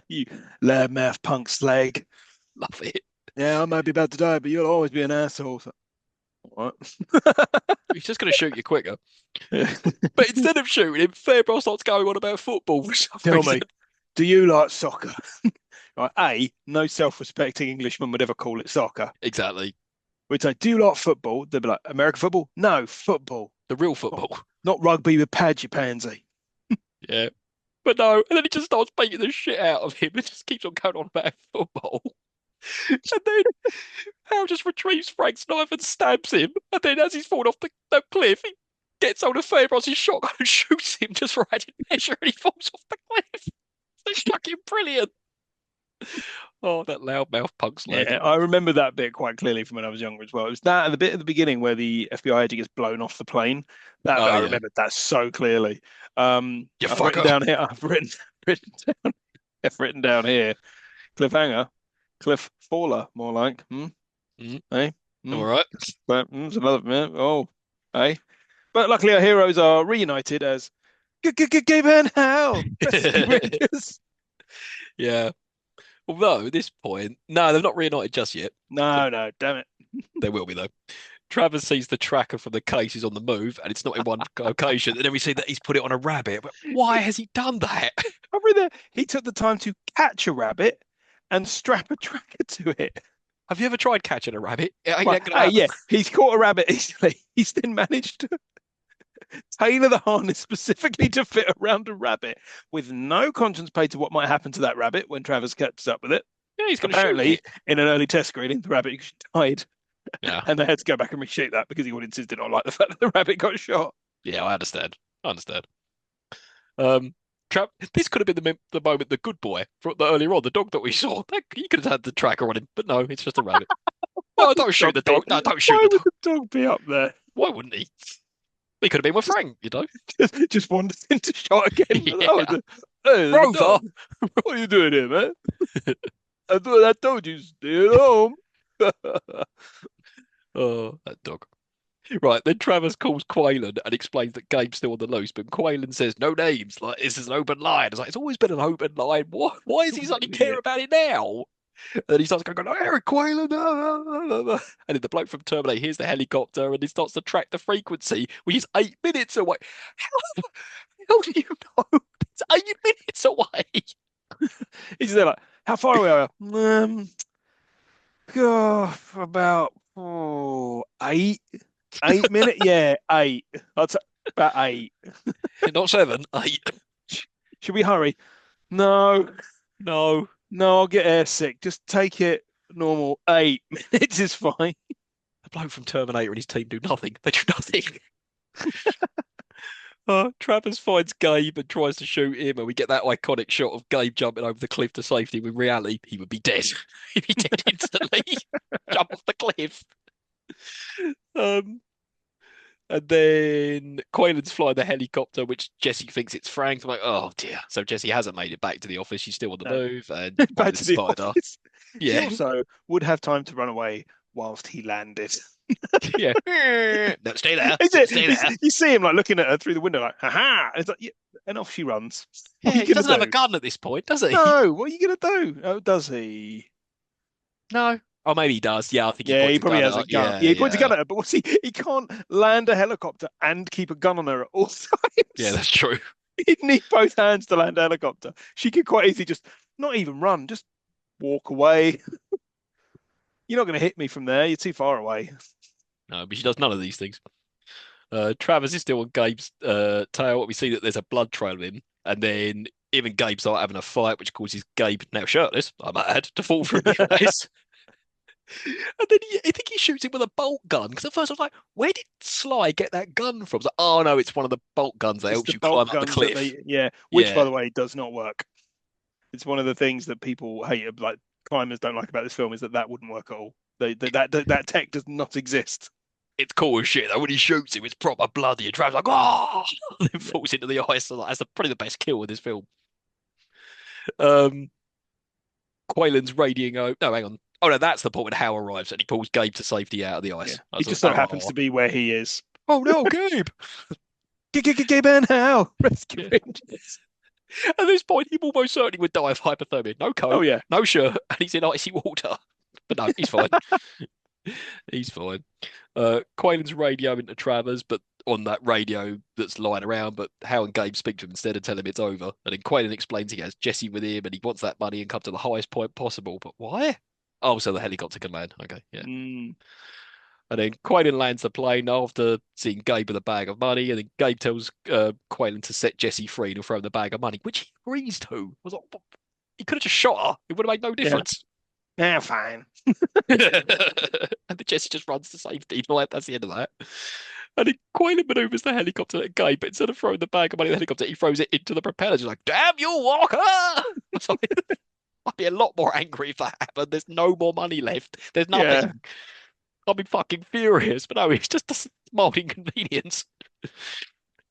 [SPEAKER 2] You loudmouth punk slag.
[SPEAKER 1] Love it.
[SPEAKER 2] Yeah, I might be about to die, but you'll always be an asshole. So, what?
[SPEAKER 1] He's just going to shoot you quicker. But instead of shooting him, Fairbrass starts going on about football for some
[SPEAKER 2] Tell
[SPEAKER 1] reason.
[SPEAKER 2] me, do you like soccer? Right, A, no self-respecting Englishman would ever call it soccer.
[SPEAKER 1] Exactly.
[SPEAKER 2] We'd say, do you like football? They'd be like, American football? No, football.
[SPEAKER 1] The real
[SPEAKER 2] Not,
[SPEAKER 1] football.
[SPEAKER 2] not rugby with pads, you pansy.
[SPEAKER 1] Yeah. But no, and then he just starts beating the shit out of him and just keeps on going on about football. And then Hal just retrieves Frank's knife and stabs him. And then as he's falling off the cliff, he gets hold of Fairbrass's shotgun and shoots him just for added measure and he falls off the cliff. It's fucking brilliant. Oh, that loudmouth punk slag.
[SPEAKER 2] Yeah, I remember that bit quite clearly from when I was younger as well. It was that and the bit at the beginning where the FBI agent gets blown off the plane. That bit,
[SPEAKER 1] Oh,
[SPEAKER 2] I
[SPEAKER 1] yeah.
[SPEAKER 2] remembered that so clearly.
[SPEAKER 1] You
[SPEAKER 2] I've written
[SPEAKER 1] fucker.
[SPEAKER 2] down here. Written down. I've written down here. Cliffhanger, cliff faller, more like.
[SPEAKER 1] Mm,
[SPEAKER 2] Hey,
[SPEAKER 1] all
[SPEAKER 2] hmm.
[SPEAKER 1] right.
[SPEAKER 2] It's another minute. Oh, hey. But luckily, our heroes are reunited as Gabe and Hal, Rescue Rangers.
[SPEAKER 1] Yeah. Although at this point, no, they've not reunited just yet.
[SPEAKER 2] No, no, damn it.
[SPEAKER 1] They will be though. Travers sees the tracker from the case is on the move and it's not in one location. And then we see that he's put it on a rabbit. But why has he done that?
[SPEAKER 2] I read that he took the time to catch a rabbit and strap a tracker to it.
[SPEAKER 1] Have you ever tried catching a rabbit? It ain't
[SPEAKER 2] Well,
[SPEAKER 1] that gonna
[SPEAKER 2] hey,
[SPEAKER 1] happen.
[SPEAKER 2] yeah, he's caught a rabbit easily. He's then managed to tailor the harness specifically to fit around a rabbit with no conscience paid to what might happen to that rabbit when Travis catches up with it.
[SPEAKER 1] Yeah, he's gonna shoot
[SPEAKER 2] Apparently,
[SPEAKER 1] it.
[SPEAKER 2] in an early test screening, the rabbit died,
[SPEAKER 1] Yeah,
[SPEAKER 2] and they had to go back and reshoot that because the audiences did not like the fact that the rabbit got shot.
[SPEAKER 1] yeah, I understand. I understand. Um, this could have been the moment the good boy from the earlier on, the dog that we saw. He could have had the tracker on him, but no, it's just a rabbit.
[SPEAKER 2] Why
[SPEAKER 1] Oh,
[SPEAKER 2] would
[SPEAKER 1] don't
[SPEAKER 2] the
[SPEAKER 1] shoot
[SPEAKER 2] dog
[SPEAKER 1] the
[SPEAKER 2] be?
[SPEAKER 1] dog. No, don't shoot
[SPEAKER 2] Why
[SPEAKER 1] the
[SPEAKER 2] would
[SPEAKER 1] dog.
[SPEAKER 2] the dog be up there?
[SPEAKER 1] Why wouldn't he? He could have been with
[SPEAKER 2] Just,
[SPEAKER 1] Frank, you know.
[SPEAKER 2] just wanders into shot again. Oh,
[SPEAKER 1] Yeah,
[SPEAKER 2] hey, there's a
[SPEAKER 1] Rover.
[SPEAKER 2] dog. What are you doing here, man? I told you, stay at home.
[SPEAKER 1] Oh, that dog. Right, then Travis calls Quaylen and explains that Gabe's still on the loose, but Quaylen says no names. Like this is an open line. It's like it's always been an open line. What? Why is he
[SPEAKER 2] What
[SPEAKER 1] suddenly
[SPEAKER 2] an
[SPEAKER 1] care
[SPEAKER 2] idiot.
[SPEAKER 1] about it now? And then he starts going, "Oh, Eric Quaylen," and then the bloke from Terminator hears the helicopter and he starts to track the frequency, which is 8 minutes away. How, how do you know it's 8 minutes away?
[SPEAKER 2] He's there like, how far away are you? About 8 minutes. Yeah, eight. I'll say about eight.
[SPEAKER 1] Not 7, 8.
[SPEAKER 2] Should we hurry? No,
[SPEAKER 1] No.
[SPEAKER 2] no, I'll get airsick. Just take it normal. 8 minutes is fine.
[SPEAKER 1] The bloke from Terminator and his team do nothing. They do nothing. Travis finds Gabe and tries to shoot him, and we get that iconic shot of Gabe jumping over the cliff to safety. When reality, he would be dead. He'd be dead instantly. Jump off the cliff. Um, and then Quaylen's flying the helicopter, which Jesse thinks it's Frank. I'm like, oh dear. So Jesse hasn't made it back to the office. She's still on the
[SPEAKER 2] No,
[SPEAKER 1] move, and
[SPEAKER 2] back to
[SPEAKER 1] Quaylen's
[SPEAKER 2] the
[SPEAKER 1] spotted her.
[SPEAKER 2] office. She
[SPEAKER 1] Yeah,
[SPEAKER 2] also would have time to run away whilst he landed.
[SPEAKER 1] yeah. No, stay there.
[SPEAKER 2] Is it?
[SPEAKER 1] Stay there.
[SPEAKER 2] You see him like looking at her through the window, like, ha ha. And it's like, yeah, and off she runs. What are
[SPEAKER 1] Yeah,
[SPEAKER 2] you
[SPEAKER 1] he
[SPEAKER 2] gonna
[SPEAKER 1] doesn't have a
[SPEAKER 2] do?
[SPEAKER 1] gun at this point, does he?
[SPEAKER 2] No, what are you gonna do? Oh, does he?
[SPEAKER 1] No. Oh, maybe he does. Yeah, I think he
[SPEAKER 2] Yeah,
[SPEAKER 1] points
[SPEAKER 2] he
[SPEAKER 1] a
[SPEAKER 2] probably
[SPEAKER 1] gun at
[SPEAKER 2] has
[SPEAKER 1] her.
[SPEAKER 2] a gun.
[SPEAKER 1] Yeah,
[SPEAKER 2] Yeah, he points a
[SPEAKER 1] yeah.
[SPEAKER 2] gun at her, but what's he? He can't land a helicopter and keep a gun on her at all
[SPEAKER 1] Yeah,
[SPEAKER 2] times.
[SPEAKER 1] that's true.
[SPEAKER 2] He'd need both hands to land a helicopter. She could quite easily just not even run, just walk away. You're not going to hit me from there. You're too far away.
[SPEAKER 1] No, but she does none of these things. Travis is still on Gabe's tail. We see that there's a blood trail of him, and then him and Gabe start having a fight, which causes Gabe, now shirtless, I might add, to fall from the ice. And then I think he shoots him with a bolt gun. Because at first I was like, where did Sly get that gun from? I was like, oh no, it's one of the bolt guns that
[SPEAKER 2] It's
[SPEAKER 1] helps
[SPEAKER 2] the
[SPEAKER 1] you
[SPEAKER 2] bolt
[SPEAKER 1] climb up the
[SPEAKER 2] guns that
[SPEAKER 1] cliff.
[SPEAKER 2] they, yeah, which by
[SPEAKER 1] Yeah,
[SPEAKER 2] the way does not work. It's one of the things that people hate, like climbers don't like about this film, is that that wouldn't work at all. That tech does not exist.
[SPEAKER 1] it's cool as shit. Though when he shoots him, it's proper bloody. And Travis like, oh, and then
[SPEAKER 2] Yeah.
[SPEAKER 1] falls into the ice. So, like, that's probably the best kill in this film. Um, Quaylen's radioing out. No, hang on. Oh no, that's the point when Hal arrives and he pulls Gabe to safety out of the
[SPEAKER 2] Yeah.
[SPEAKER 1] ice. I
[SPEAKER 2] He
[SPEAKER 1] was like,
[SPEAKER 2] just so happens
[SPEAKER 1] oh,
[SPEAKER 2] to be where he is.
[SPEAKER 1] oh no, Gabe.
[SPEAKER 2] Gay Ben How Rescue
[SPEAKER 1] Yeah.
[SPEAKER 2] Rangers.
[SPEAKER 1] At this point, he almost certainly would die of hypothermia. No
[SPEAKER 2] Oh
[SPEAKER 1] coat,
[SPEAKER 2] yeah.
[SPEAKER 1] no shirt, and he's in icy water. But no, he's fine. He's fine. Quaylen's radioing to Travers, but on that radio that's lying around, but Hal and Gabe speak to him instead and tell him it's over. And then Quaylen explains he has Jesse with him and he wants that money and come to the highest point possible. But why? Oh, so the helicopter can land. Okay, yeah.
[SPEAKER 2] Mm,
[SPEAKER 1] And then Quaylen lands the plane after seeing Gabe with a bag of money. And then Gabe tells Quaylen to set Jesse free and he'll throw him the bag of money, which he agrees to. I was like, he could have just shot her. It would have made no
[SPEAKER 2] yeah.
[SPEAKER 1] difference.
[SPEAKER 2] Yeah, fine.
[SPEAKER 1] And then Jesse just runs to safety. Like, that's the end of that. And then Quaylen maneuvers the helicopter at Gabe, but instead of throwing the bag of money in the helicopter, he throws it into the propellers. He's like, damn you, Walker! So I'd be a lot more angry if that happened. There's no more money left. There's
[SPEAKER 2] Yeah.
[SPEAKER 1] nothing. I'll be fucking furious. But no, it's just a small inconvenience.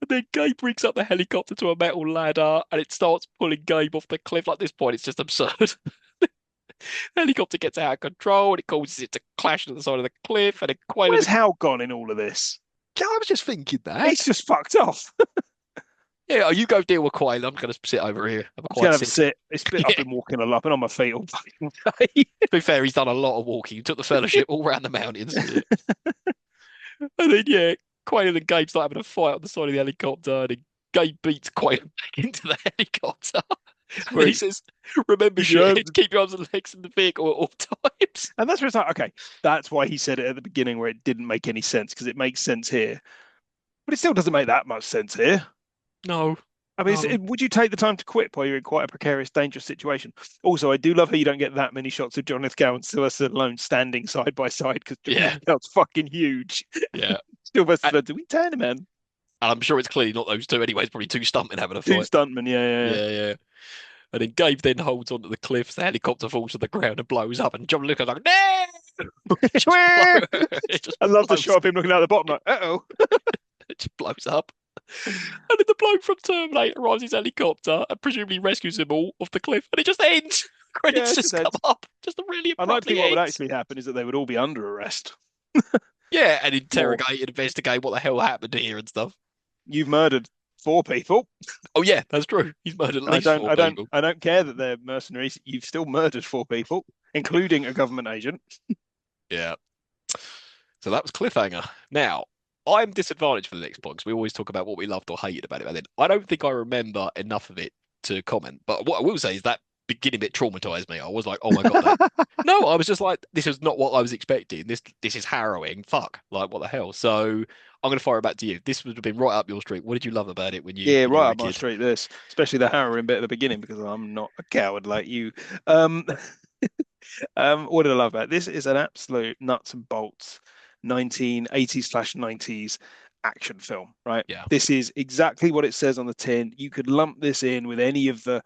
[SPEAKER 1] And then Gabe rigs up the helicopter to a metal ladder and it starts pulling Gabe off the cliff. Like this point, it's just absurd. The helicopter gets out of control and it causes it to clash to the side of the cliff. And then
[SPEAKER 2] Where's
[SPEAKER 1] Quaylen.
[SPEAKER 2] Hal gone in all of this?
[SPEAKER 1] Yeah, I was just thinking that.
[SPEAKER 2] He's just fucked off.
[SPEAKER 1] Yeah, you go deal with Quaylen. I'm going to sit over here. Have a
[SPEAKER 2] He's gonna
[SPEAKER 1] quiet
[SPEAKER 2] have a
[SPEAKER 1] sit.
[SPEAKER 2] sit. I've
[SPEAKER 1] Yeah.
[SPEAKER 2] been walking a lot, been on my feet all fucking day.
[SPEAKER 1] To be fair, he's done a lot of walking. He took the fellowship all around the mountains. And then, yeah, Quaylen and Gabe start having a fight on the side of the helicopter. And then Gabe beats Quaylen back into the helicopter.
[SPEAKER 2] It's
[SPEAKER 1] And
[SPEAKER 2] where
[SPEAKER 1] then he says, "Remember,
[SPEAKER 2] keep your arms.
[SPEAKER 1] shithead, keep your arms and legs in the vehicle at all times."
[SPEAKER 2] And that's where it's like, okay, that's why he said it at the beginning where it didn't make any sense because it makes sense here, but it still doesn't make that much sense here.
[SPEAKER 1] No,
[SPEAKER 2] I mean,
[SPEAKER 1] no.
[SPEAKER 2] would you take the time to quit while you're in quite a precarious, dangerous situation? Also, I do love how you don't get that many shots of John Lithgow and Sylvester Stallone standing side by side because John
[SPEAKER 1] Yeah,
[SPEAKER 2] Lithgow's fucking huge.
[SPEAKER 1] yeah.
[SPEAKER 2] Sylvester
[SPEAKER 1] And,
[SPEAKER 2] Stallone, we turn him, man.
[SPEAKER 1] and I'm sure it's clearly not those two anyway. It's probably two stuntmen having a
[SPEAKER 2] Two
[SPEAKER 1] fight.
[SPEAKER 2] stuntmen, yeah, yeah,
[SPEAKER 1] Yeah, yeah. And then Gabe then holds onto the cliffs. The helicopter falls to the ground and blows up. And John Lucas like, no! Just blow.
[SPEAKER 2] yeah.
[SPEAKER 1] It just
[SPEAKER 2] I love the
[SPEAKER 1] blows.
[SPEAKER 2] shot of him looking out the bottom, like, uh-oh.
[SPEAKER 1] It just blows up. And then the bloke from Terminator arrives his helicopter and presumably rescues them all off the cliff. And it just ends.
[SPEAKER 2] Yeah,
[SPEAKER 1] Credits
[SPEAKER 2] it's
[SPEAKER 1] just
[SPEAKER 2] just
[SPEAKER 1] come
[SPEAKER 2] ends.
[SPEAKER 1] up. Just really
[SPEAKER 2] I'd like to think
[SPEAKER 1] abruptly
[SPEAKER 2] what would
[SPEAKER 1] ends.
[SPEAKER 2] actually happen is that they would all be under arrest.
[SPEAKER 1] Yeah, and
[SPEAKER 2] More.
[SPEAKER 1] interrogate and investigate what the hell happened here and stuff.
[SPEAKER 2] You've murdered four people,
[SPEAKER 1] Oh yeah, that's true. He's murdered at
[SPEAKER 2] and I
[SPEAKER 1] least
[SPEAKER 2] don't,
[SPEAKER 1] four
[SPEAKER 2] I don't,
[SPEAKER 1] people.
[SPEAKER 2] I don't care that they're mercenaries. You've still murdered four people, including a government agent.
[SPEAKER 1] Yeah. So that was Cliffhanger. Now, I'm disadvantaged for the next point because we always talk about what we loved or hated about it. But then I don't think I remember enough of it to comment. But what I will say is that beginning bit traumatized me. I was like, oh my God, that. No, I was just like, this is not what I was expecting. This is harrowing. Fuck. Like, what the hell? So I'm gonna fire it back to you. This would have been right up your street. What did you love about it when
[SPEAKER 2] Yeah,
[SPEAKER 1] you
[SPEAKER 2] right
[SPEAKER 1] were a
[SPEAKER 2] up my
[SPEAKER 1] kid?
[SPEAKER 2] street. This, especially the harrowing bit at the beginning, because I'm not a coward like you. Um, what did I love about it? This is an absolute nuts and bolts 1980s/90s action film, right?
[SPEAKER 1] Yeah.
[SPEAKER 2] This is exactly what it says on the tin. You could lump this in with any of the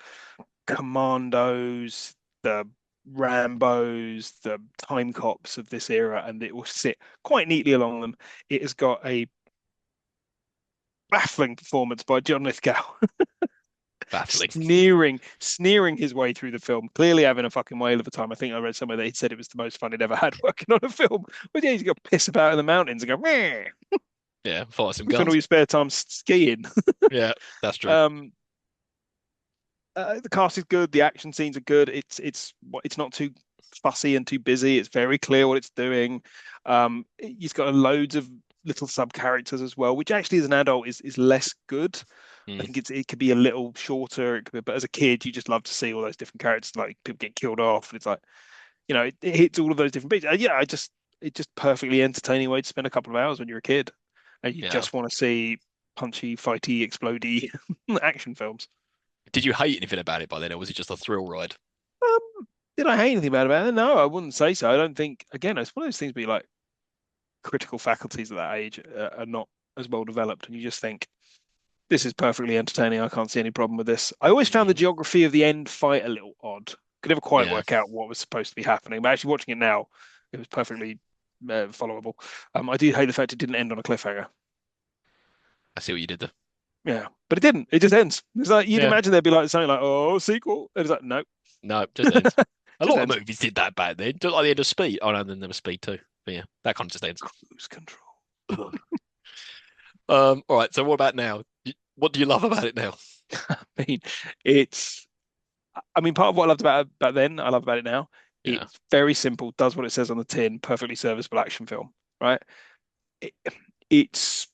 [SPEAKER 2] Commandos, the Rambos, the Time Cops of this era, and it will sit quite neatly along them. It has got a baffling performance by John Lithgow,
[SPEAKER 1] Baffling.
[SPEAKER 2] sneering his way through the film, clearly having a fucking whale of a time. I think I read somewhere that he said it was the most fun he'd ever had working on a film. But yeah, he's got piss about in the mountains and go, meh,
[SPEAKER 1] Yeah. Fire some
[SPEAKER 2] spend all
[SPEAKER 1] guns.
[SPEAKER 2] your spare time skiing.
[SPEAKER 1] Yeah, that's true.
[SPEAKER 2] Um, the cast is good. The action scenes are good. It's not too fussy and too busy. It's very clear what it's doing. He's got loads of little sub characters as well, which actually as an adult is less good. I
[SPEAKER 1] Mm,
[SPEAKER 2] think it could be a little shorter. But as a kid, you just love to see all those different characters, like people get killed off, and it's like it hits all of those different beats. Yeah, it's just perfectly entertaining way to spend a couple of hours when you're a kid, and you
[SPEAKER 1] yeah.
[SPEAKER 2] just want to see punchy, fighty, explodey action films.
[SPEAKER 1] Did you hate anything about it by then, or was it just a thrill ride?
[SPEAKER 2] Did I hate anything bad about it? No, I wouldn't say so. I don't think. Again, it's one of those things. Be like critical faculties at that age are not as well developed, and you just think this is perfectly entertaining. I can't see any problem with this. I always found the
[SPEAKER 1] Mm,
[SPEAKER 2] geography of the end fight a little odd. Could never quite
[SPEAKER 1] yeah,
[SPEAKER 2] work out what was supposed to be happening. But actually, watching it now, it was perfectly followable. I do hate the fact it didn't end on a cliffhanger.
[SPEAKER 1] I see what you did there.
[SPEAKER 2] Yeah, but it didn't. It just ends. It's like you'd
[SPEAKER 1] Yeah,
[SPEAKER 2] imagine there'd be like something like, "Oh, sequel." And it's like, no,
[SPEAKER 1] no, it just ends. A
[SPEAKER 2] just
[SPEAKER 1] lot of
[SPEAKER 2] ends.
[SPEAKER 1] movies did that back then, just like the end of Speed. Oh no, then there was Speed too. But yeah, that kind of just ends.
[SPEAKER 2] Lose control.
[SPEAKER 1] All right. So what about now? What do you love about it now?
[SPEAKER 2] I mean, it's. I mean, part of what I loved about it back then, I love about it now.
[SPEAKER 1] Yeah,
[SPEAKER 2] It's very simple, does what it says on the tin, perfectly serviceable action film, right? It, it's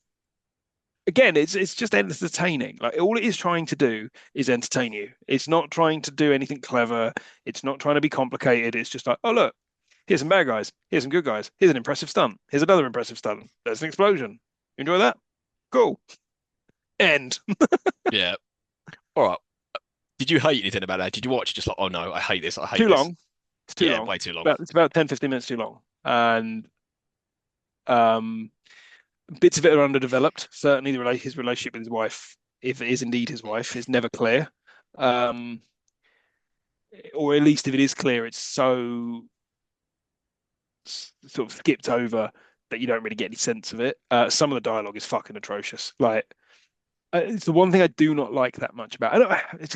[SPEAKER 2] again, it's just entertaining. Like all it is trying to do is entertain you. It's not trying to do anything clever. It's not trying to be complicated. It's just like, oh look, here's some bad guys. Here's some good guys. Here's an impressive stunt. Here's another impressive stunt. There's an explosion. You enjoy that? Cool. End.
[SPEAKER 1] yeah. All right. Did you hate anything about that? Did you watch it just like, oh no, I hate this. I hate
[SPEAKER 2] Too
[SPEAKER 1] this.
[SPEAKER 2] long. It's too
[SPEAKER 1] Yeah,
[SPEAKER 2] long.
[SPEAKER 1] way too long.
[SPEAKER 2] It's about 10, 15 minutes too long. And um bits of it are underdeveloped. Certainly, his relationship with his wife, if it is indeed his wife, is never clear. Um, or at least if it is clear, it's so sort of skipped over that you don't really get any sense of it. Some of the dialogue is fucking atrocious. Like it's the one thing I do not like that much about. I don't. It's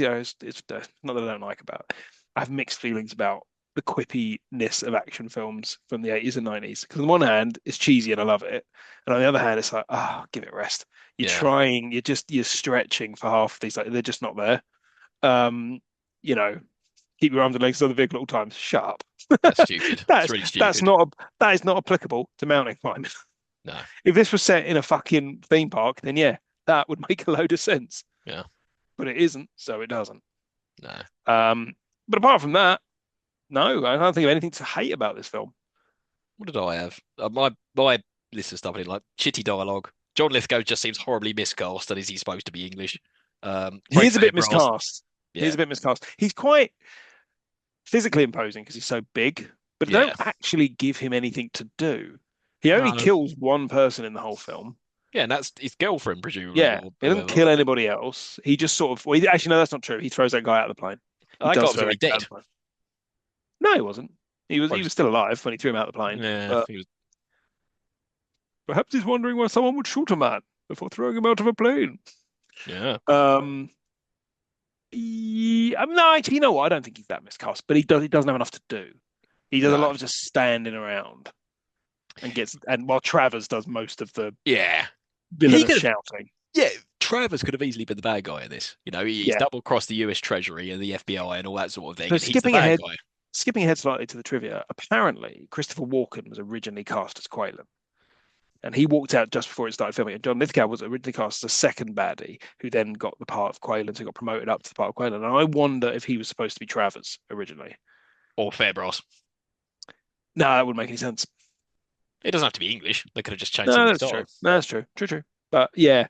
[SPEAKER 2] not that I don't like about it. I have mixed feelings about the quippiness of action films from the 80s and 90s. Because on one hand, it's cheesy and I love it, and on the other hand, it's like, oh, give it a rest. You're
[SPEAKER 1] Yeah,
[SPEAKER 2] trying. You're stretching for half of these. Like they're just not there. Um, you know, keep your arms and legs on the vehicle at all times. Shut up.
[SPEAKER 1] that's stupid. It's
[SPEAKER 2] That's
[SPEAKER 1] really
[SPEAKER 2] that's
[SPEAKER 1] stupid.
[SPEAKER 2] not that is not applicable to mountain climbing.
[SPEAKER 1] No.
[SPEAKER 2] If this was set in a fucking theme park, then yeah, that would make a load of sense.
[SPEAKER 1] Yeah.
[SPEAKER 2] But it isn't, so it doesn't.
[SPEAKER 1] No.
[SPEAKER 2] Um, but apart from that, no, I don't think of anything to hate about this film.
[SPEAKER 1] What did I have? My list of stuff I didn't like shitty dialogue. John Lithgow just seems horribly miscast, and is he supposed to be English? Frank
[SPEAKER 2] He's a bit
[SPEAKER 1] Fabregas,
[SPEAKER 2] miscast. He's
[SPEAKER 1] yeah,
[SPEAKER 2] a bit miscast. He's quite physically imposing because he's so big, but they don't
[SPEAKER 1] yeah,
[SPEAKER 2] actually give him anything to do. He only
[SPEAKER 1] no,
[SPEAKER 2] kills one person in the whole film.
[SPEAKER 1] yeah, and that's his girlfriend presumably
[SPEAKER 2] Yeah,
[SPEAKER 1] or
[SPEAKER 2] he doesn't
[SPEAKER 1] whoever.
[SPEAKER 2] kill anybody else. He just sort of, well, actually, no, that's not true. He throws that guy out of the plane. He
[SPEAKER 1] That guy
[SPEAKER 2] does
[SPEAKER 1] was
[SPEAKER 2] throw
[SPEAKER 1] already
[SPEAKER 2] that guy out of
[SPEAKER 1] dead.
[SPEAKER 2] the plane. No, he wasn't. He
[SPEAKER 1] Well,
[SPEAKER 2] was still alive when he threw him out of the plane.
[SPEAKER 1] yeah,
[SPEAKER 2] But
[SPEAKER 1] he was.
[SPEAKER 2] perhaps he's wondering why someone would shoot a man before throwing him out of a plane.
[SPEAKER 1] Yeah,
[SPEAKER 2] Um, no, actually, you know what? I don't think he's that miscast, but he doesn't have enough to do. He does a
[SPEAKER 1] no,
[SPEAKER 2] lot of just standing around and while Travers does most of the
[SPEAKER 1] yeah. He
[SPEAKER 2] villainous
[SPEAKER 1] could have.
[SPEAKER 2] shouting.
[SPEAKER 1] Yeah, Travers could have easily been the bad guy in this. You know, he's
[SPEAKER 2] Yeah.
[SPEAKER 1] double crossed the US Treasury and the FBI and all that sort of thing,
[SPEAKER 2] So
[SPEAKER 1] and he's the bad guy.
[SPEAKER 2] skipping ahead slightly to the trivia, apparently Christopher Walken was originally cast as Quaylen. And he walked out just before it started filming. And John Lithgow was originally cast as a second baddie, who then got the part of Quaylen, so got promoted up to the part of Quaylen. And I wonder if he was supposed to be Travers originally.
[SPEAKER 1] Or Fabregas.
[SPEAKER 2] No, that wouldn't make any sense.
[SPEAKER 1] It doesn't have to be English. They could have just changed some
[SPEAKER 2] No,
[SPEAKER 1] of the
[SPEAKER 2] that's true.
[SPEAKER 1] style.
[SPEAKER 2] No, that's true. True, true. But yeah,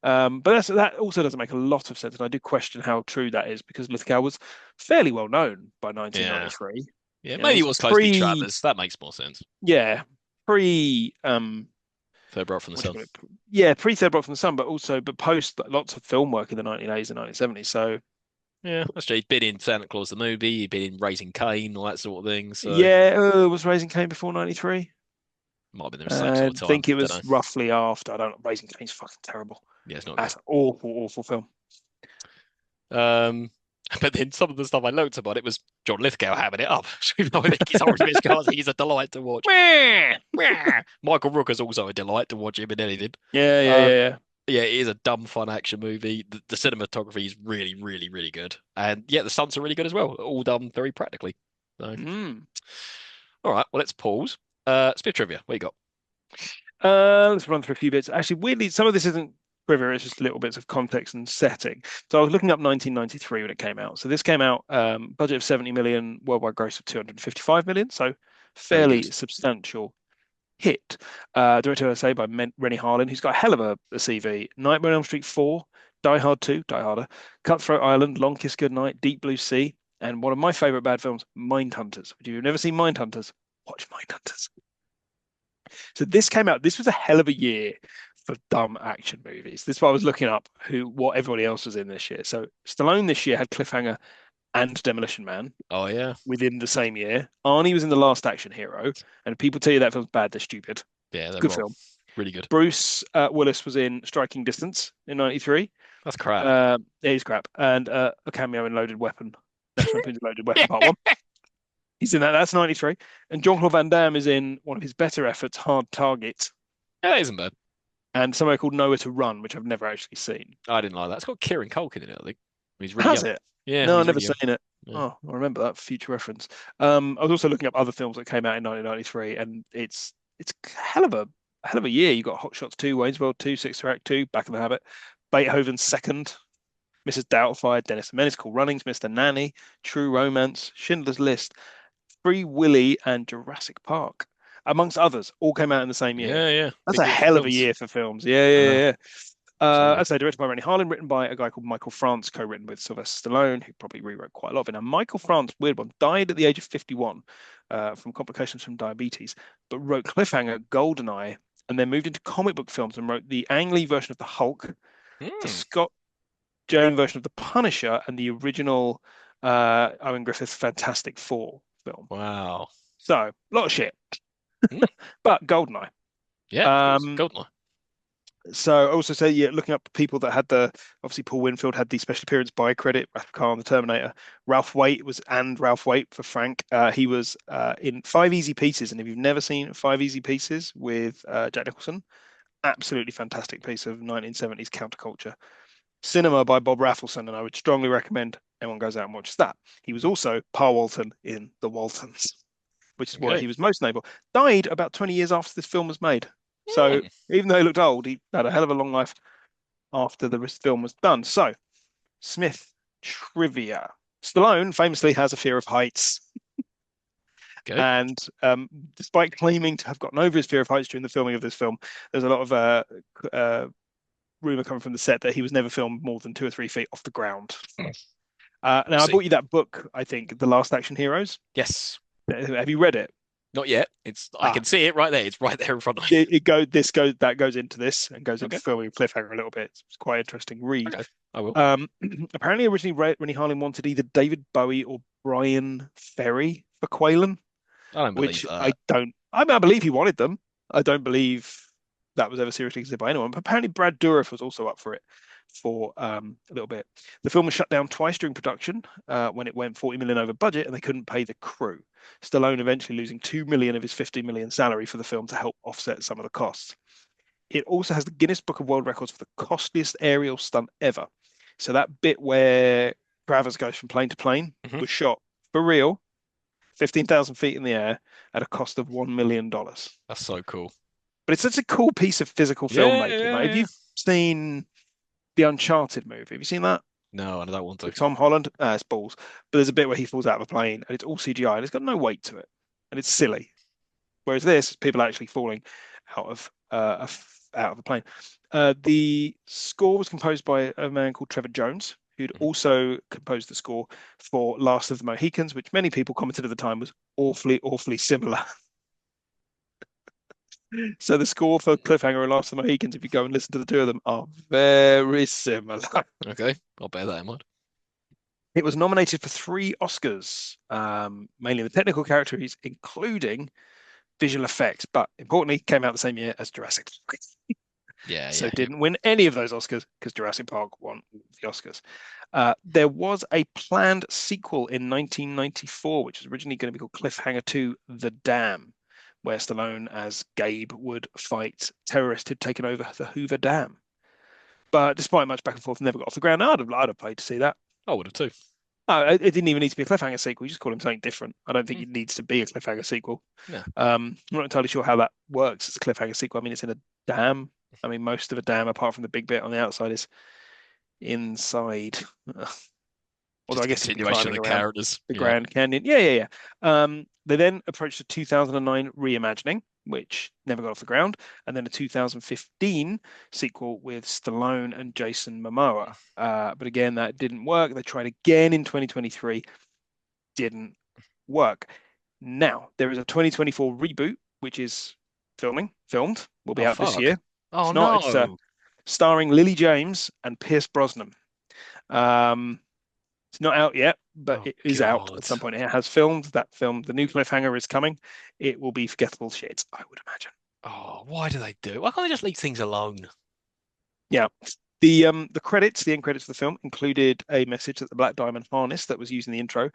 [SPEAKER 2] but that also doesn't make a lot of sense, and I do question how true that is because Lithgow was fairly well known by
[SPEAKER 1] Yeah.
[SPEAKER 2] 1993.
[SPEAKER 1] Yeah,
[SPEAKER 2] You know,
[SPEAKER 1] maybe it
[SPEAKER 2] he's
[SPEAKER 1] was supposed to be
[SPEAKER 2] pre,
[SPEAKER 1] Travers. That makes more sense.
[SPEAKER 2] yeah, pre,
[SPEAKER 1] Fabregas from the
[SPEAKER 2] what do you
[SPEAKER 1] Sun.
[SPEAKER 2] call it? Yeah, pre Third Rock from the Sun, but also but post lots of film work in the 1980s and 1970s. So
[SPEAKER 1] Yeah, that's true. He'd been in Santa Claus the movie. He'd been in Raising Cain, all that sort of thing. So
[SPEAKER 2] yeah, was Raising Cain before 93?
[SPEAKER 1] might have been the same
[SPEAKER 2] I
[SPEAKER 1] sort of time.
[SPEAKER 2] think it
[SPEAKER 1] Don't
[SPEAKER 2] was
[SPEAKER 1] know.
[SPEAKER 2] roughly after. I don't know. Raising Cane's fucking terrible.
[SPEAKER 1] Yeah, it's not good.
[SPEAKER 2] That's an awful, awful film.
[SPEAKER 1] Um, but then some of the stuff I noticed about it was John Lithgow hamming it up. Even though I think he's horribly miscast, he's a delight to watch. Wah, wah. Michael Rooker's also a delight to watch him in anything.
[SPEAKER 2] Yeah, yeah,
[SPEAKER 1] Um,
[SPEAKER 2] yeah,
[SPEAKER 1] yeah, it is a dumb, fun action movie. The cinematography is really, really, really good. And yeah, the stunts are really good as well. All done very practically. So,
[SPEAKER 2] yeah. Mm.
[SPEAKER 1] all right, well, let's pause. Spit trivia. What you got?
[SPEAKER 2] Let's run through a few bits. Actually, weirdly, some of this isn't trivia, it's just little bits of context and setting. So I was looking up 1993 when it came out. So this came out, budget of 70 million, worldwide gross of 255 million. So
[SPEAKER 1] Very good.
[SPEAKER 2] fairly substantial hit. Directed, I say, by Rennie Harlin, who's got a hell of a CV. Nightmare on Elm Street 4, Die Hard 2, Die Harder, Cutthroat Island, Long Kiss Goodnight, Deep Blue Sea, and one of my favorite bad films, Mindhunters. If you've never seen Mindhunters, watch Mindhunters. So this came out. This was a hell of a year for dumb action movies. This is why I was looking up what everybody else was in this year. So Stallone this year had Cliffhanger and Demolition Man
[SPEAKER 1] Oh yeah,
[SPEAKER 2] within the same year. Arnie was in The Last Action Hero, and people tell you that film's bad, they're stupid.
[SPEAKER 1] yeah, they're
[SPEAKER 2] Good
[SPEAKER 1] wrong.
[SPEAKER 2] film.
[SPEAKER 1] Really good.
[SPEAKER 2] Bruce Willis was in Striking Distance in '93.
[SPEAKER 1] That's crap.
[SPEAKER 2] Yeah, he's crap, and a cameo in Loaded Weapon. National Lampoon's Loaded Weapon Part One. He's in that. That's '93. And Jean-Claude Van Damme is in one of his better efforts, Hard Target,
[SPEAKER 1] Yeah, that isn't bad.
[SPEAKER 2] and somewhere called Nowhere to Run, which I've never actually seen.
[SPEAKER 1] I didn't like that. It's got Kieran Culkin in it, I think. He's really
[SPEAKER 2] Has
[SPEAKER 1] young.
[SPEAKER 2] it?
[SPEAKER 1] Yeah, when
[SPEAKER 2] No, I've
[SPEAKER 1] he's
[SPEAKER 2] never
[SPEAKER 1] really young.
[SPEAKER 2] seen it.
[SPEAKER 1] Yeah.
[SPEAKER 2] Oh, I remember that for future reference. I was also looking up other films that came out in 1993, and it's a hell of a year. You got Hot Shots 2, Wayne's World 2, Sixth Act 2, Back in the Habit, Beethoven's Second, Mrs. Doubtfire, Dennis the Menace, Cool Runnings, Mr. Nanny, True Romance, Schindler's List, Free Willy, and Jurassic Park, amongst others, all came out in the same year.
[SPEAKER 1] Yeah, yeah.
[SPEAKER 2] That's
[SPEAKER 1] Big
[SPEAKER 2] a
[SPEAKER 1] year for
[SPEAKER 2] hell of a
[SPEAKER 1] films.
[SPEAKER 2] year for films. Yeah, yeah, yeah, yeah.
[SPEAKER 1] Absolutely.
[SPEAKER 2] I'd say directed by Rennie Harlin, written by a guy called Michael France, co-written with Sylvester Stallone, who probably rewrote quite a lot of it. Now, Michael France, weird one, died at the age of 51 from complications from diabetes, but wrote Cliffhanger, Goldeneye, and then moved into comic book films and wrote the Ang Lee version of the Hulk, the
[SPEAKER 1] Hmm.
[SPEAKER 2] Scott Jones version of the Punisher, and the original Owen Griffith Fantastic Four film.
[SPEAKER 1] Wow.
[SPEAKER 2] So, a lot of shit,
[SPEAKER 1] Hmm.
[SPEAKER 2] but Goldeneye.
[SPEAKER 1] Yeah, of course.
[SPEAKER 2] Um,
[SPEAKER 1] Goldeneye.
[SPEAKER 2] So I also say, yeah, looking up people that had obviously Paul Winfield had the special appearance by credit, Wrath of Khan, the Terminator. Ralph Waite for Frank. He was in Five Easy Pieces, and if you've never seen Five Easy Pieces with Jack Nicholson, absolutely fantastic piece of 1970s counterculture cinema by Bob Raffleson, and I would strongly recommend anyone goes out and watches that. He was also Pa Walton in The Waltons, which is what
[SPEAKER 1] Okay.
[SPEAKER 2] he was most notable. Died about 20 years after this film was made. So
[SPEAKER 1] Hmm.
[SPEAKER 2] even though he looked old, he had a hell of a long life after the film was done. So, Smith trivia. Stallone famously has a fear of heights,
[SPEAKER 1] Okay.
[SPEAKER 2] and despite claiming to have gotten over his fear of heights during the filming of this film, there's a lot of uh, rumor coming from the set that he was never filmed more than 2 or 3 feet off the ground.
[SPEAKER 1] We'll
[SPEAKER 2] Now, I
[SPEAKER 1] see.
[SPEAKER 2] bought you that book, I think, The Last Action Heroes.
[SPEAKER 1] Yes.
[SPEAKER 2] Have you read it?
[SPEAKER 1] Not yet. It's I
[SPEAKER 2] Ah,
[SPEAKER 1] can see it right there. It's right there in front of me.
[SPEAKER 2] that goes into this and goes into
[SPEAKER 1] Okay.
[SPEAKER 2] filming Cliffhanger a little bit. It's quite an interesting read.
[SPEAKER 1] Okay. I will.
[SPEAKER 2] Um, apparently, originally Rennie Harlin wanted either David Bowie or Brian Ferry for Quaylen,
[SPEAKER 1] I don't believe
[SPEAKER 2] which
[SPEAKER 1] that.
[SPEAKER 2] I don't. I mean, I believe he wanted them. I don't believe that was ever seriously considered by anyone. But apparently, Brad Dourif was also up for it for a little bit. The film was shut down twice during production when it went 40 million over budget, and they couldn't pay the crew. Stallone eventually losing 2 million of his 50 million salary for the film to help offset some of the costs. It also has the Guinness Book of World Records for the costliest aerial stunt ever. So that bit where Travers goes from plane to plane
[SPEAKER 1] Hmm.
[SPEAKER 2] was shot for real, 15,000 feet in the air at a cost of $1 million.
[SPEAKER 1] That's so cool.
[SPEAKER 2] But it's such a cool piece of physical
[SPEAKER 1] Yeah,
[SPEAKER 2] filmmaking.
[SPEAKER 1] yeah,
[SPEAKER 2] Like, have
[SPEAKER 1] yeah.
[SPEAKER 2] you seen the Uncharted movie? Have you seen that
[SPEAKER 1] No, I don't want to.
[SPEAKER 2] with Tom Holland? It's balls. But there's a bit where he falls out of a plane and it's all CGI and it's got no weight to it and it's silly. Whereas this, people actually falling out of out of a plane. The score was composed by a man called Trevor Jones, who'd
[SPEAKER 1] Mhm.
[SPEAKER 2] also composed the score for Last of the Mohicans, which many people commented at the time was awfully, awfully similar. So the score for Cliffhanger and Last of the Mohicans, if you go and listen to the two of them, are very similar.
[SPEAKER 1] Okay, I'll bear that in mind.
[SPEAKER 2] It was nominated for 3 Oscars, mainly the technical categories, including visual effects, but importantly, came out the same year as Jurassic Park.
[SPEAKER 1] Yeah,
[SPEAKER 2] So
[SPEAKER 1] yeah, yeah.
[SPEAKER 2] didn't win any of those Oscars because Jurassic Park won the Oscars. There was a planned sequel in 1994, which was originally going to be called Cliffhanger 2: The Dam, where Stallone as Gabe would fight terrorists who'd taken over the Hoover Dam. But despite much back and forth, never got off the ground. I'd have paid to see that.
[SPEAKER 1] I would have too.
[SPEAKER 2] It didn't even need to be a cliffhanger sequel. You just call him something different. I don't think
[SPEAKER 1] Mm,
[SPEAKER 2] it needs to be a cliffhanger sequel.
[SPEAKER 1] yeah,
[SPEAKER 2] I'm not entirely sure how that works as a cliffhanger sequel. I mean, it's in a dam. I mean, most of a dam, apart from the big bit on the outside, is inside. Although
[SPEAKER 1] just
[SPEAKER 2] I
[SPEAKER 1] a
[SPEAKER 2] guess he'd be
[SPEAKER 1] continuation of
[SPEAKER 2] climbing
[SPEAKER 1] the
[SPEAKER 2] around
[SPEAKER 1] characters.
[SPEAKER 2] the
[SPEAKER 1] Yeah.
[SPEAKER 2] Grand Canyon. Yeah, yeah, yeah. They then approached the 2009 reimagining, which never got off the ground, and then a 2015 sequel with Stallone and Jason Momoa. But again, that didn't work. They tried again in 2023, didn't work. Now, there is a 2024 reboot, which is filmed, will be
[SPEAKER 1] Oh
[SPEAKER 2] out this
[SPEAKER 1] fuck.
[SPEAKER 2] year.
[SPEAKER 1] Oh
[SPEAKER 2] It's not, it's
[SPEAKER 1] no.
[SPEAKER 2] starring Lily James and Pierce Brosnan. Um, it's not out yet, but
[SPEAKER 1] Oh
[SPEAKER 2] it is out
[SPEAKER 1] God.
[SPEAKER 2] at some point. It has filmed that film. The new Cliffhanger is coming. It will be forgettable shit, I would imagine.
[SPEAKER 1] Oh, why do they do? Why can't they just leave things alone?
[SPEAKER 2] Yeah. The end credits for the film included a message that the Black Diamond harness that was used in the intro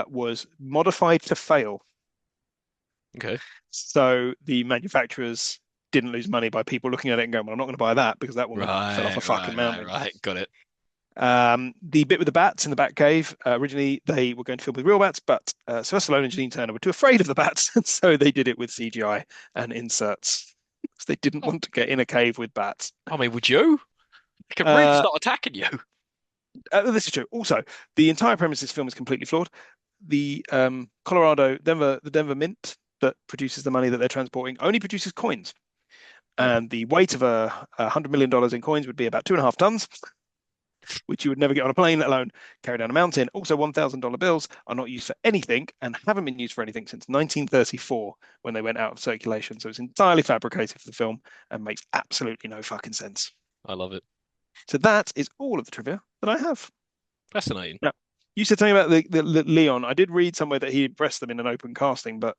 [SPEAKER 2] was modified to fail.
[SPEAKER 1] Okay.
[SPEAKER 2] So the manufacturers didn't lose money by people looking at it and going, well, I'm not going to buy that because that one fell off
[SPEAKER 1] Right,
[SPEAKER 2] a fucking
[SPEAKER 1] right, right,
[SPEAKER 2] mountain.
[SPEAKER 1] right. Got it.
[SPEAKER 2] The bit with the bats in the bat cave, originally they were going to film with real bats, but Sylvester Stallone and Janine Turner were too afraid of the bats, and so they did it with CGI and inserts. They didn't
[SPEAKER 1] Oh,
[SPEAKER 2] want to get in a cave with bats.
[SPEAKER 1] I mean, would you? They can really
[SPEAKER 2] Uh,
[SPEAKER 1] start attacking you.
[SPEAKER 2] this is true. Also, the entire premise of this film is completely flawed. The the Denver Mint that produces the money that they're transporting only produces coins,
[SPEAKER 1] Oh,
[SPEAKER 2] and the weight of $100 million in coins would be about 2.5 tons, which you would never get on a plane, let alone carry down a mountain. Also, $1,000 bills are not used for anything and haven't been used for anything since 1934 when they went out of circulation. So it's entirely fabricated for the film and makes absolutely no fucking sense.
[SPEAKER 1] I love it.
[SPEAKER 2] So that is all of the trivia that I have.
[SPEAKER 1] Fascinating.
[SPEAKER 2] Now, you said something about the Leon. I did read somewhere that he impressed them in an open casting, but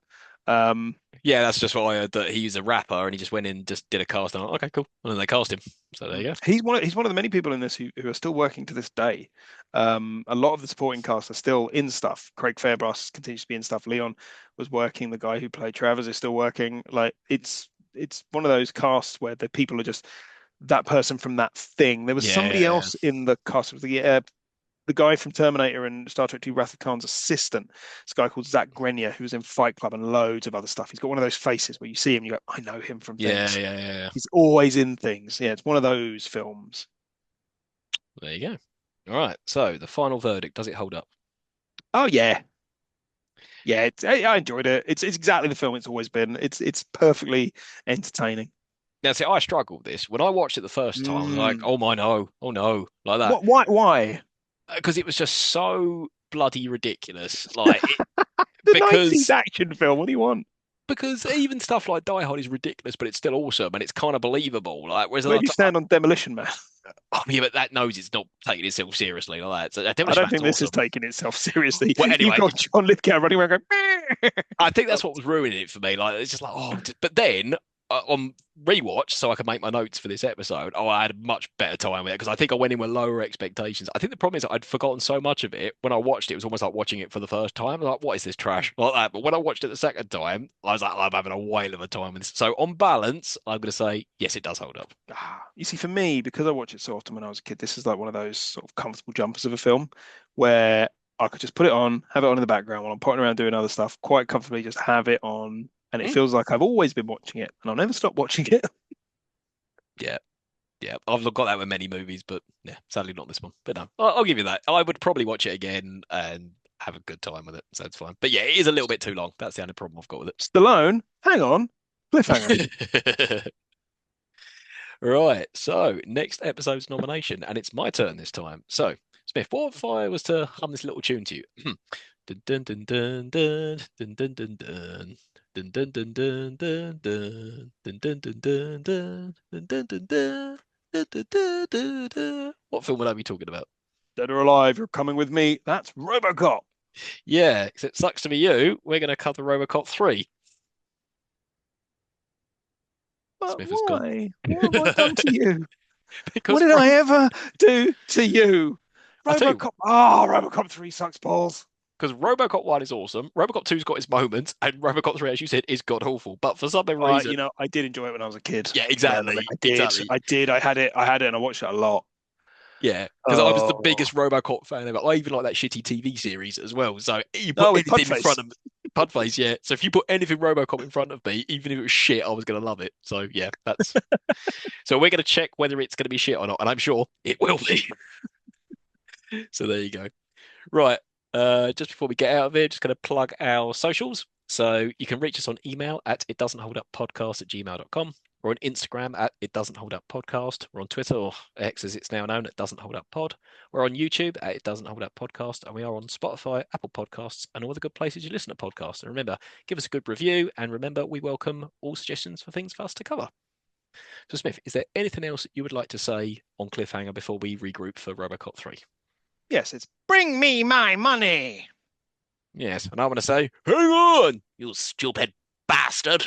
[SPEAKER 2] um,
[SPEAKER 1] Yeah, that's just what I heard, that he's a rapper and he just went in, just did a cast, and I'm like, okay, cool. And then they cast him. So there you go.
[SPEAKER 2] he's one of the many people in this who are still working to this day. A lot of the supporting cast are still in stuff. Craig Fairbrass continues to be in stuff. Leon was working. The guy who played Travers is still working. Like it's one of those casts where the people are just that person from that thing. There was
[SPEAKER 1] Yeah,
[SPEAKER 2] somebody
[SPEAKER 1] yeah, yeah.
[SPEAKER 2] else in the cast. It was the guy from Terminator and Star Trek 2 Wrath of Khan's assistant. This guy called Zach Grenier, who's in Fight Club and loads of other stuff. He's got one of those faces where you see him, you go, I know him from
[SPEAKER 1] Yeah,
[SPEAKER 2] things.
[SPEAKER 1] yeah, yeah, yeah.
[SPEAKER 2] He's always in things. Yeah, it's one of those films.
[SPEAKER 1] There you go. All right. So the final verdict, does it hold up?
[SPEAKER 2] Oh yeah, yeah. I enjoyed it. It's exactly the film it's always been. It's perfectly entertaining.
[SPEAKER 1] Now, see, I struggled with this when I watched it the first time. I was like,
[SPEAKER 2] Mm.
[SPEAKER 1] "Oh my no, oh no," like that,
[SPEAKER 2] What? Why? Why?
[SPEAKER 1] because it was just so bloody ridiculous. Like it,
[SPEAKER 2] The '90s
[SPEAKER 1] because
[SPEAKER 2] action film. What do you want?
[SPEAKER 1] because even stuff like Die Hard is ridiculous, but it's still awesome and it's kind of believable. Like, whereas
[SPEAKER 2] Where do you stand on Demolition Man?
[SPEAKER 1] oh yeah, but that knows it's not taking itself seriously like that. So
[SPEAKER 2] I
[SPEAKER 1] Demolition
[SPEAKER 2] don't
[SPEAKER 1] Man's
[SPEAKER 2] think this is
[SPEAKER 1] awesome.
[SPEAKER 2] taking itself seriously.
[SPEAKER 1] Well,
[SPEAKER 2] You've
[SPEAKER 1] anyway,
[SPEAKER 2] got John Lithgow running around going.
[SPEAKER 1] I think that's what was ruining it for me. Like, it's just like, oh, but then on rewatch, so I could make my notes for this episode, oh, I had a much better time with it because I think I went in with lower expectations. I think the problem is that I'd forgotten so much of it. When I watched it, it was almost like watching it for the first time. Like, what is this trash? Like that. But when I watched it the second time, I was like, I'm having a whale of a time with this. So on balance, I'm going to say, yes, it does hold up.
[SPEAKER 2] You see, for me, because I watched it so often when I was a kid, this is like one of those sort of comfortable jumpers of a film where I could just put it on, have it on in the background while I'm potting around doing other stuff, quite comfortably just have it on. And it
[SPEAKER 1] Mm,
[SPEAKER 2] feels like I've always been watching it and I'll never stop watching it.
[SPEAKER 1] yeah. Yeah, I've got that with many movies, but yeah, sadly not this one. But no, I'll give you that. I would probably watch it again and have a good time with it, so it's fine. But yeah, it is a little bit too long. That's the only problem I've got with
[SPEAKER 2] Stallone, hang on, Cliffhanger.
[SPEAKER 1] it. Right, so next episode's nomination, and it's my turn this time. So, Smith, what if I was to hum this little tune to you? Dun dun dun dun dun dun dun dun dun. Dun dun dun dun dun dun dun dun dun dun dun dun dun dun dun dun dun dun dun dun. What film would I be talking about?
[SPEAKER 2] Dead or alive, you're coming with me. That's RoboCop.
[SPEAKER 1] Yeah, 'cause it sucks to be you. We're going to cover RoboCop 3.
[SPEAKER 2] But
[SPEAKER 1] Smith has gone.
[SPEAKER 2] why? What have I done to you? What
[SPEAKER 1] Because
[SPEAKER 2] did I ever do to you?
[SPEAKER 1] I tell you,
[SPEAKER 2] RoboCop. Oh, RoboCop 3 sucks balls.
[SPEAKER 1] because RoboCop 1 is awesome, RoboCop 2's got its moments, and RoboCop 3, as you said, is god awful. But for some reason,
[SPEAKER 2] I did enjoy it when I was a kid.
[SPEAKER 1] yeah,
[SPEAKER 2] Yeah,
[SPEAKER 1] exactly,
[SPEAKER 2] I did.
[SPEAKER 1] exactly.
[SPEAKER 2] I did. I had it, and I watched it a lot.
[SPEAKER 1] Yeah, because I was the
[SPEAKER 2] Oh,
[SPEAKER 1] biggest RoboCop fan ever. I even like that shitty TV series as well. So you put
[SPEAKER 2] no, with
[SPEAKER 1] anything in
[SPEAKER 2] Pudface.
[SPEAKER 1] front of me, Pudface, yeah. So if you put anything RoboCop in front of me, even if it was shit, I was gonna love it. So yeah, that's so we're gonna check whether it's gonna be shit or not, and I'm sure it will be. So there you go. Right. Just before we get out of here, just going to plug our socials. So you can reach us on email at it doesn't hold up podcast at gmail.com. We're on Instagram at it doesn't hold up podcast. We're on Twitter, or X as it's now known, at doesn't hold up pod. We're on YouTube at it doesn't hold up podcast, and we are on Spotify, Apple Podcasts, and all the good places you listen to podcasts. And remember, give us a good review, and remember, we welcome all suggestions for things for us to cover. So Smith, is there anything else you would like to say on Cliffhanger before we regroup for RoboCop 3?
[SPEAKER 2] Yes, it's bring me my money.
[SPEAKER 1] Yes, and I want to say, hang on, you stupid bastard.